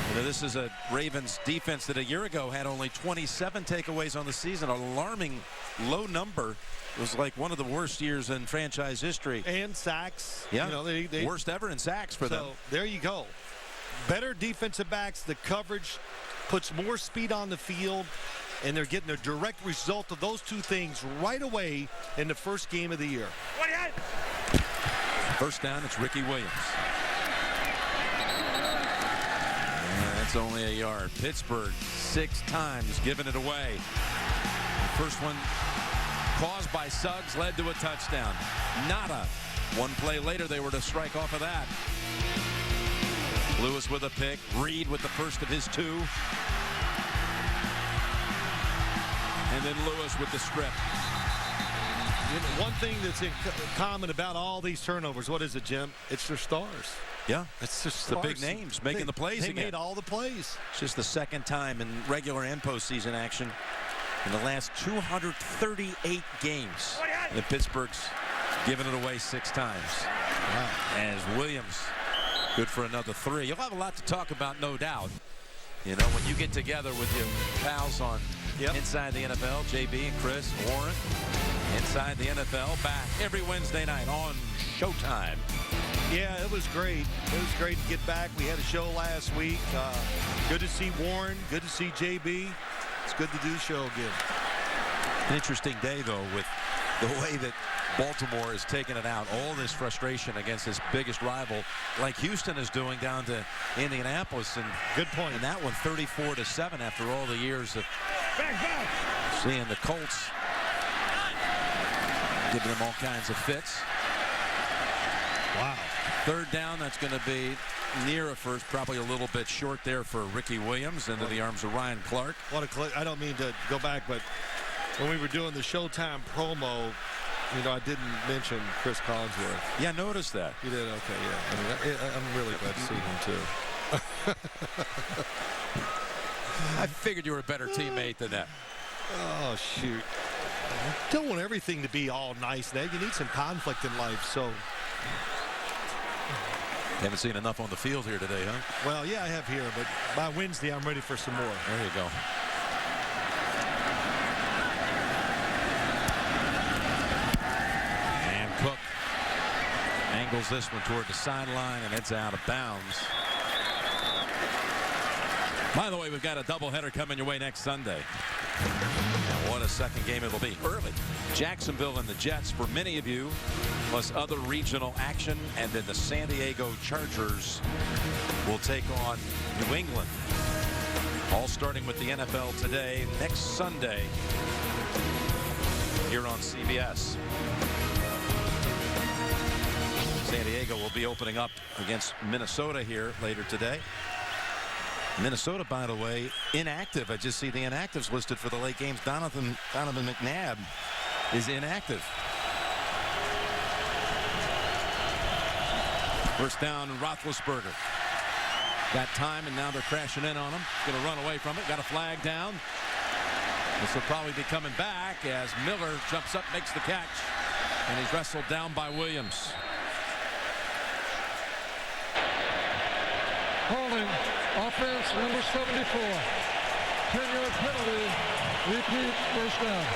You know, this is a Ravens defense that a year ago had only 27 takeaways on the season. An alarming low number. It was like one of the worst years in franchise history. And sacks. Yeah, you know, they worst ever in sacks for them. So there you go. Better defensive backs. The coverage puts more speed on the field. And they're getting a direct result of those two things right away in the first game of the year. First down, it's Ricky Williams. That's only a yard. Pittsburgh 6 times giving it away. The first one caused by Suggs led to a touchdown. Nada. One play later they were to strike off of that. Lewis with a pick. Reed with the first of his 2. And then Lewis with the strip. One thing that's in common about all these turnovers, what is it, Jim? It's their stars. Yeah, it's just the big names making the plays again. They made all the plays. It's just the 2nd time in regular and postseason action in the last 238 games that Pittsburgh's given it away 6 times. Wow. As Williams, good for another 3. You'll have a lot to talk about, no doubt. You know, when you get together with your pals on Inside the NFL, JB and Chris, Warren, Inside the NFL, back every Wednesday night on Showtime. Yeah, it was great. It was great to get back. We had a show last week. Good to see Warren. Good to see JB. It's good to do the show again. An interesting day, though, with the way that Baltimore is taking it out. All this frustration against his biggest rival, like Houston is doing down to Indianapolis. And good point. And that one 34-7 after all the years of seeing the Colts giving them all kinds of fits. Wow. 3rd down, that's going to be near a first, probably a little bit short there for Ricky Williams into the arms of Ryan Clark. I don't mean to go back, but when we were doing the Showtime promo, you know, I didn't mention Chris Collinsworth. Yeah, I noticed that. You did? Okay, yeah. I mean, I'm really glad to see him, too. I figured you were a better teammate than that. Oh, shoot. Don't want everything to be all nice, Ned. You need some conflict in life, so. Haven't seen enough on the field here today, huh? Well, yeah, I have here, but by Wednesday, I'm ready for some more. There you go. And Cook angles this one toward the sideline, and it's out of bounds. By the way, we've got a doubleheader coming your way next Sunday. And what a second game it'll be. Early. Jacksonville and the Jets for many of you, plus other regional action. And then the San Diego Chargers will take on New England. All starting with the NFL today. Next Sunday, here on CBS. San Diego will be opening up against Minnesota here later today. Minnesota, by the way, inactive. I just see the inactives listed for the late games. Donovan McNabb is inactive. First down, Roethlisberger. Got time, and now they're crashing in on him. Going to run away from it. Got a flag down. This will probably be coming back as Miller jumps up, makes the catch, and he's wrestled down by Williams. Holding, offense number 74. 10-yard penalty, repeat, first down.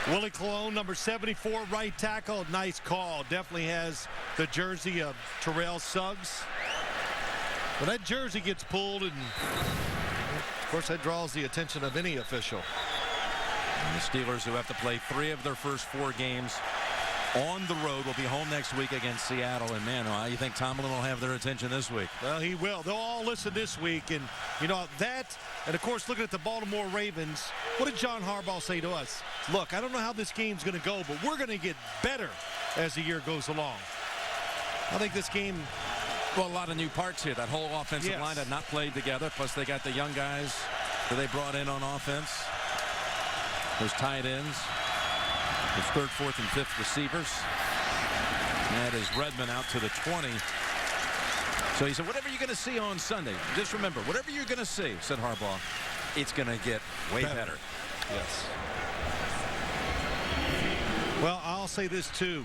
Willie Colon, number 74, right tackle. Nice call. Definitely has the jersey of Terrell Suggs. When that jersey gets pulled, and of course that draws the attention of any official. And the Steelers, who have to play 3 of their first 4 games on the road, will be home next week against Seattle. And man, how you think Tomlin will have their attention this week? Well, he will. They'll all listen this week. And, you know, that, and of course, looking at the Baltimore Ravens, what did John Harbaugh say to us? Look, I don't know how this game's going to go, but we're going to get better as the year goes along. I think this game... Well, a lot of new parts here. That whole offensive line had not played together. Plus, they got the young guys that they brought in on offense. Those tight ends. His 3rd, 4th, and 5th receivers. That is Redmond out to the 20. So he said, whatever you're going to see on Sunday, just remember, whatever you're going to see, said Harbaugh, it's going to get way better. Yes. Well, I'll say this, too.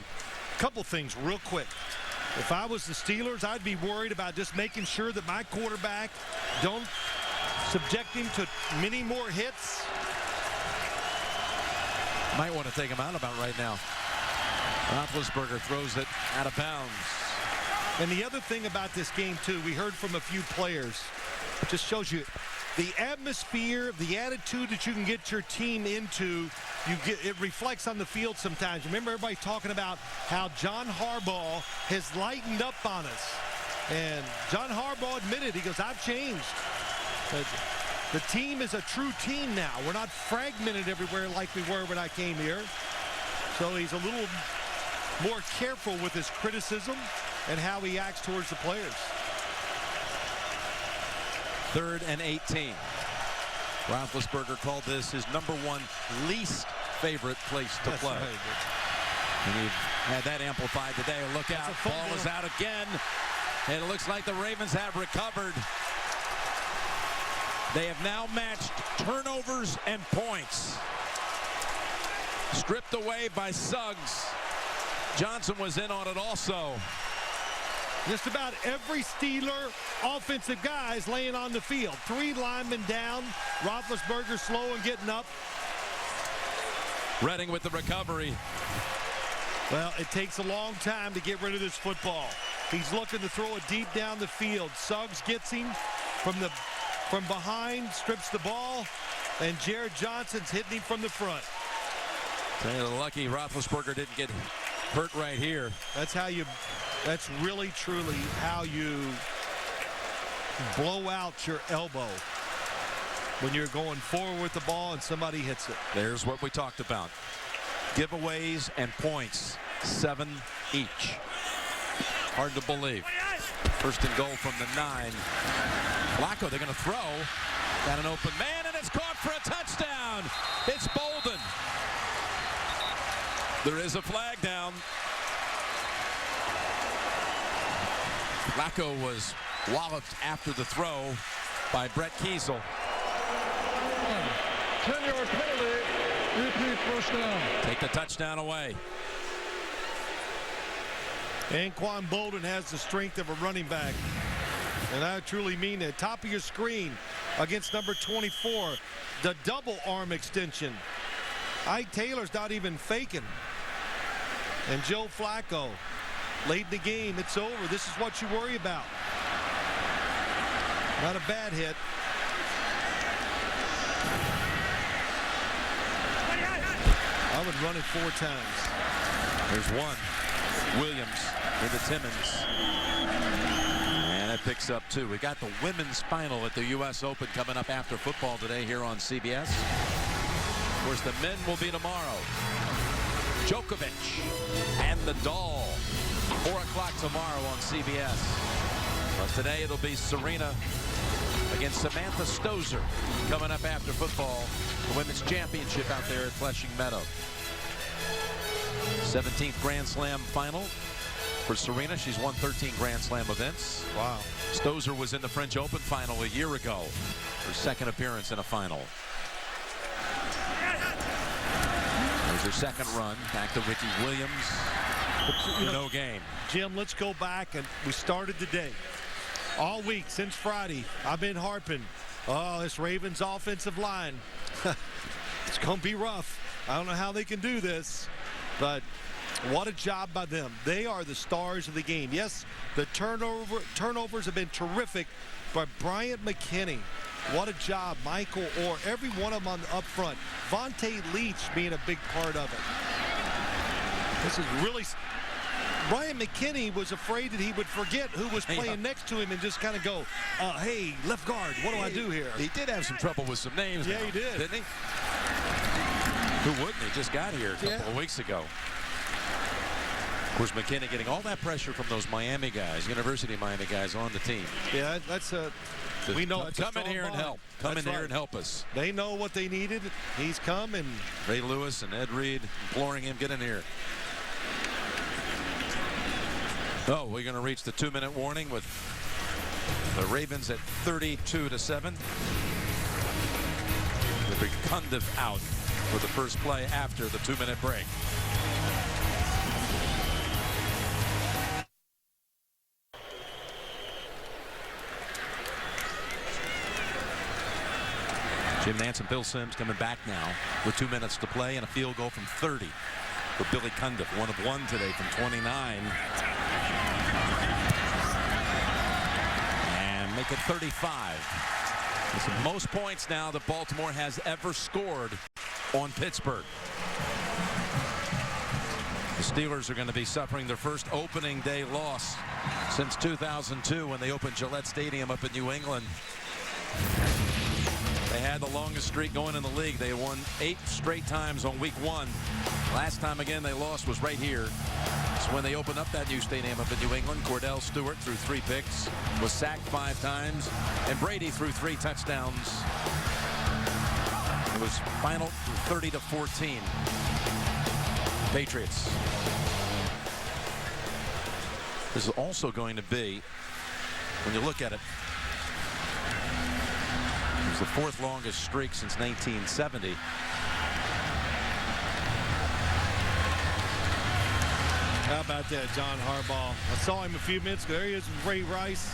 A couple things real quick. If I was the Steelers, I'd be worried about just making sure that my quarterback don't subject him to many more hits. Might want to take him out about right now. Roethlisberger throws it out of bounds. And the other thing about this game, too, we heard from a few players. It just shows you the atmosphere, the attitude that you can get your team into. It reflects on the field sometimes. Remember everybody talking about how John Harbaugh has lightened up on us. And John Harbaugh admitted, he goes, I've changed. But the team is a true team now. We're not fragmented everywhere like we were when I came here. So he's a little more careful with his criticism and how he acts towards the players. 3rd and 18. Roethlisberger called this his #1 least favorite place to play. Right. And we've had that amplified today. Look out, ball is out again. And it looks like the Ravens have recovered. They have now matched turnovers and points. Stripped away by Suggs. Johnson was in on it also. Just about every Steeler offensive guy is laying on the field. 3 linemen down. Roethlisberger slow and getting up. Redding with the recovery. Well, it takes a long time to get rid of this football. He's looking to throw it deep down the field. Suggs gets him from behind, strips the ball, and Jared Johnson's hitting him from the front. Lucky Roethlisberger didn't get hurt right here. That's really, truly how you blow out your elbow when you're going forward with the ball and somebody hits it. There's what we talked about. Giveaways and points, 7 each. Hard to believe. 1st and goal from the 9. Flacco, they're going to throw. Got an open man, and it's caught for a touchdown. It's Bolden. There is a flag down. Flacco was walloped after the throw by Brett Kiesel. 10-yard penalty, repeat, first down. Take the touchdown away. Anquan Bolden has the strength of a running back. And I truly mean it. Top of your screen against number 24, the double arm extension. Ike Taylor's not even faking. And Joe Flacco, late in the game, it's over. This is what you worry about. Not a bad hit. I would run it 4 times. There's one. Williams into Timmons. And a that picks up 2. We got the women's final at the U.S. Open coming up after football today here on CBS. Of course, the men will be tomorrow. Djokovic and the doll. 4 o'clock tomorrow on CBS. But today it'll be Serena against Samantha Stosur coming up after football. The women's championship out there at Flushing Meadow. 17th Grand Slam final for Serena. She's won 13 Grand Slam events. Wow. Stosur was in the French Open final a year ago. Her second appearance in a final. There's her second run. Back to Ricky Williams. No game. Jim, let's go back, and we started today. All week since Friday, I've been harping. Oh, this Ravens offensive line. It's going to be rough. I don't know how they can do this, but what a job by them. They are the stars of the game. Yes, the turnovers have been terrific, but Bryant Mckinney, what a job. Michael Orr, every one of them on the up front. Vontae Leach being a big part of it. This is really... Bryant Mckinney was afraid that he would forget who was playing next to him and just kind of go, hey, left guard, what do I do here? He did have some trouble with some names. Yeah, he did. Didn't he? Who wouldn't? He just got here a couple of weeks ago. Of course, McKinney getting all that pressure from those Miami guys, University of Miami guys on the team. Yeah, that's a... We know it's come in here and help. Come in here and help us. They know what they needed. He's come, and Ray Lewis and Ed Reed imploring him, get in here. Oh, we're going to reach the 2-minute warning with the Ravens at 32-7. With Cundiff out for the first play after the 2-minute break. Jim Nance and Bill Sims coming back now with 2 minutes to play and a field goal from 30 for Billy Cundiff. 1 of 1 today from 29. And make it 35. It's the most points now that Baltimore has ever scored on Pittsburgh. The Steelers are going to be suffering their first opening day loss since 2002 when they opened Gillette Stadium up in New England. They had the longest streak going in the league. They won 8 straight times on week 1. Last time again they lost was right here. It's when they opened up that new stadium up in New England. Cordell Stewart threw 3 picks, was sacked 5 times, and Brady threw 3 touchdowns. It was final 30-14. Patriots. This is also going to be, when you look at it, it was the 4th longest streak since 1970. How about that, John Harbaugh? I saw him a few minutes ago. There he is with Ray Rice.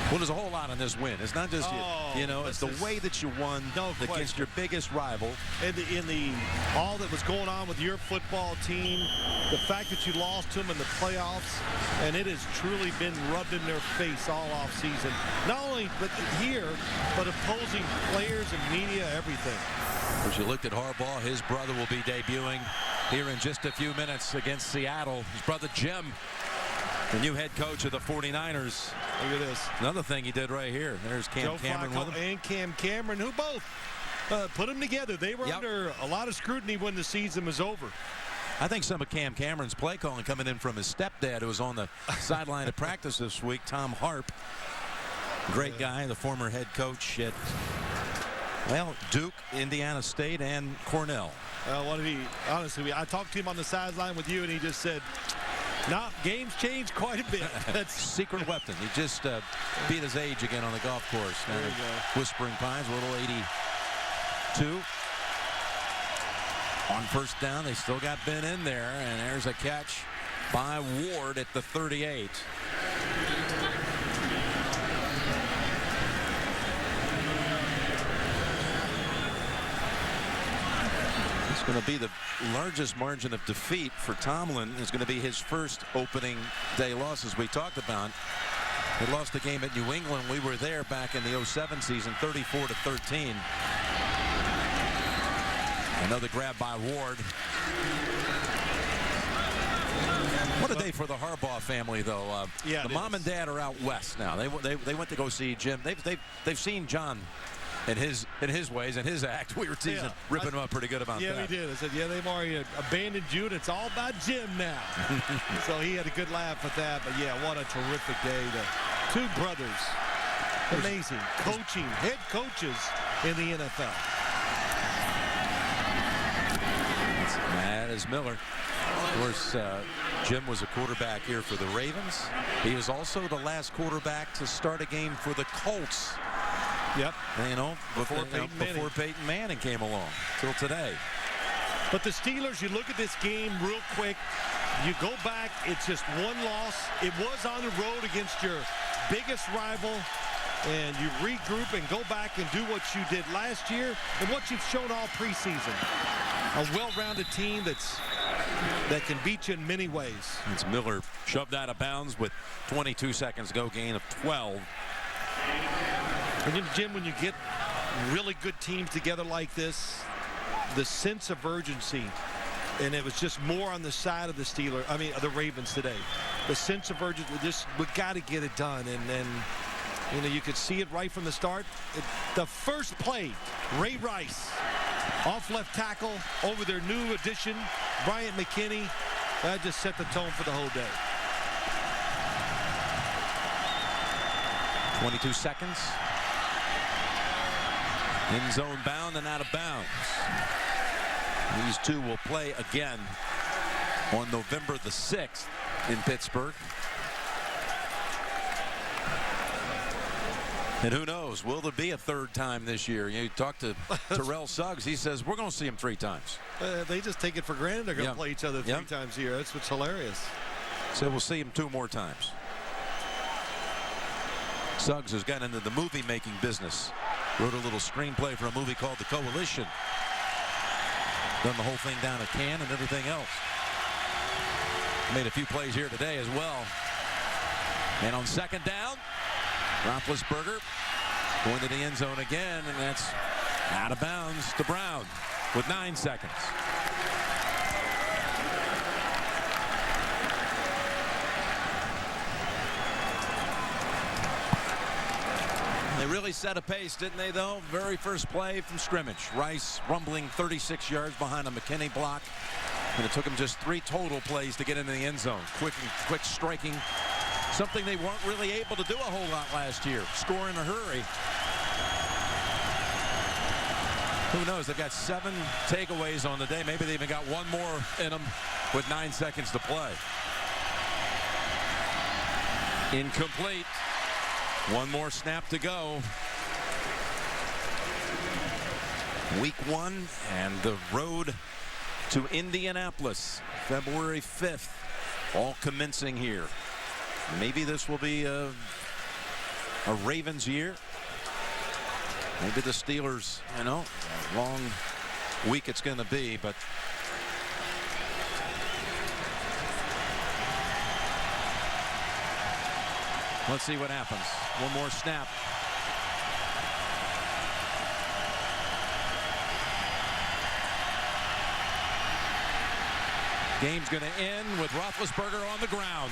Well, there's a whole lot in this win. It's not just you know, it's the way that you won against your biggest rival. In the all that was going on with your football team, the fact that you lost to them in the playoffs, and it has truly been rubbed in their face all off season. Not only but here, but opposing players and media, everything. As you looked at Harbaugh, his brother will be debuting here in just a few minutes against Seattle. His brother Jim, the new head coach of the 49ers. Look at this. Another thing he did right here. There's Cam Cameron with him. And Cam Cameron, who both put them together. They were under a lot of scrutiny when the season was over. I think some of Cam Cameron's play calling coming in from his stepdad, who was on the sideline at practice this week, Tom Harp. Great guy, the former head coach at, well, Duke, Indiana State, and Cornell. What did he, honestly, I talked to him on the sideline with you, and he just said, nah, games changed quite a bit. That's secret weapon. He just beat his age again on the golf course. There you go. Whispering Pines, a little 82. On first down, they still got Ben in there, and there's a catch by Ward at the 38. It's going to be the largest margin of defeat for Tomlin. It's going to be his first opening day loss, as we talked about. They lost the game at New England. We were there back in the 07 season, 34-13. Another grab by Ward. What a day for the Harbaugh family, though. Yeah, the mom and dad are out west now. They went to go see Jim. They've seen John in his ways and his act. We were teasing, ripping him up pretty good about that. Yeah, we did. I said, yeah, they've already abandoned you, and it's all about Jim now. So he had a good laugh at that. But yeah, what a terrific day. The two brothers, amazing coaching, head coaches in the NFL. That is Miller. Of course, Jim was a quarterback here for the Ravens. He was also the last quarterback to start a game for the Colts. Yep. You know, before Peyton Manning came along till today. But the Steelers, you look at this game real quick. You go back, it's just one loss. It was on the road against your biggest rival. And you regroup and go back and do what you did last year and what you've shown all preseason. A well-rounded team that can beat you in many ways. It's Miller shoved out of bounds with 22 seconds to go, gain of 12. And Jim, when you get really good teams together like this, the sense of urgency, and it was just more on the side of the Ravens today. The sense of urgency, we got to get it done. And you know, you could see it right from the start. The first play, Ray Rice, off left tackle over their new addition, Bryant McKinney. That just set the tone for the whole day. 22 seconds. In zone bound and out of bounds. These two will play again on November the 6th in Pittsburgh. And who knows, will there be a third time this year? You talk to Terrell Suggs, he says we're going to see him 3 times. They just take it for granted they're going to play each other 3 times a year. That's what's hilarious. So we'll see him 2 more times. Suggs has gotten into the movie-making business. Wrote a little screenplay for a movie called The Coalition. Done the whole thing down at Cannes and everything else. Made a few plays here today as well. And on second down, Roethlisberger going to the end zone again, and that's out of bounds to Brown with 9 seconds. They really set a pace, didn't they, though? Very first play from scrimmage. Rice rumbling 36 yards behind a McKinney block. And it took him just 3 total plays to get into the end zone. Quick striking. Something they weren't really able to do a whole lot last year. Score in a hurry. Who knows? They've got 7 takeaways on the day. Maybe they even got 1 more in them with 9 seconds to play. Incomplete. 1 more snap to go. Week 1 and the road to Indianapolis, February 5th, all commencing here. Maybe this will be a Ravens year. Maybe the Steelers, you know, a long week it's going to be, but let's see what happens. 1 more snap. Game's going to end with Roethlisberger on the ground.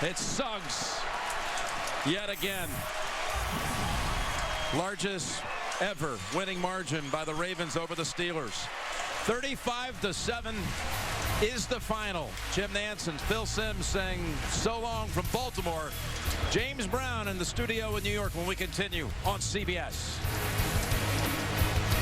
It's Suggs yet again. Largest ever winning margin by the Ravens over the Steelers. 35-7 is the final. Jim Nantz and Phil Simms saying so long from Baltimore. James Brown in the studio in New York when we continue on CBS.